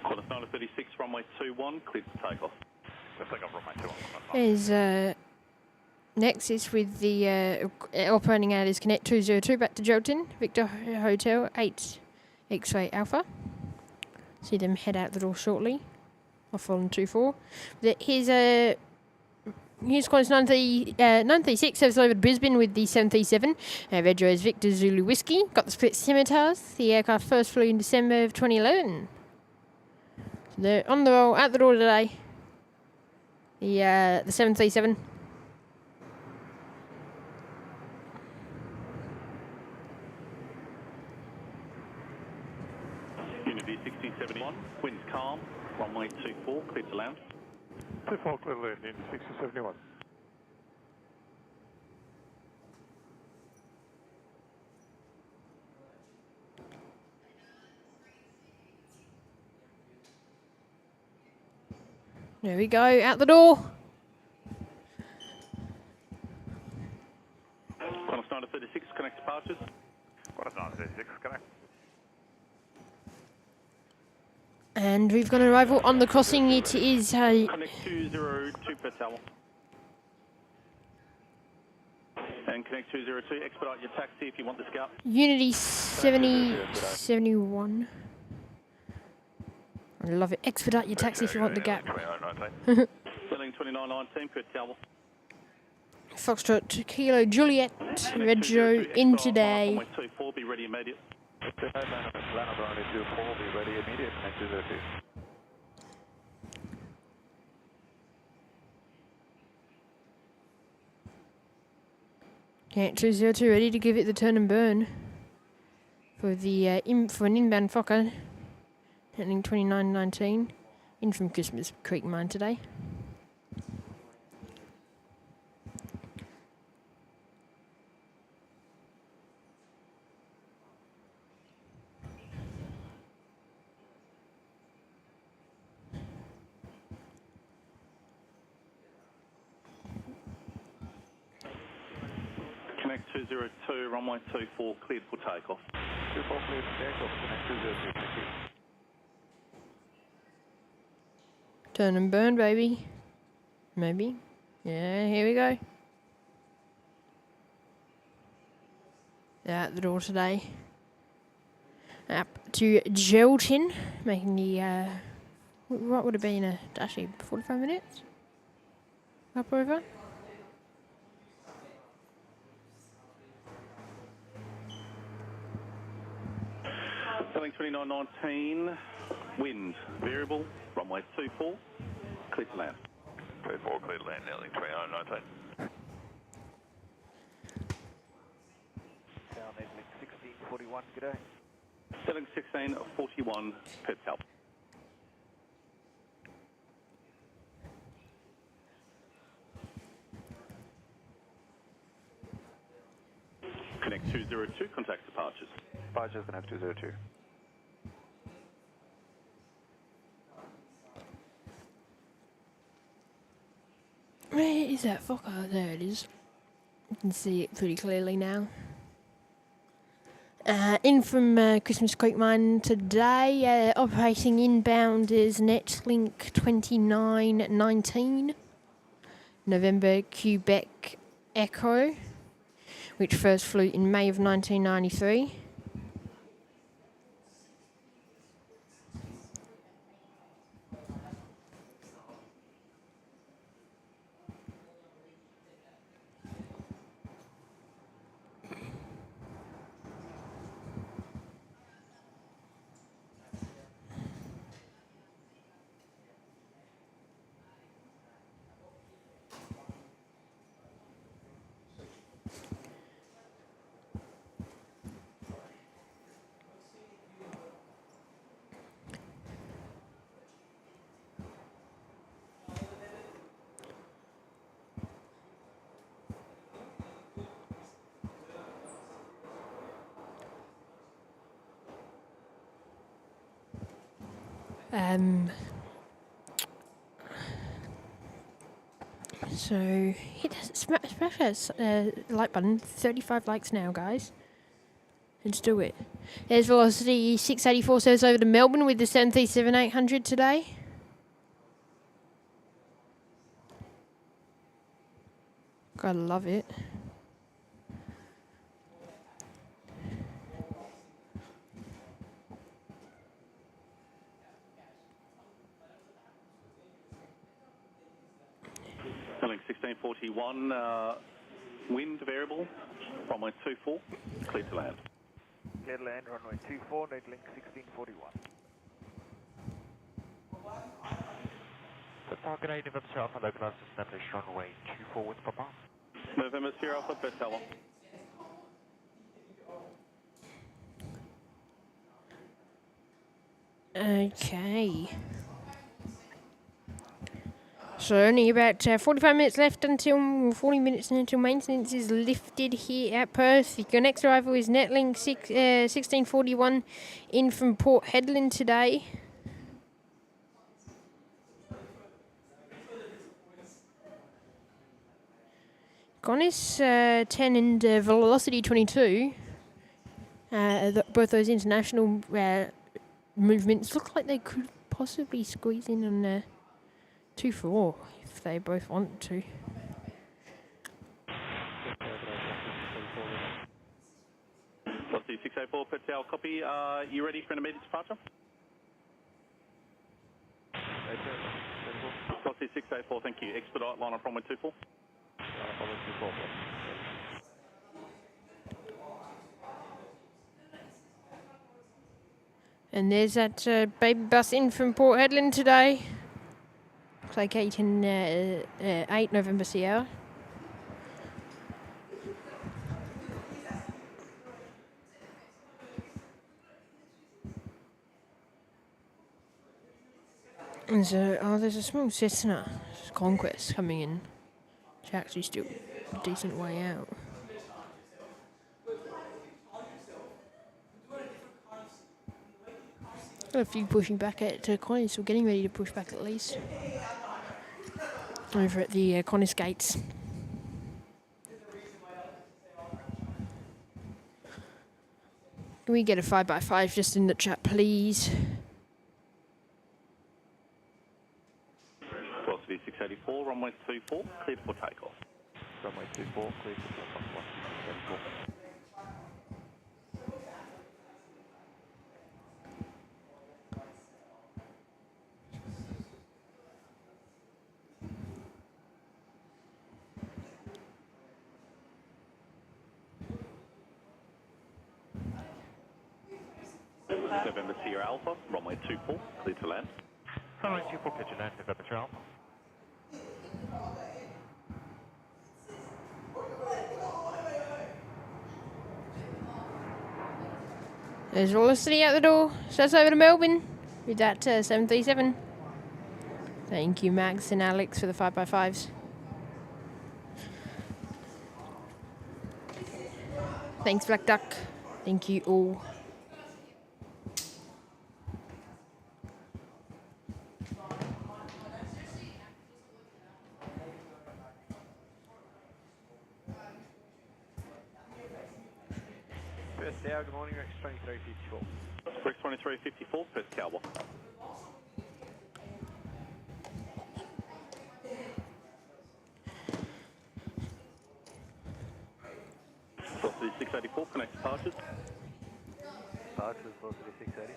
Quarter 36, runway 21, cleared for takeoff. Let's take off runway 21. Is next is with the operating out is Connect 202 back to Jolton, Victor Hotel 8 X-ray Alpha. See them head out the door shortly. Off on 24. Here's Qantas 936 service over to Brisbane with the 737. Red is Victor Zulu Whiskey. Got the split scimitars. The aircraft first flew in December of 2011. So they're on the roll, out the door today. The 737. Unity 1671, winds calm, runway 24, cleared to land. 24 clear land in 6071. There we go, out the door. Qantas 936, connect departures. Qantas 936, connect. And we've got an arrival on the crossing. It is Connect 202 per tower. And connect 202, expedite your taxi if you want the scout. Unity 7071. I love it. Expedite your taxi if you want the gap. Building 2919 per tower. Foxtrot Kilo Juliet Reggio in today. Runway 24, be ready immediate. Runway 24, be ready immediate. Connect 202. Connect 202 ready to give it the turn and burn for the for an inbound Fokker. Handling 2919 in from Christmas Creek Mine today. Connect 202, runway 24, cleared for takeoff. 24 cleared for takeoff. Connect 202. Thank you. Turn and burn, baby. Maybe. Yeah, here we go. Out the door today. Up to Jolton, making the, what would have been actually 45 minutes? Up over. Building 2919, wind variable, runway 24, clear to land. 24 clear to land, Building 2919. Down Edlink 1641, good day. Building 1641, Perth South. Connect 202, contact departures. Departures, connect 202. Where is that Fokker? There it is. You can see it pretty clearly now. In from Christmas Creek Mine today, operating inbound is Netlink 2919, November Quebec Echo, which first flew in May of 1993. So hit smash that like button. 35 likes now, guys. Let's do it. There's Velocity 684 serves over to Melbourne with the 737-800 today. Gotta love it. Link 1641, wind variable, runway 24, clear to land. Clear to land, runway 24, net link 1641. The target 8 November Sierra Alpha, localized establish runway 24 with Papa. November Sierra Alpha, Perth Tower. Okay. So only about 45 minutes left until 40 minutes until maintenance is lifted here at Perth. Your next arrival is Netlink 1641 in from Port Hedland today. Gonis 10 and Velocity 22. Both those international movements look like they could possibly squeeze in on 2-4 if they both want to. Velocity 684, Perth Tower, copy. You ready for an immediate departure? Velocity 684, thank you. Expedite, line up runway 24. And there's that baby bus in from Port Hedland today. Looks like 8 November Sierra. And so, there's a small Cessna Conquest coming in. It's actually still a decent way out. Got a few pushing back at Connis, so getting ready to push back at least. Over at the Connis gates. Can we get a 5x5 just in the chat, please? Velocity 684, runway 24, cleared for takeoff. Runway 24, clear for takeoff. 174. November Sierra Alpha, runway 24, clear to land. Runway 24, clear to land, November Sierra Alpha. There's Velocity out the door. Starts over to Melbourne with that 737. Thank you, Max and Alex, for the 5x5s. Thanks, Black Duck. Thank you all. Perth Tower, good morning, Rex 2354. Rex 2354, Perth Tower. Velocity 684, connect departures. Departures, velocity 684.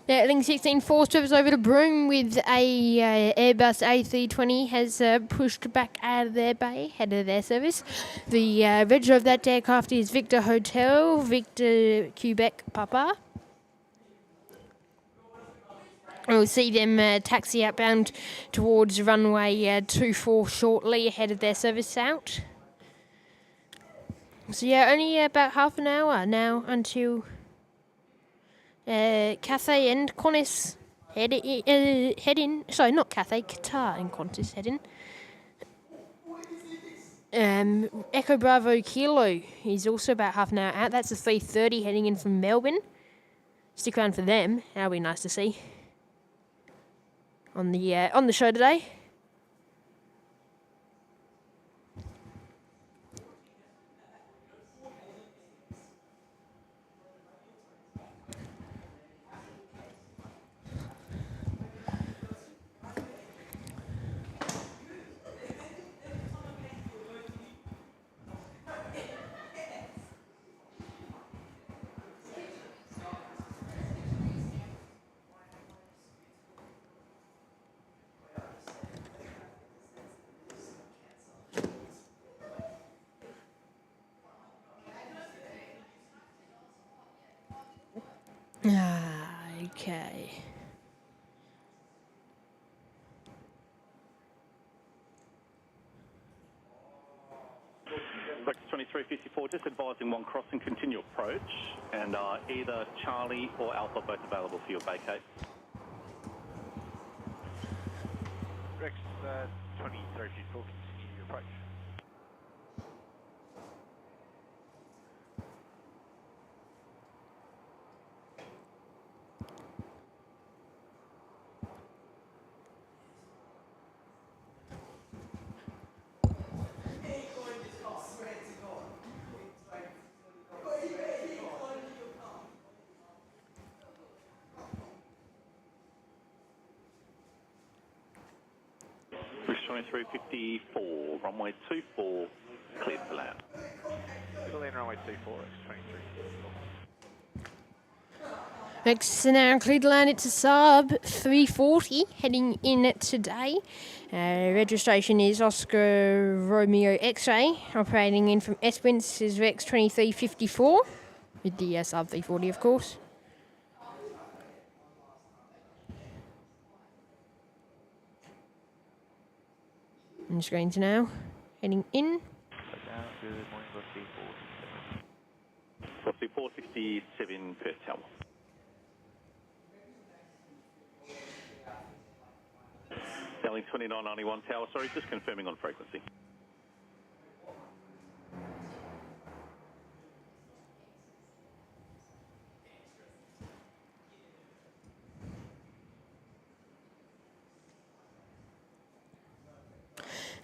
Yeah, Link 16-4 travels over to Broome with a Airbus A320 has pushed back out of their bay, head of their service. The reg of that aircraft is Victor Hotel, Victor Quebec Papa. We'll see them taxi outbound towards runway 24 shortly ahead of their service out. So yeah, only about half an hour now until Cathay and Qantas head in. Sorry, not Cathay, Qatar and Qantas head in. Echo Bravo Kilo is also about half an hour out. That's a 3:30 heading in from Melbourne. Stick around for them. That'll be nice to see on the show today. Okay. Breakfast 2354, just advising one crossing, continue approach, and either Charlie or Alpha both available for your vacate. Rex 2354, continue your approach. Breakfast 2354, runway 24, cleared for land. Clear runway 24, Rex 2354. Next now cleared to land. It's a sub 340 heading in today. Registration is Oscar Romeo X-ray. Operating in from Espins is Rex 2354 with the sub 340 of course. I'm just going to now heading in. Good morning, Roughly 467 Perth Tower. Sailing 2991 Tower, sorry, just confirming on frequency.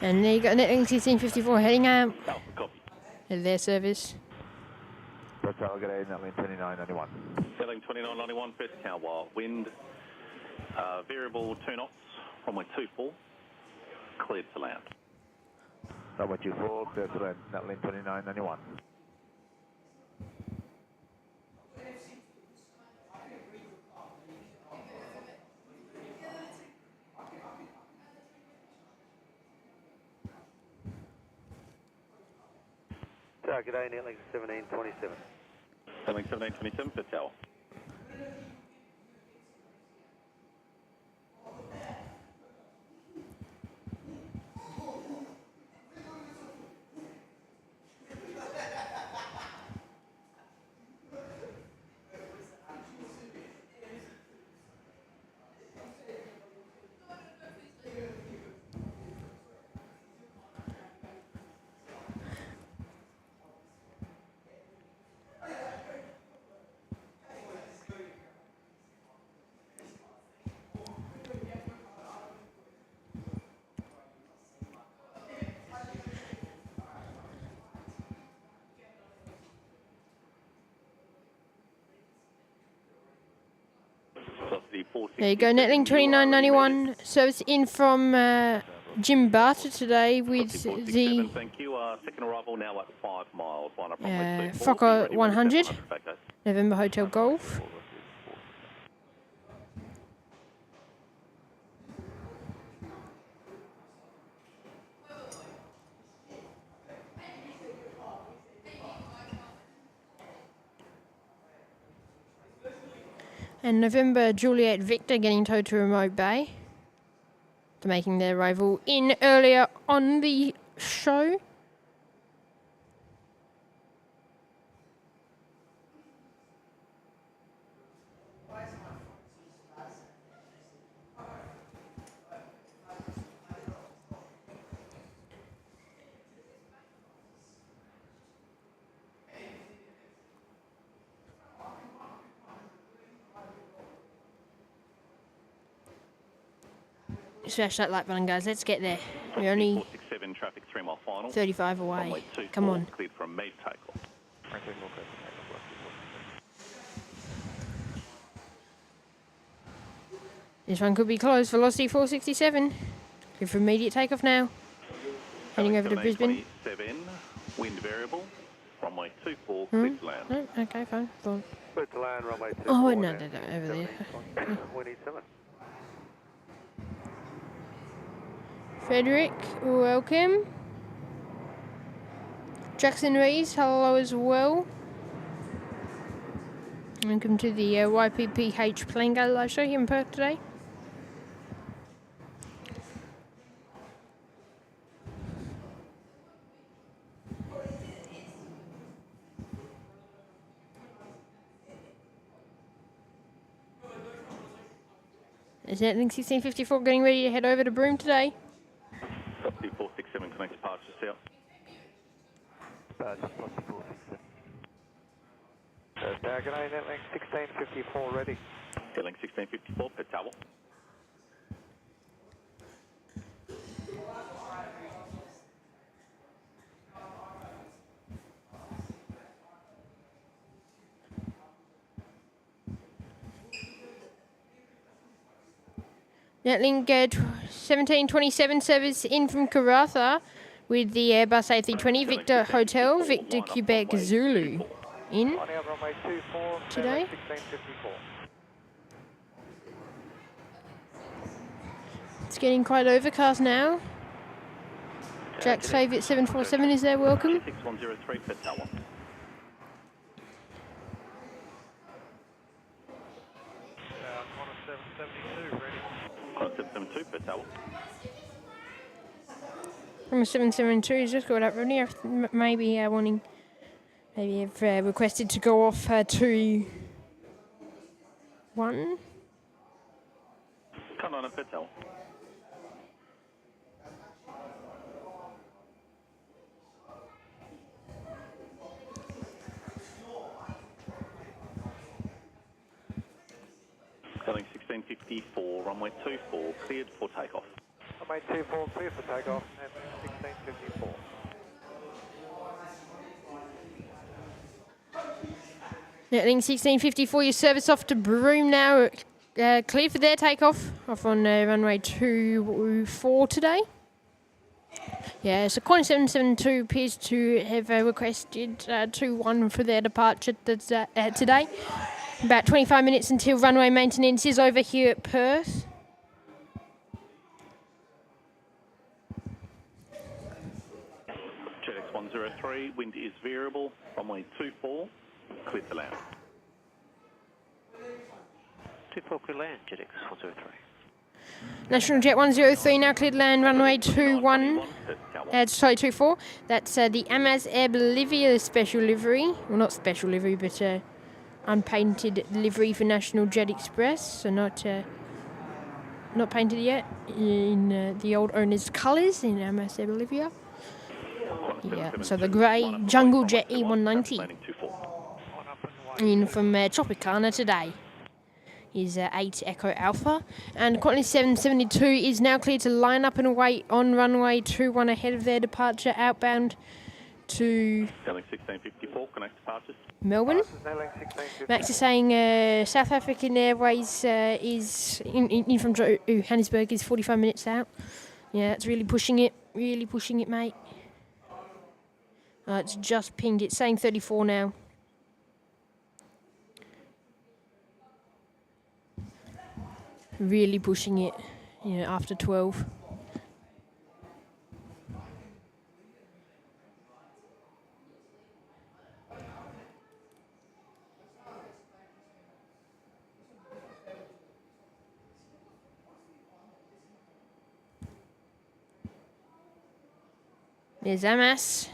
And there you go, Netling 1654 heading out. Alpha, copy. At their service. Perth Tower, good day, Netling 2991. Sailing 2991 Perth Tower, wind, variable 2 knots, runway 24, cleared to land. Runway 24, cleared to land, Netling 2991. Good day, Netling 1727. Sailing 1727 Perth Tower. There you go, Netling 2991. Service in from Jim Barter today with the Thank you. Second arrival now at 5 miles. Line up Fokker 100, November Hotel Golf. And November Juliet Victor getting towed to Remote Bay. They're making their arrival in earlier on the show. Smash that like button, guys. Let's get there. We're only 467 traffic 3 mile final. 35 away. Runway 24, Come on. Cleared from main takeoff. This one could be close. Velocity 467. Good for immediate takeoff now. Heading over to Brisbane. 27, wind variable. Runway 24, cleared to land. No? Okay, fine. Fine. Clear to land, runway 24. Oh, no, over there. 187. Frederick, welcome. Jackson Rees, hello as well. Welcome to the YPPH Plane Go live show here in Perth today. Is that link 1654 getting ready to head over to Broome today? 467 connect departure south. Velocity 467. Diagonal, net length 1654 ready. Net length 1654 per tower. Netlink 1727 service in from Karratha with the Airbus A320 Victor Hotel, Victor Quebec Zulu in today. It's getting quite overcast now. Jack's favourite 747 is there, welcome. 6103 per tower. 772 per tower. From a 772 has just got up ready. Maybe have requested to go off to 1. Come on a per tower. Runway 1654, runway 24, cleared for takeoff. Runway 24, cleared for takeoff, and 1654. Netlink 1654, your service off to Broome now. Cleared for their takeoff, off on runway 24 today. Yeah, so Qantas 772 appears to have requested 21 for their departure today. About 25 minutes until runway maintenance is over here at Perth. JetX 103, wind is variable, runway 24, cleared to land. 24 clear land, JetX 103. National Jet 103 now cleared land, runway 21. Sorry, 24. That's the Amaz Air Bolivia special livery. Well, not special livery, but unpainted livery for National Jet Express. So not painted yet in the old owner's colours in Amaz Air Bolivia. Yeah, so the grey Jungle Jet E190 in from Tropicana today is 8 Echo Alpha, and Qantas 772 is now cleared to line up and await on runway 21 ahead of their departure outbound to 1654, connect departures. Melbourne. Max is saying South African Airways is in from Johannesburg is 45 minutes out. Yeah, it's really pushing it, mate. It's just pinged. It's saying 34 now. Really pushing it, after 12. There's Amas.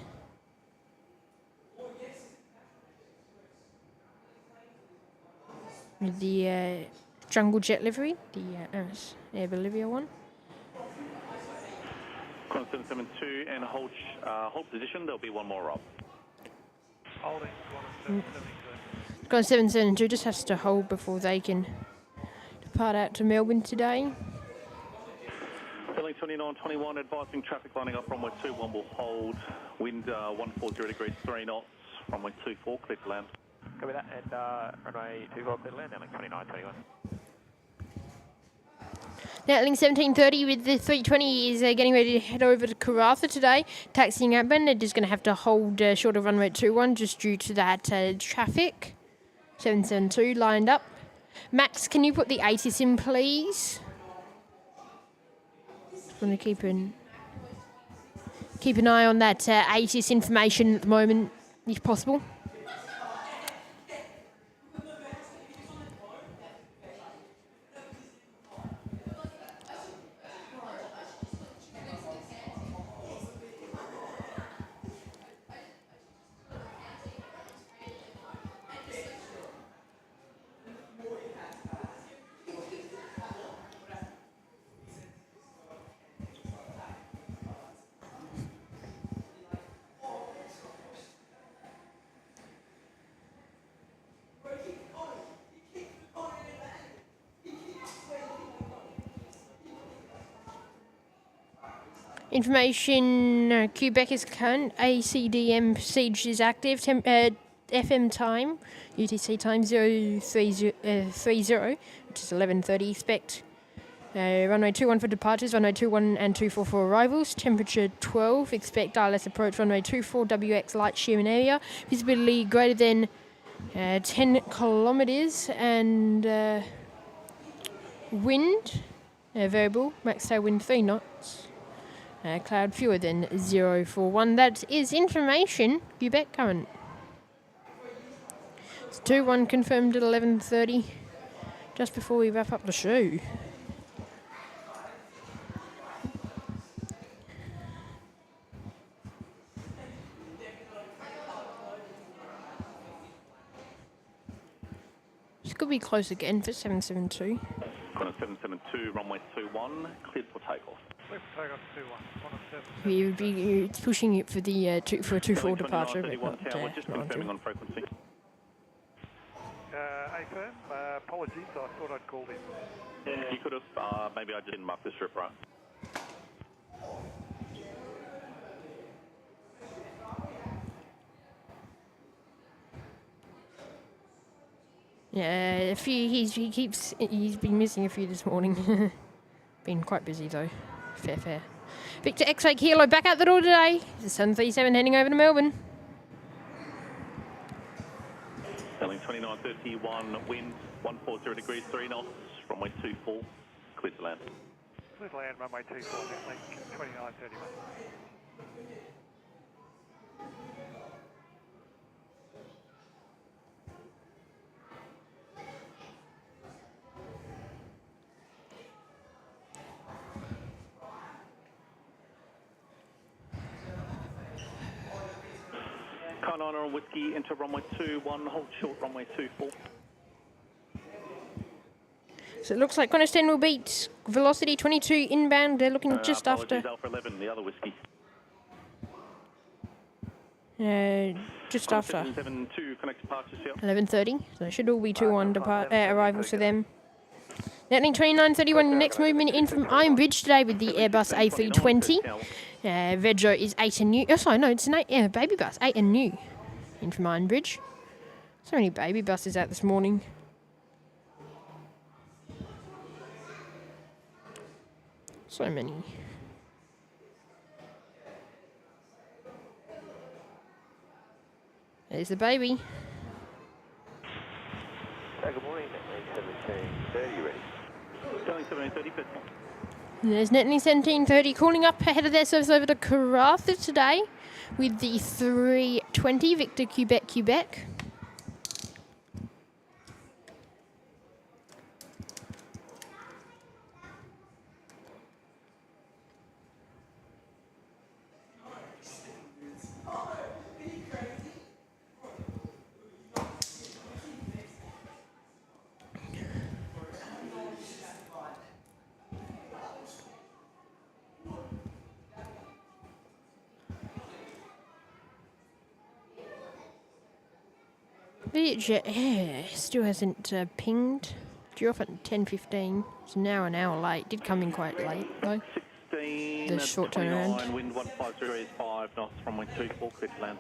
With the Jungle Jet livery, the Air Bolivia one. Qantas 772 and hold position, there'll be one more up. Holding, Qantas 772 just has to hold before they can depart out to Melbourne today. runway 2921, advising traffic lining up, runway 21 will hold, wind 140 degrees 3 knots, runway 24, clear to land. Copy that, and runway 24, clear to land, landing 2921. Now, link 1730 with the 320 is getting ready to head over to Karratha today. Taxiing outbound, they're just going to have to hold short of runway 21 just due to that traffic. 772 lined up. Max, can you put the ATIS in, please? Just want to keep an eye on that ATIS information at the moment, if possible. Information, Quebec is current, ACDM procedure is active, FM time, UTC time 030, which is 11:30, expect runway 21 for departures, runway 21 and 24 for arrivals, temperature 12, expect ILS approach runway 24 WX light shearman area, visibility greater than 10 kilometres, and wind, variable, max tailwind 3 knots. Cloud fewer than 041. That is information. Quebec current. It's 2-1 confirmed at 11:30. Just before we wrap up the show. This could be close again for 772. Qantas 772, runway 21, cleared for takeoff. You would be pushing it for the 24 departure, but not tower, just confirming on frequency. AFM, apologies, I thought I'd called in. Yeah, you could have, maybe I didn't mark the strip right. Yeah, he's been missing a few this morning. Been quite busy though. Fair. Victor X-Ray Kilo back out the door today. The Sun 37 heading over to Melbourne. Sailing 2931, wind 140 degrees 3 knots, runway 24, clear to land. Clear to land, runway 24, link 2931. Car 9 on whiskey, enter runway 21, hold short runway 24. So it looks like Qantas 10 will beat Velocity 22 inbound. They're looking just after. Alpha 11, the other whiskey. Just after. 772, connect departures here. 11:30. So it should all be 2-1 arrivals for them. Netting 29:31. Next movement in from Iron Bridge today with the Airbus A320. Vedro is 8 and new. Oh, sorry, no, it's an 8 baby bus. 8 and new in from Iron Bridge. So many baby buses out this morning. So many. There's the baby. Good morning, 1730, ready? Sailing 1730, Perth. There's Netting 1730 calling up ahead of their service over to Karratha today with the 320 Victor Quebec. Vietjet still hasn't pinged. Due off at 10:15. It's now an hour late. Did come in quite late though. 16 16, the short turnaround. 29, wind 150 is 5 knots, runway 24, clear to land.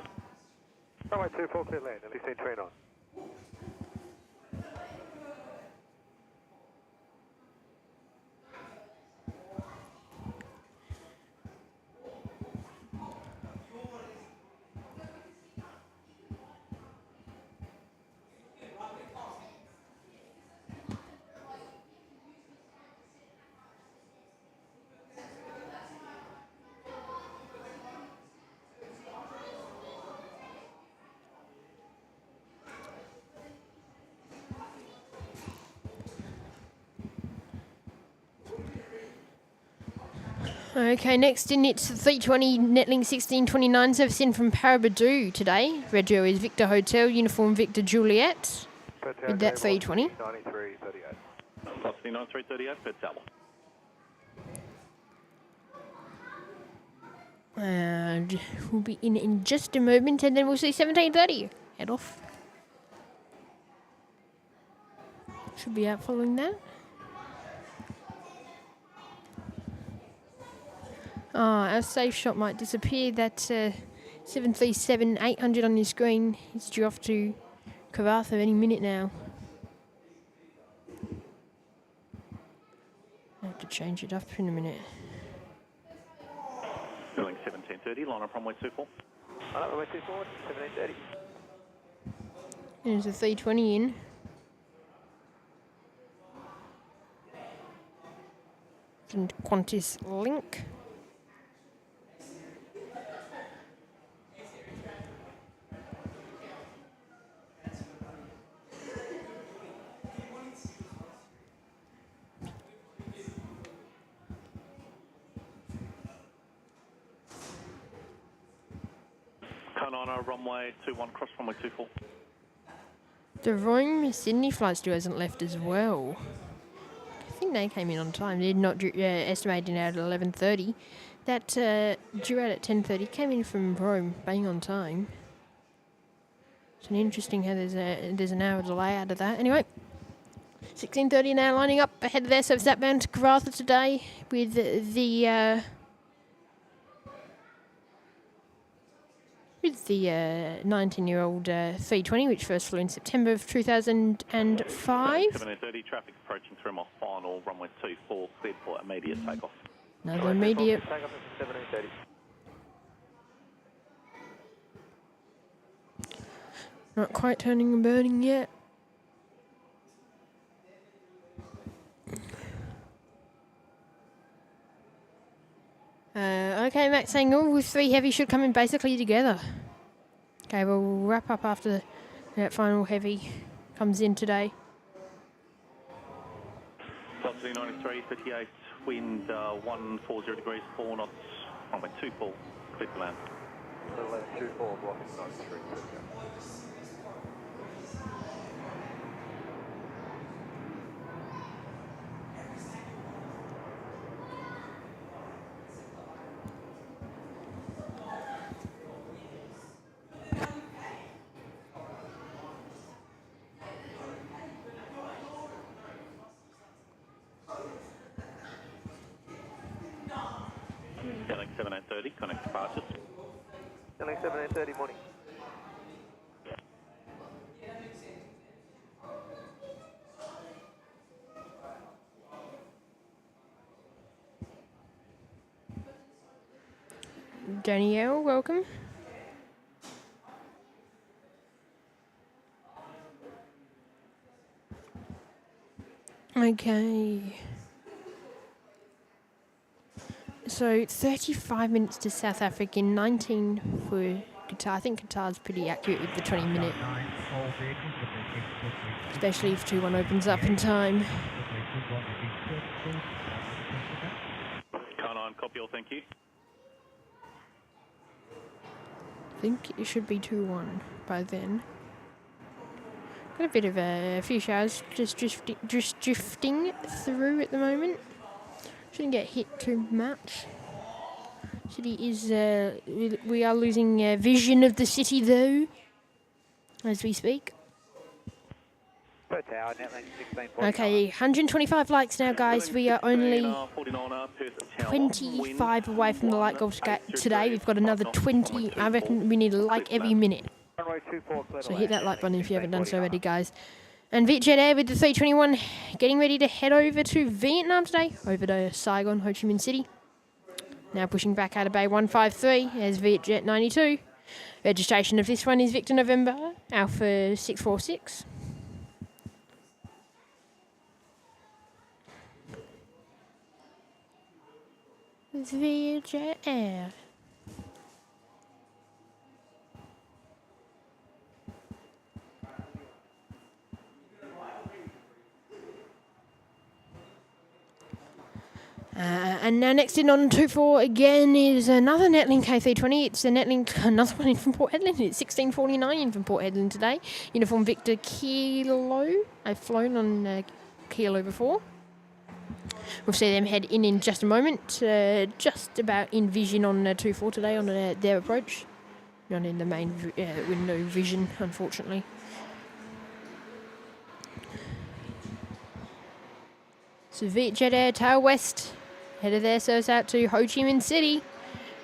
Runway 24, clear land, 1629. Okay, next in it's 320 Netling 1629 service in from Parabadoo today. Regio is Victor Hotel, uniform Victor Juliet. With that 320. 9338. Velocity 9338, Perth Tower. And we'll be in just a moment, and then we'll see 1730. Head off. Should be out following that. Our safe shot might disappear. That 737-800 on your screen is due off to Karratha any minute now. I have to change it up in a minute. Doing 1730, line up runway 24. Line up runway 24, 1730. There's a 320 in. And Qantas Link. Konana, runway 21, cross runway 24. The Rome Sydney flight still hasn't left as well. I think they came in on time. They're not estimating out at 11:30. That due out at 10:30 came in from Rome, bang on time. It's an interesting how there's an hour delay out of that. Anyway, 16:30 now lining up ahead of their service outbound to Karratha today with the 19-year-old 320, which first flew in September of 2005. 1730, traffic approaching through my final, runway 24, cleared for immediate takeoff. Another immediate. Takeoff at 1730. Not quite turning and burning yet. Okay, max angle with 3 heavy should come in basically together. Okay, we'll wrap up after that final heavy comes in today. Velocity 93, 38, wind 140 degrees, 4 knots, runway 24, clear to land. 1124, blocking 93. Telling 1730, connect departures. Telling 1730, morning. Danielle, welcome. Okay. So 35 minutes to South Africa, 19 for Qatar. I think Qatar's pretty accurate with the 20-minute, especially if 2-1 opens up in time. Car 9, copy all, thank you. I think it should be 2-1 by then. Got a bit of a few showers just drifting through at the moment. Shouldn't get hit too much. City is, we are losing vision of the city though, as we speak. Per tower, net length 1649. Okay, 125 likes now, guys. We are only 25 away from the light goal today. We've got another 20. I reckon we need a like every minute. Runway 24, clear to So hit that like button if you haven't done so 1649. already, guys. And Vietjet Air with the 321 getting ready to head over to Vietnam today, over to Saigon, Ho Chi Minh City. Now pushing back out of Bay 153 as Vietjet 92. Registration of this one is Victor November, Alpha 646. It's Vietjet Air. And now next in on 24 again is another Netlink K320. It's a Netlink, another one in from Port Hedland. It's 1649 in from Port Hedland today. Uniform Victor Kilo. I've flown on Kilo before. We'll see them head in just a moment. Just about in vision on 24 today on their approach. Not in the main window vision, unfortunately. So Vietjet Air tail west, headed their service out to Ho Chi Minh City,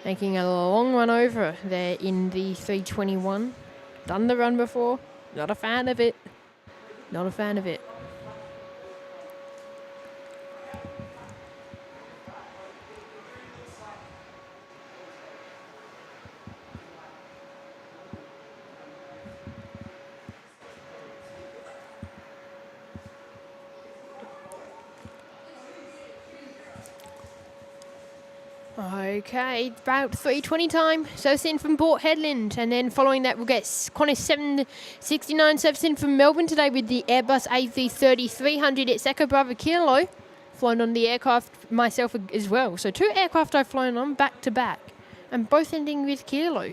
making a long run over there in the 321. Done the run before, not a fan of it. Not a fan of it. Okay, about 3:20 time. Service in from Port Hedland, and then following that we'll get Qantas 769 service in from Melbourne today with the Airbus A330-300. It's Echo Bravo Kilo, flown on the aircraft myself as well. So 2 aircraft I've flown on back to back, and both ending with Kilo,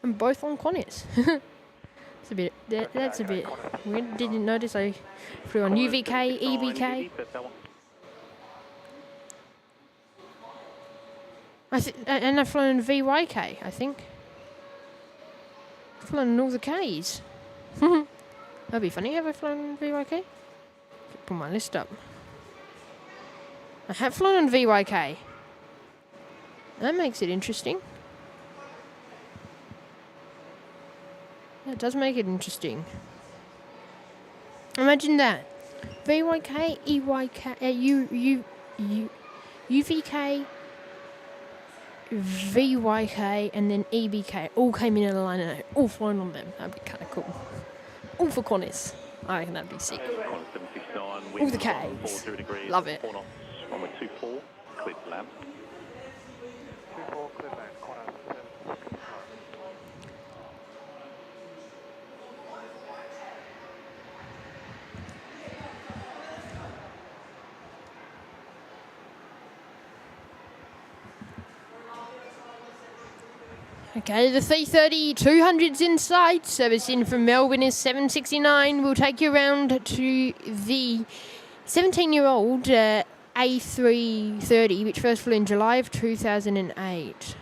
and both on Qantas. That's a bit weird. Didn't notice I flew on UVK, EBK. And I've flown VYK, I think. I've flown all the Ks. That'd be funny. Have I flown VYK? Put my list up. I have flown on VYK. That makes it interesting. That does make it interesting. Imagine that. VYK, EYK, UVK, VYK and then EBK all came in a line and I all flown on them. That'd be kind of cool. All for Qantas. I reckon that'd be sick. All the Ks. Love it. Runway 24, clear to land. 24, clear to land, Qantas 769. Okay, the 330-200's inside. Service in from Melbourne is 769. We'll take you around to the 17-year-old A330, which first flew in July of 2008.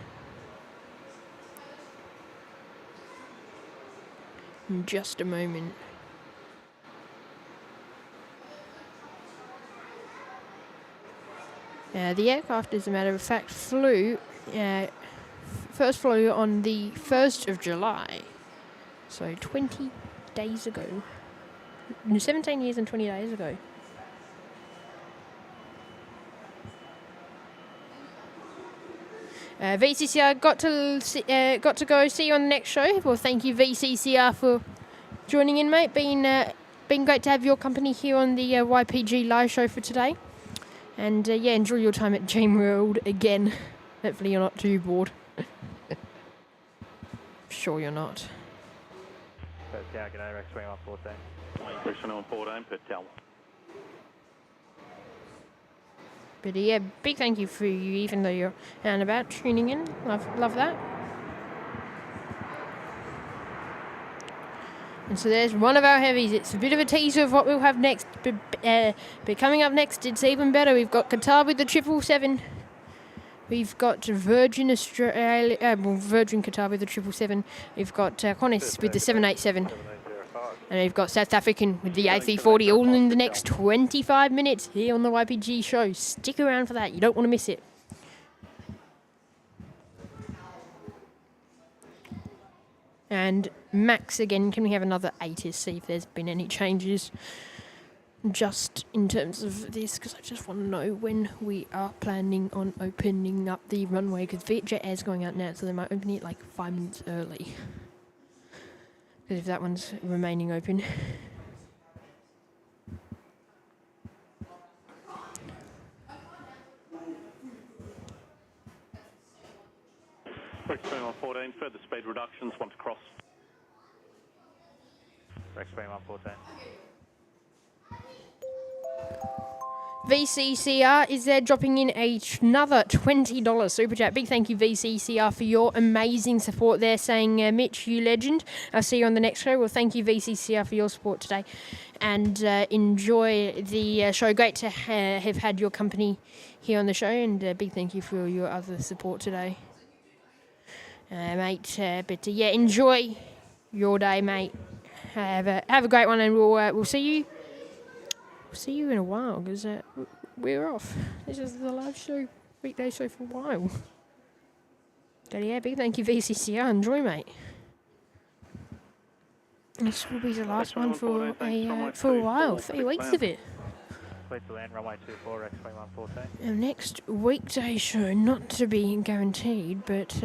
In just a moment. The aircraft, as a matter of fact, flew... first flew on the 1st of July, so 20 days ago. 17 years and 20 days ago. VCCR got to go. See you on the next show. Well, thank you VCCR for joining in, mate. Been great to have your company here on the YPG live show for today. And yeah, enjoy your time at Dream World again. Hopefully you're not too bored. Sure you're not. Perth Tower, g'day, Rex 2114. Rex 2114, Perth Tower. But yeah, big thank you for you, even though you're out and about tuning in. Love that. And so there's one of our heavies. It's a bit of a teaser of what we'll have next. But coming up next, it's even better. We've got Qatar with the 777. We've got Virgin Australia, Virgin Qatar with the 777. We've got Qantas with the 787. And we've got South African with the A340 all in the next 25 minutes here on the YPG show. Stick around for that. You don't want to miss it. And Max again, can we have another ATIS, see if there's been any changes just in terms of this, because I just want to know when we are planning on opening up the runway, because Vietjet Air's going out now, so they might open it like 5 minutes early. Because if that one's remaining open. Rex 2114, further speed reductions once crossed. Rex 2114. VCCR is there dropping in another $20 super chat. Big thank you, VCCR, for your amazing support there, saying, Mitch, you legend. I'll see you on the next show. Well, thank you, VCCR, for your support today. And enjoy the show. Great to have had your company here on the show. And big thank you for your other support today, mate. But yeah, enjoy your day, mate. Have a great one, and we'll see you. See you in a while, because we're off. This is the live show, weekday show for a while. But yeah, big thank you, VCCR. Enjoy, mate. This will be the last one for a while, 3 weeks of it. Clear to land, runway 24, Rex 2114. And next weekday show, not to be guaranteed, but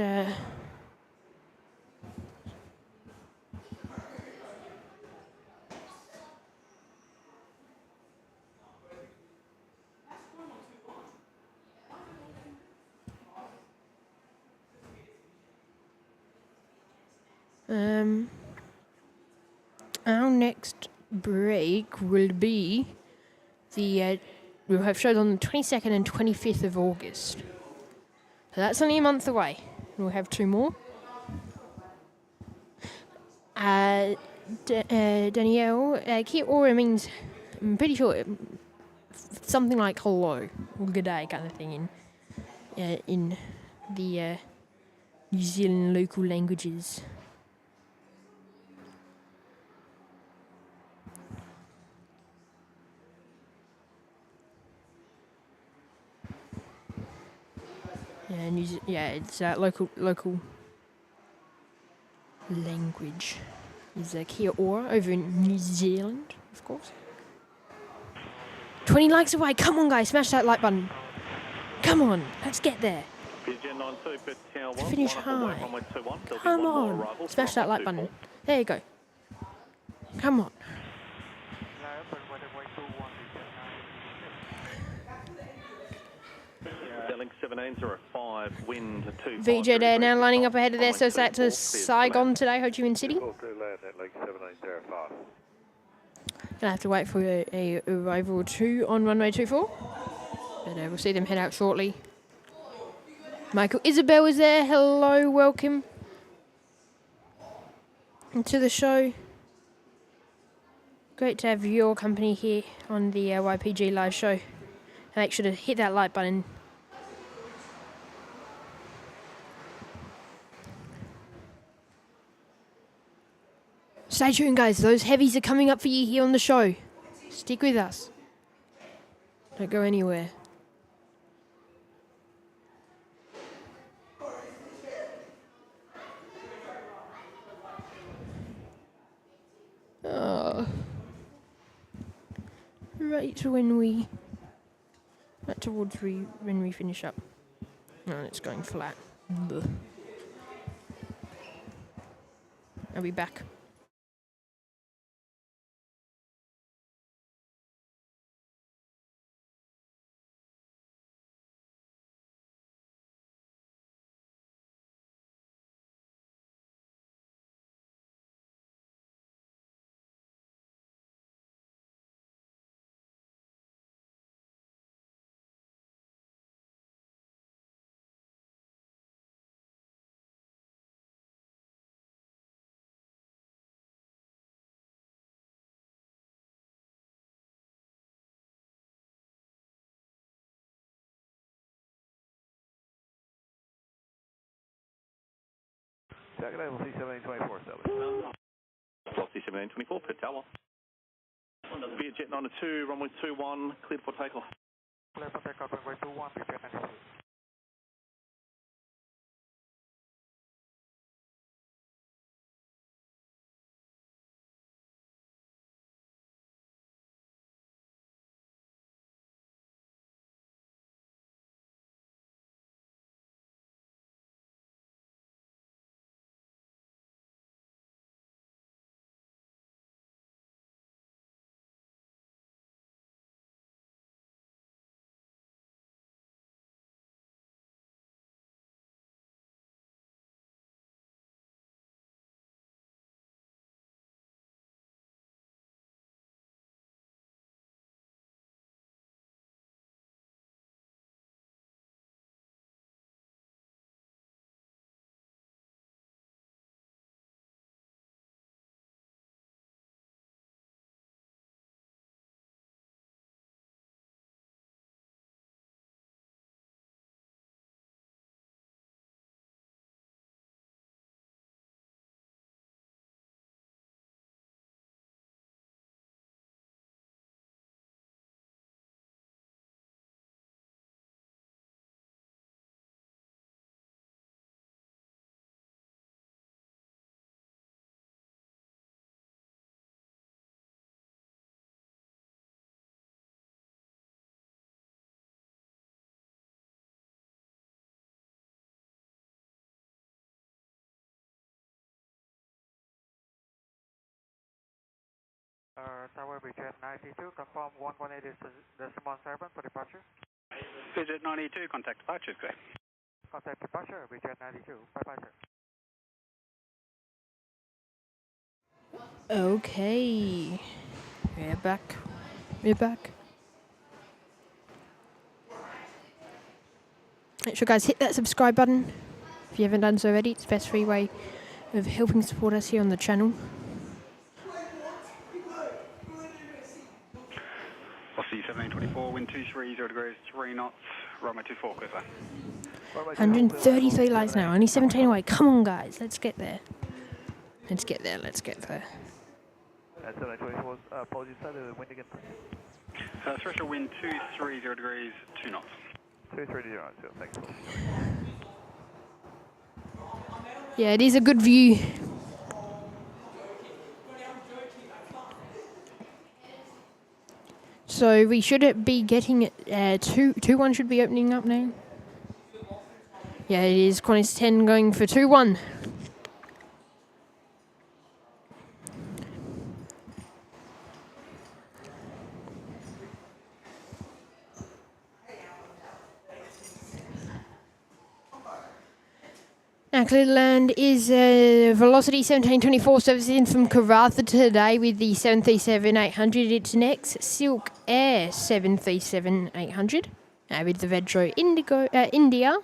our next break will be we'll have shows on the 22nd and 25th of August. So that's only a month away. We'll have 2 more. Danielle, Kia ora means, I'm pretty sure, something like hello or good day kind of thing in the New Zealand local languages. Yeah, it's local language. Is Kia ora over in New Zealand, of course. 20 likes away. Come on, guys, smash that like button. Come on, let's get there. Finish high. Come on, smash that like button. There you go. Come on. Link 1705, wind 2. Vietjet Air now lining up ahead of their SOSAT to Saigon today, Ho Chi Minh City. Gonna have to wait for a arrival or 2 on runway 24. But we'll see them head out shortly. Michael Isabel is there. Hello, welcome to the show. Great to have your company here on the YPG live show. Make sure to hit that like button. Stay tuned, guys. Those heavies are coming up for you here on the show. Stick with us. Don't go anywhere. Right towards when we finish up. No, it's going flat. Blech. I'll be back. Second, we'll see 1724, 1724 per tower. Vietjet 92, runway 21, cleared for takeoff. Clear for takeoff, runway 21, Vietjet 92. Tower Vietjet 92, confirm 118.7 for departure. Vietjet 92, contact departure, correct. Contact departure, Vietjet 92, bye-bye, sir. Okay. We're back. We're back. Make sure, guys, hit that subscribe button if you haven't done so already. It's the best free way of helping support us here on the channel. Aussie 1724, wind 230 degrees, 3 knots, runway 24, clear sir. 133 lights now, only 17 away. Come on, guys, let's get there. Let's get there, let's get there. 1724, apologies sir, the wind again. Threshold wind 230 degrees, 2 knots. 230 knots, thanks. Yeah, it is a good view. So we should be getting 2-1 should be opening up now. Yeah, it is. Qantas 10 going for 2-1. Now, clear to land is Velocity 1724 servicing in from Karratha today with the 737-800. It's next Silk Air 737-800 with the Vedro India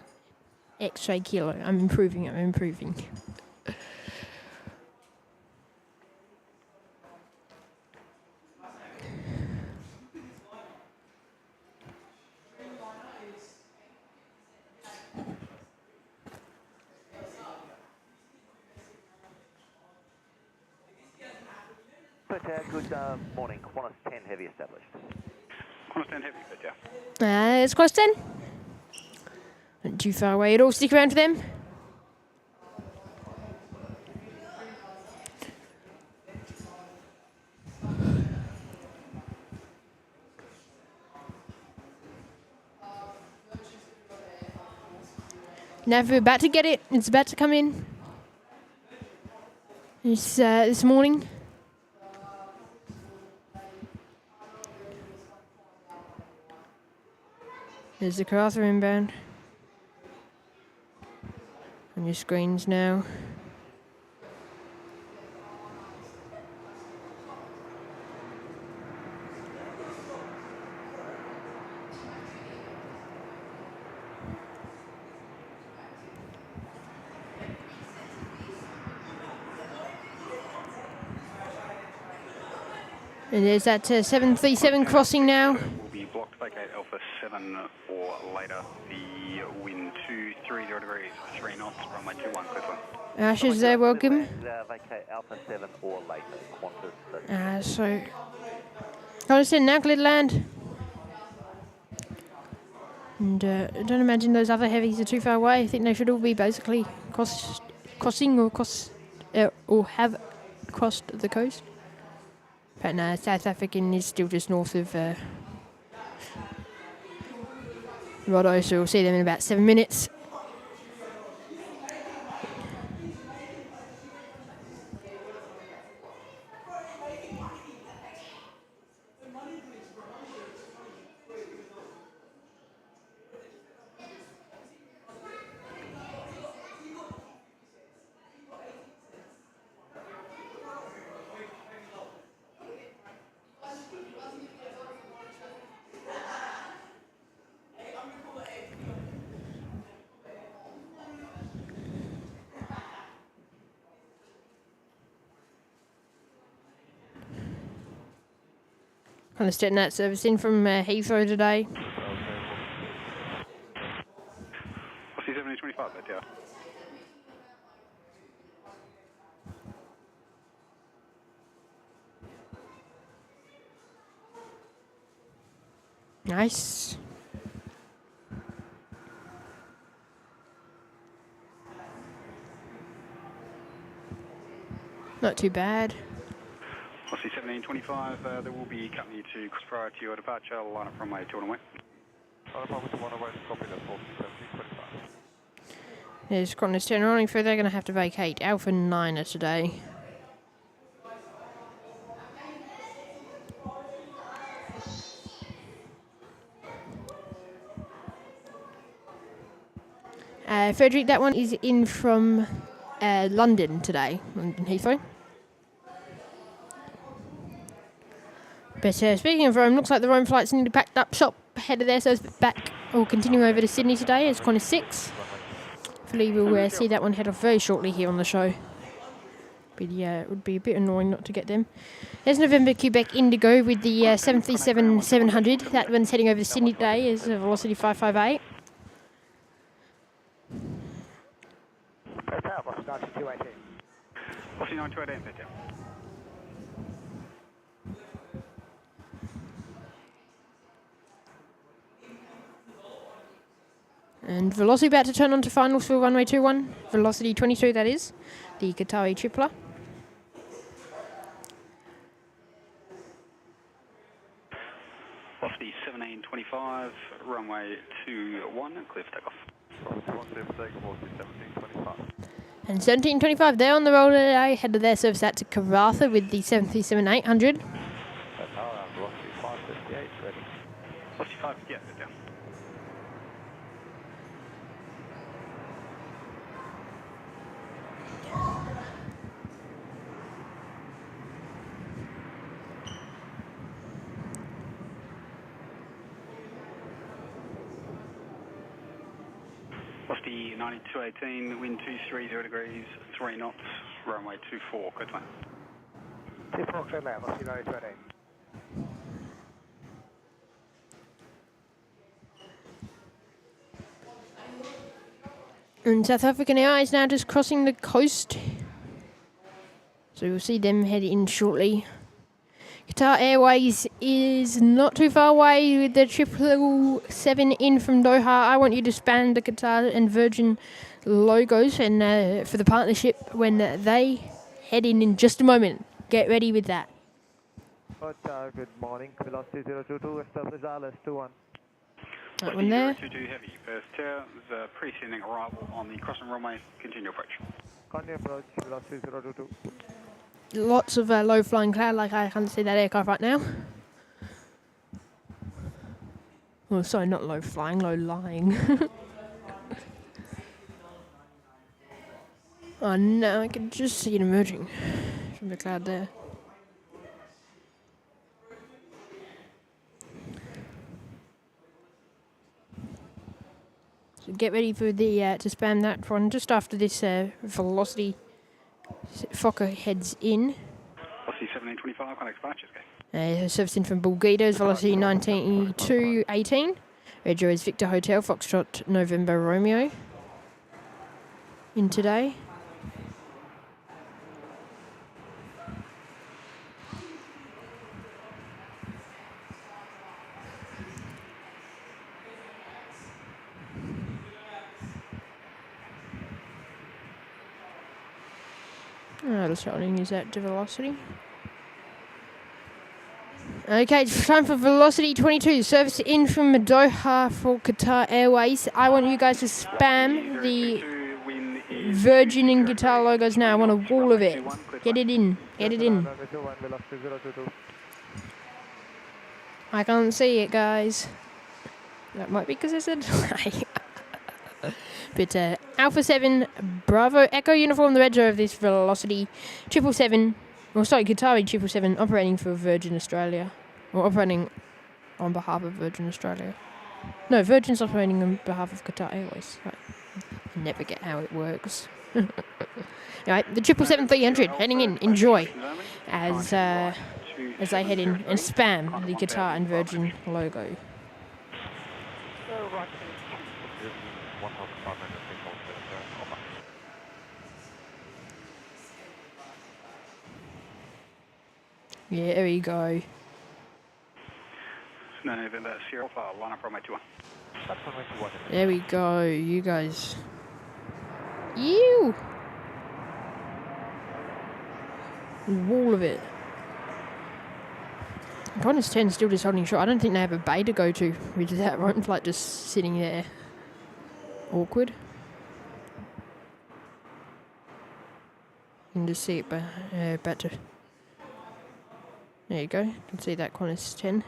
X-ray Kilo. I'm improving. Good morning. Qantas 10 heavy established. Qantas 10 heavy, but yeah. It's Qantas 10. Not too far away at all. Stick around for them. Now we're about to get it. It's about to come in. It's this morning. There's the Karratha inbound. On your screens now. And there's that 737 crossing now. Will be blocked vacate Alpha 7 or later. The wind 230 degrees, 3 knots, runway 21, clear to land. Ashes there, welcome. Vacate Alpha 7 or later, Qantas. So, Qantas in now, clear to land. And I don't imagine those other heavies are too far away. I think they should all be basically crossing or have crossed the coast. But no, South African is still just north of Roddo, so we'll see them in about 7 minutes. Kind of getting that service in from Heathrow today. Aussie 7025, there, yeah. Nice. Not too bad. Aussie 1725, there will be company to cross prior to your departure, line up runway 21. There's Qantas turning on, they're going to have to vacate Alpha 9 today. Frederick, that one is in from London today, London Heathrow. But speaking of Rome, looks like the Rome flight's nearly packed up shop ahead of there, so it's back or continue over to Sydney today as Qantas 6. Hopefully we'll see that one head off very shortly here on the show. But yeah, it would be a bit annoying not to get them. There's November Quebec Indigo with the 737-700. That one's heading over to Sydney today as a Velocity 558. Aussie 9218. Aussie 9218, there, yeah. And Velocity about to turn on to finals for runway 21. Velocity 22, that is. The Qatari tripler. Velocity 1725, runway 21, clear for takeoff. And 1725, they're on the roll today. Headed their service out to Karratha with the 737-800. Velocity 558, there, yeah. Velocity 9218, wind 230 degrees, 3 knots, runway 24, clear to land. 24, clear land, Velocity 9218. And South African Airlines now just crossing the coast. So we'll see them head in shortly. Qatar Airways is not too far away with the 777 in from Doha. I want you to span the Qatar and Virgin logos and for the partnership when they head in just a moment. Get ready with that. Good morning, Velocity 022, establish ILS 21. That one there. 022 heavy, Perth Tower, the preceding arrival on the crossing runway, continue approach. Continue approach, Velocity 022. Lots of low flying cloud, like I can't see that aircraft right now. Oh, sorry, not low flying, low lying. Oh no, I can just see it emerging from the cloud there. So get ready for the to spam that one just after this Velocity Fokker heads in. Velocity 1725, contact departures, okay. Servicing from Bulgaria, Velocity 9218. Rego is Victor Hotel, Foxtrot November Romeo. In today. The shouting is at velocity. Okay, it's time for Velocity 22. Service in from Doha for Qatar Airways. I want you guys to spam the Virgin and Qatar logos now. I want a wall of it. Get it in. Get it in. I can't see it, guys. That might be because I said But Alpha 7 Bravo Echo uniform, the Rego of this Velocity 777. Well, sorry, Qatari 777 operating for Virgin Australia. Or operating on behalf of Virgin Australia. No, Virgin's operating on behalf of Qatar Airways. Right. I never get how it works. Alright, the 777-300 heading in. Enjoy as I head in and spam the Qatar and Virgin logo. Yeah, there we go. November Sierra Alpha, line up runway 21. There we go, you guys. You! Wall of it. Qantas 10 still just holding short. I don't think they have a bay to go to with that right flight just sitting there. Awkward. You can just see it back to... There you go. You can see that Qantas 10.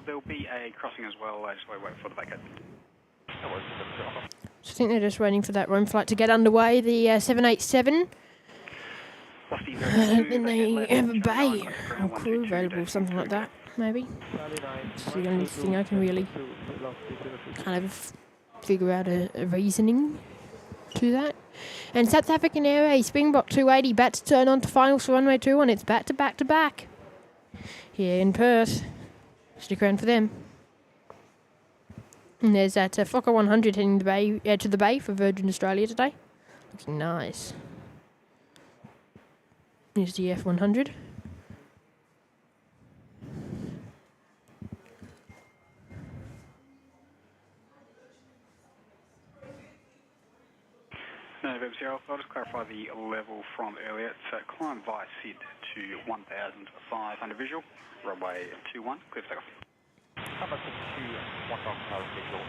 There'll be a crossing as well. I just wait for the vacate. So I think they're just waiting for that Rome flight to get underway. The 787. Then they have a bay or crew available, something like that, maybe. It's the only thing I can really kind of figure out a reasoning to that. And South African Airways Springbok 280 about to turn on to finals for runway 21. It's back to back to back here in Perth. Stick around for them. And there's that Fokker 100 heading the bay, to the bay for Virgin Australia today. Looking nice. Here's the F100. November Sierra, I'll just clarify the level from earlier. It's climb via SID to 1,500 visual, runway 21, clear for takeoff. How much is 1,500 visual?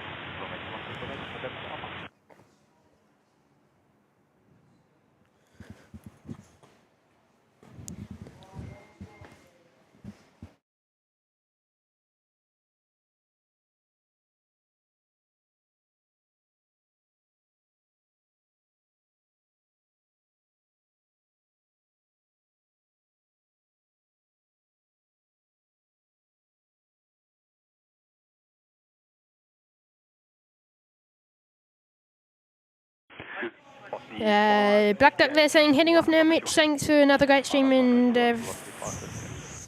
Black Duck there saying, heading off now, Mitch. Thanks for another great stream, and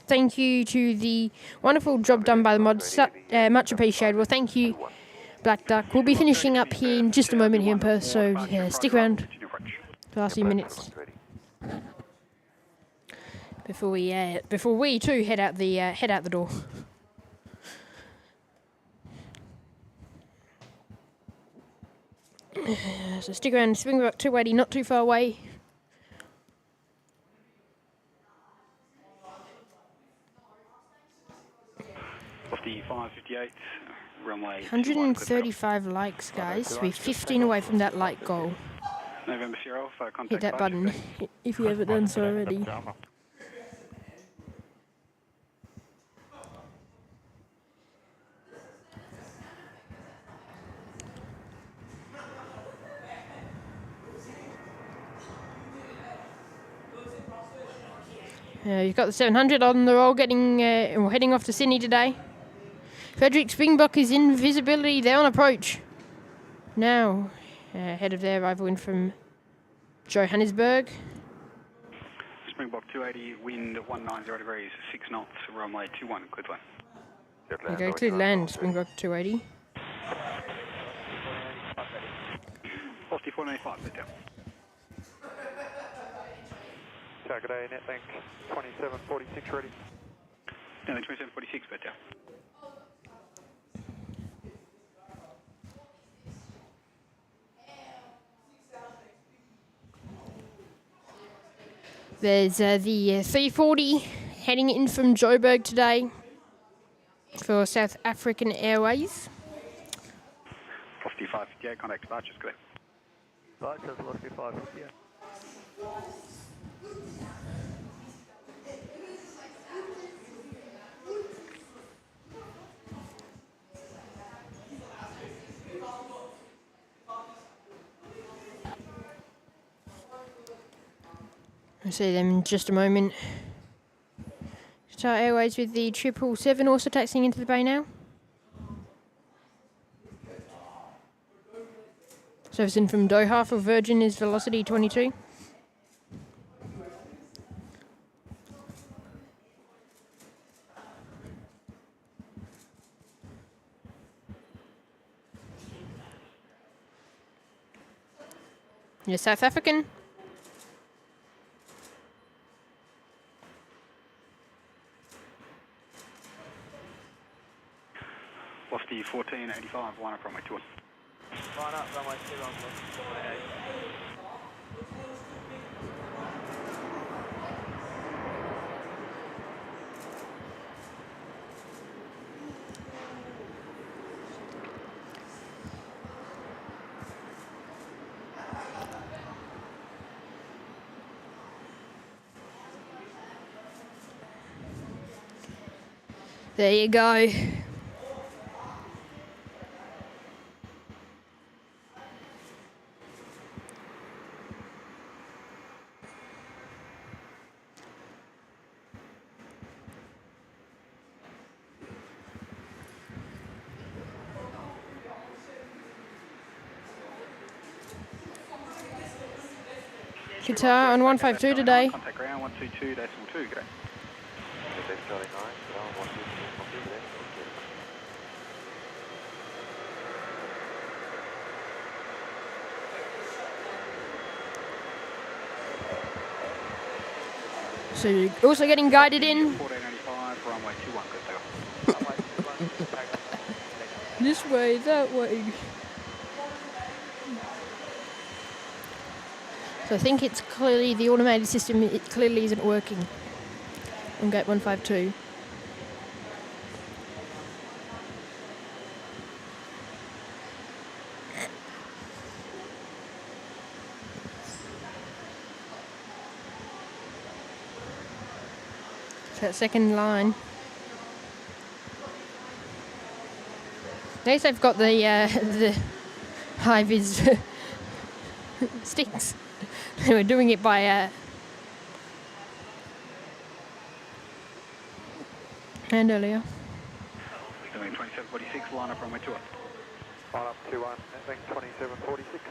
thank you to the wonderful job done by the mods. Much appreciated. Well, thank you, Black Duck. We'll be finishing up here in just a moment here in Perth, so yeah, stick around for the last few minutes before we too head out the door. So stick around, Springbok 280, not too far away. Off the 558, runway 135 likes, guys. We're 15 away from that like goal. November Sierra, contact Hit that button if you haven't done so already. You've got the 700 on the roll, heading off to Sydney today. Frederick Springbok is in visibility. They're on approach now, ahead of their arrival in from Johannesburg. Springbok 280, wind 190 degrees, 6 knots, runway 21, clear to land. Okay, clear to land, Springbok 280. Velocity 495, clear down. Target A, netlink 2746 ready. Netlink 2746, clear down. There's the 340 heading in from Joburg today for South African Airways. Velocity 558, contact departures, clear. Departures, velocity 558. I'll see them in just a moment. Qatar Airways with the 777 also taxiing into the bay now. Servicing from Doha for Virgin is Velocity 22. You're South African. Velocity 1485, line up runway 21. Line up, runway 2 on velocity 488. There you go. Qatar on 152 today. Contact ground 122.2, good day. So you're also getting guided in. 1485, runway 21, good day. This way, that way. So I think it's clearly the automated system, it clearly isn't working on gate 152. So that second line. At least they've got the high-vis sticks. They were doing it by hand earlier. Netlink 2746, line up runway 21. Line up 21, netlink 2746.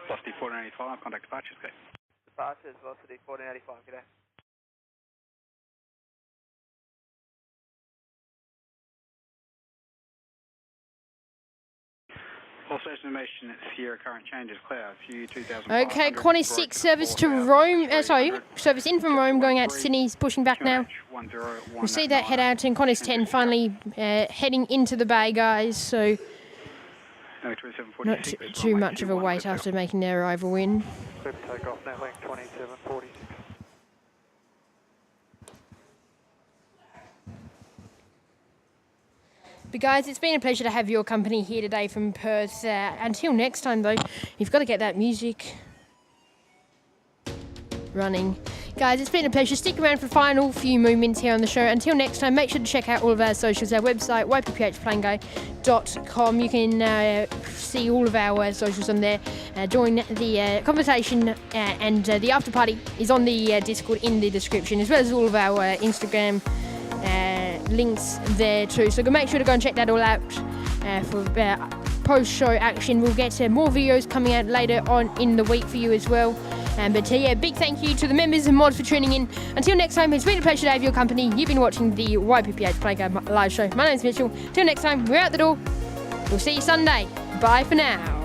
Velocity 1485, contact departures, okay. Departures, velocity 1485, good day. All station information, Sierra current changes, clouds, U 2000. Okay, Qantas 6 service to Rome, service in from Rome going out to Sydney, is pushing back now. We'll see that head out and Qantas 10 finally heading into the bay, guys, so not too much of a wait after making their arrival in. Clear for takeoff, netlink 2746. But guys, it's been a pleasure to have your company here today from Perth. Until next time though, you've got to get that music. running. Guys, it's been a pleasure. Stick around for the final few moments here on the show. Until next time, make sure to check out all of our socials, our website, ypphplaneguy.com. You can see all of our socials on there. Join the conversation, and the after party is on the Discord in the description, as well as all of our Instagram links there too. So make sure to go and check that all out for post-show action. We'll get more videos coming out later on in the week for you as well. But yeah, big thank you to the members and mods for tuning in. Until next time, it's been a pleasure to have your company. You've been watching the YPPH Plane Guy live show. My name's Mitchell. Till next time, we're out the door. We'll see you Sunday. Bye for now.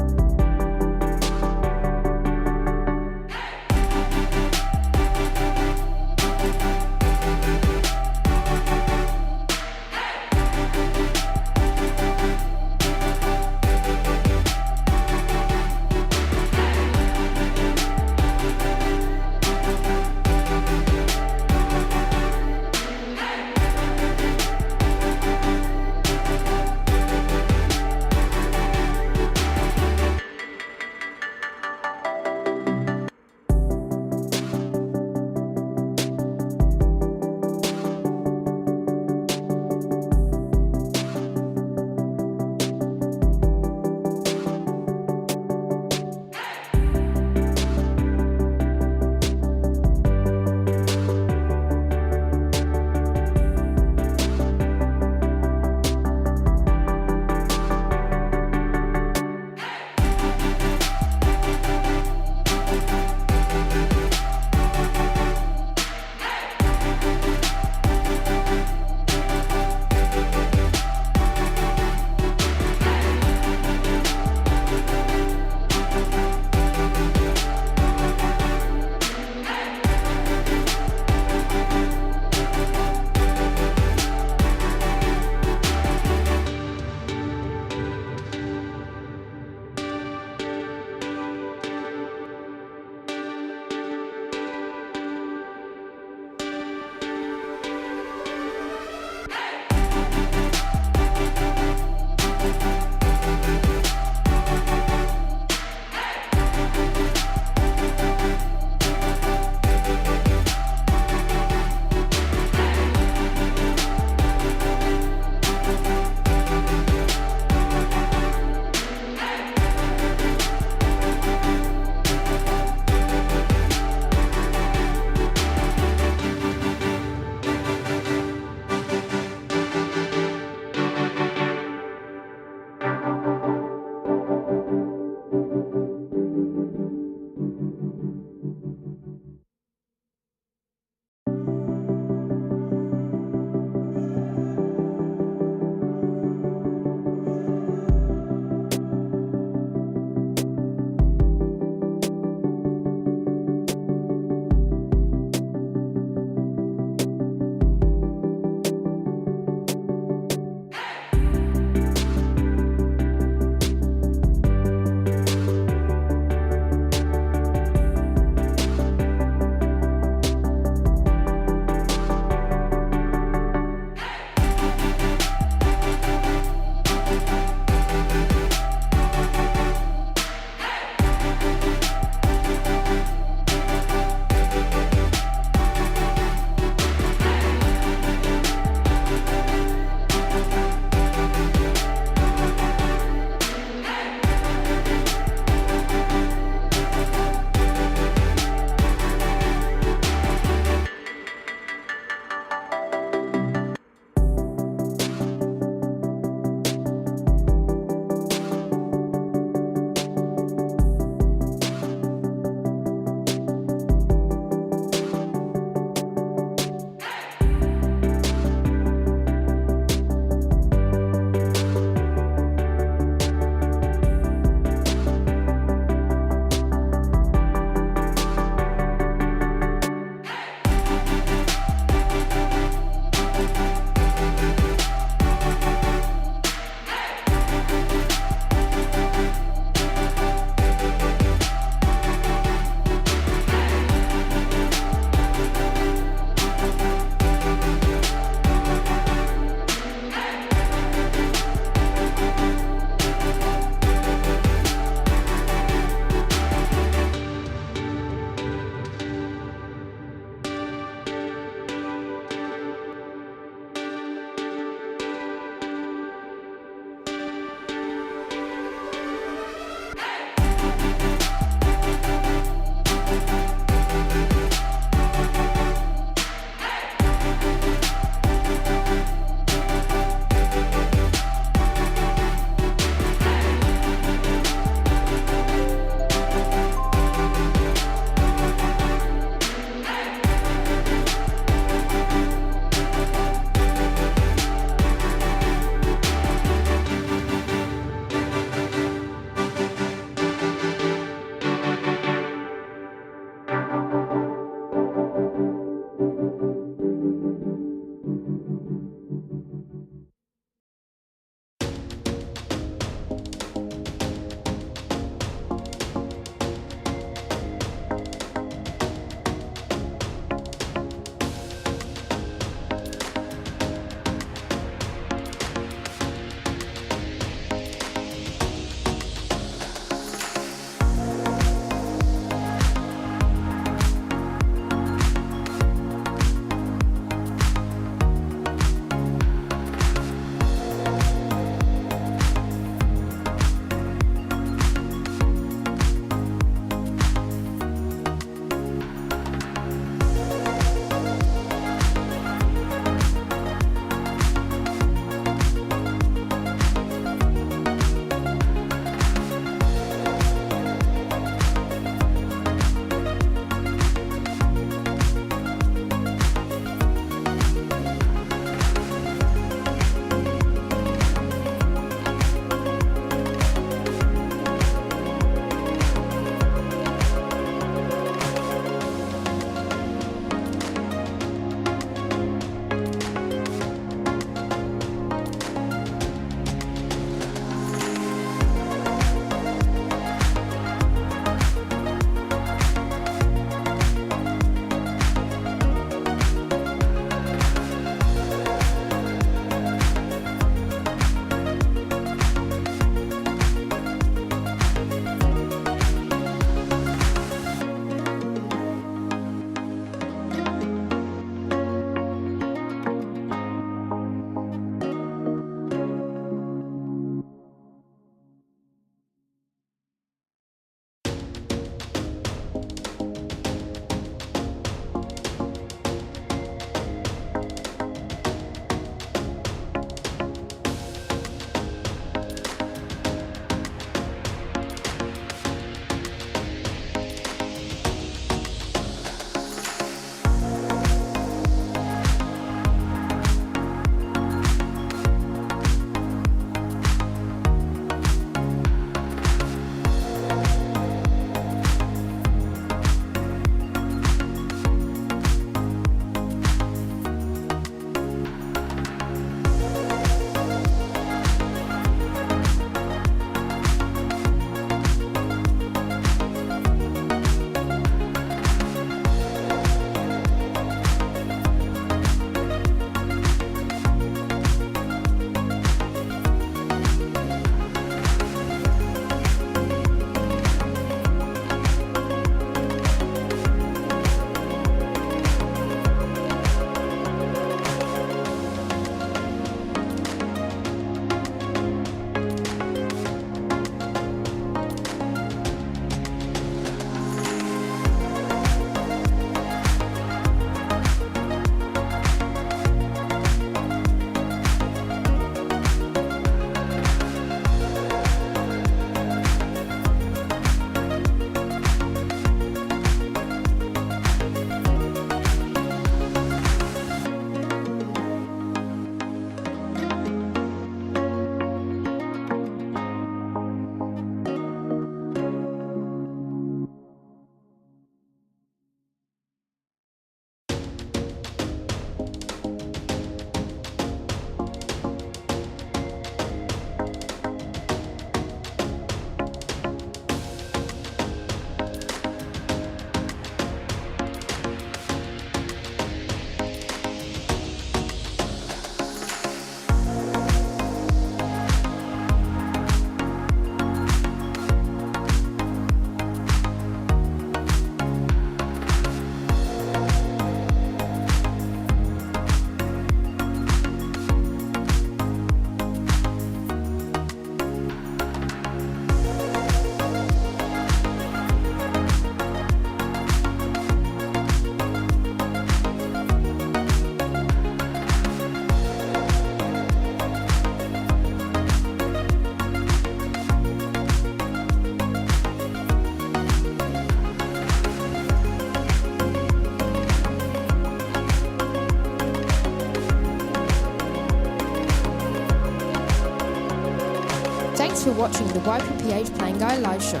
for watching the YPPH Plane Guy live show.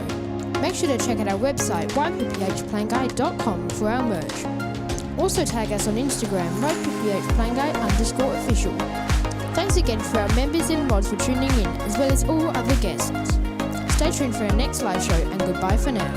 Make sure to check out our website ypphplaneguy.com for our merch. Also tag us on Instagram ypphplaneguy_official. Thanks again for our members and mods for tuning in, as well as all other guests. Stay tuned for our next live show, and goodbye for now.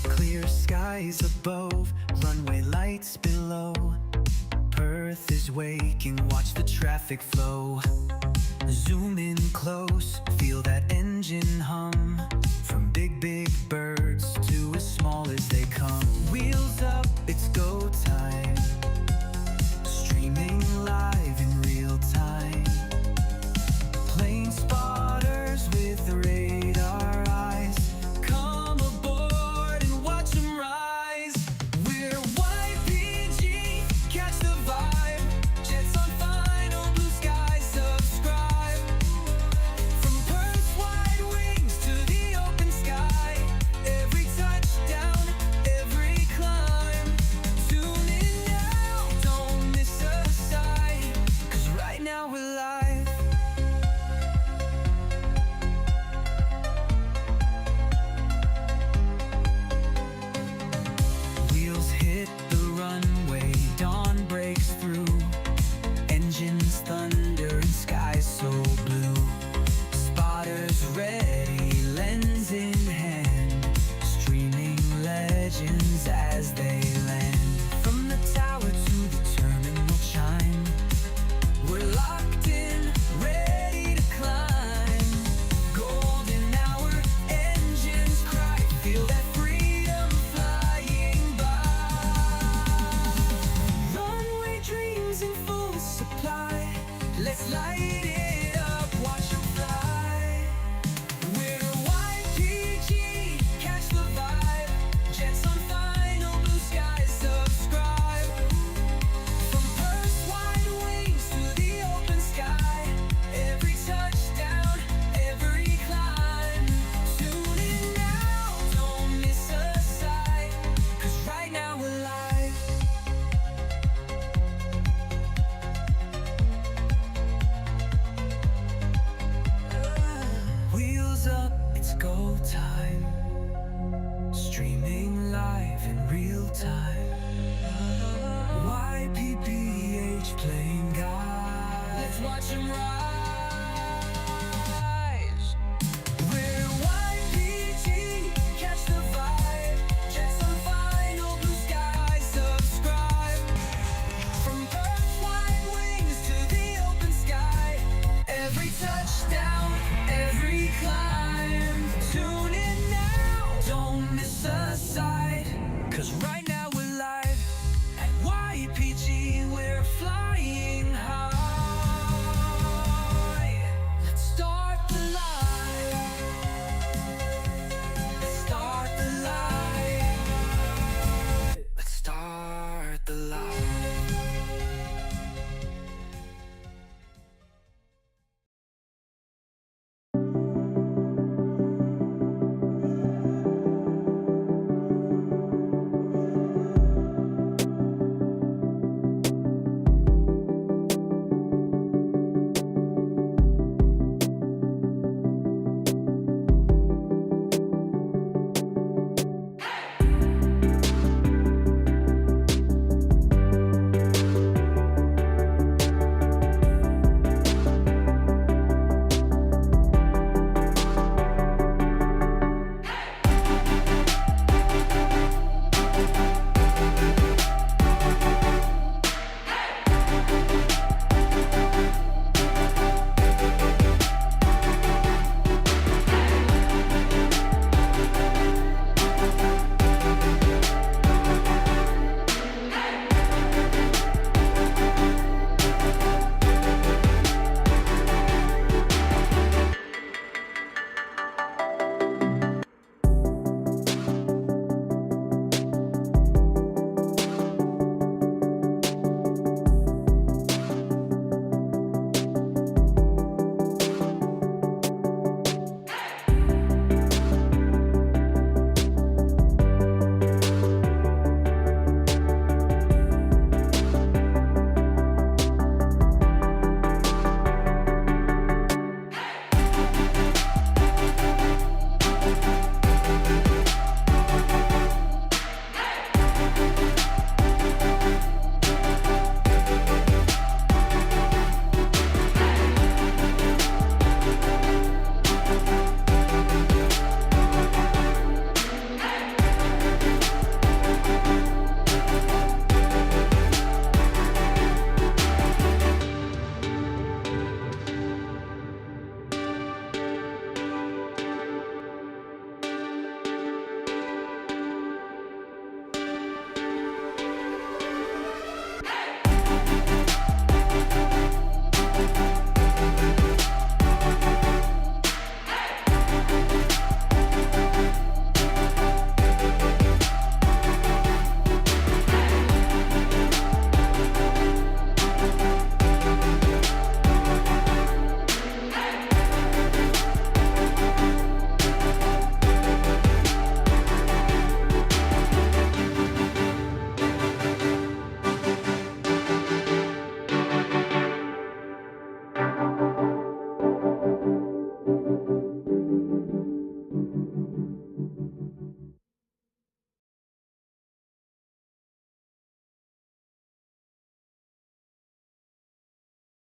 Clear skies above, runway lights below. Perth is waking, watch the traffic flow. Zoom in close, feel that engine hum. From big birds to as small as they come. Wheels up, it's go time. Streaming live in real time. Plane spotters with the radar eyes. Come aboard and watch them rise. We're YPG, catch the vibe. Jets on final blue sky, subscribe. From Perth's wide wings to the open sky. Every touchdown, every climb. Tune in now, don't miss a sight. 'Cause right now we're live. Wheels hit the runway, dawn breaks through. Engines thunder and skies so blue. Spotters ready, lens in hand. Streaming legends as they land. From the tower to the terminal chime. We're locked in, ready to climb. Golden hour, engines cry. Feel that freedom flying by. Runway dreams in full supply. Let's light it up, watch them fly. We're YPG, catch the vibe. Jets on final blue skies, subscribe. From Perth's wide wings to the open sky. Every touchdown, every climb. Tune in now, don't miss a sight. 'Cause right now we're live. Wheels up, it's go time. Streaming live in real time. YPPH Plane Guy. Let's watch them rise. We're YPG, catch the vibe. Jets on final blue sky, subscribe. From Perth's wide wings to the open sky. Every touchdown.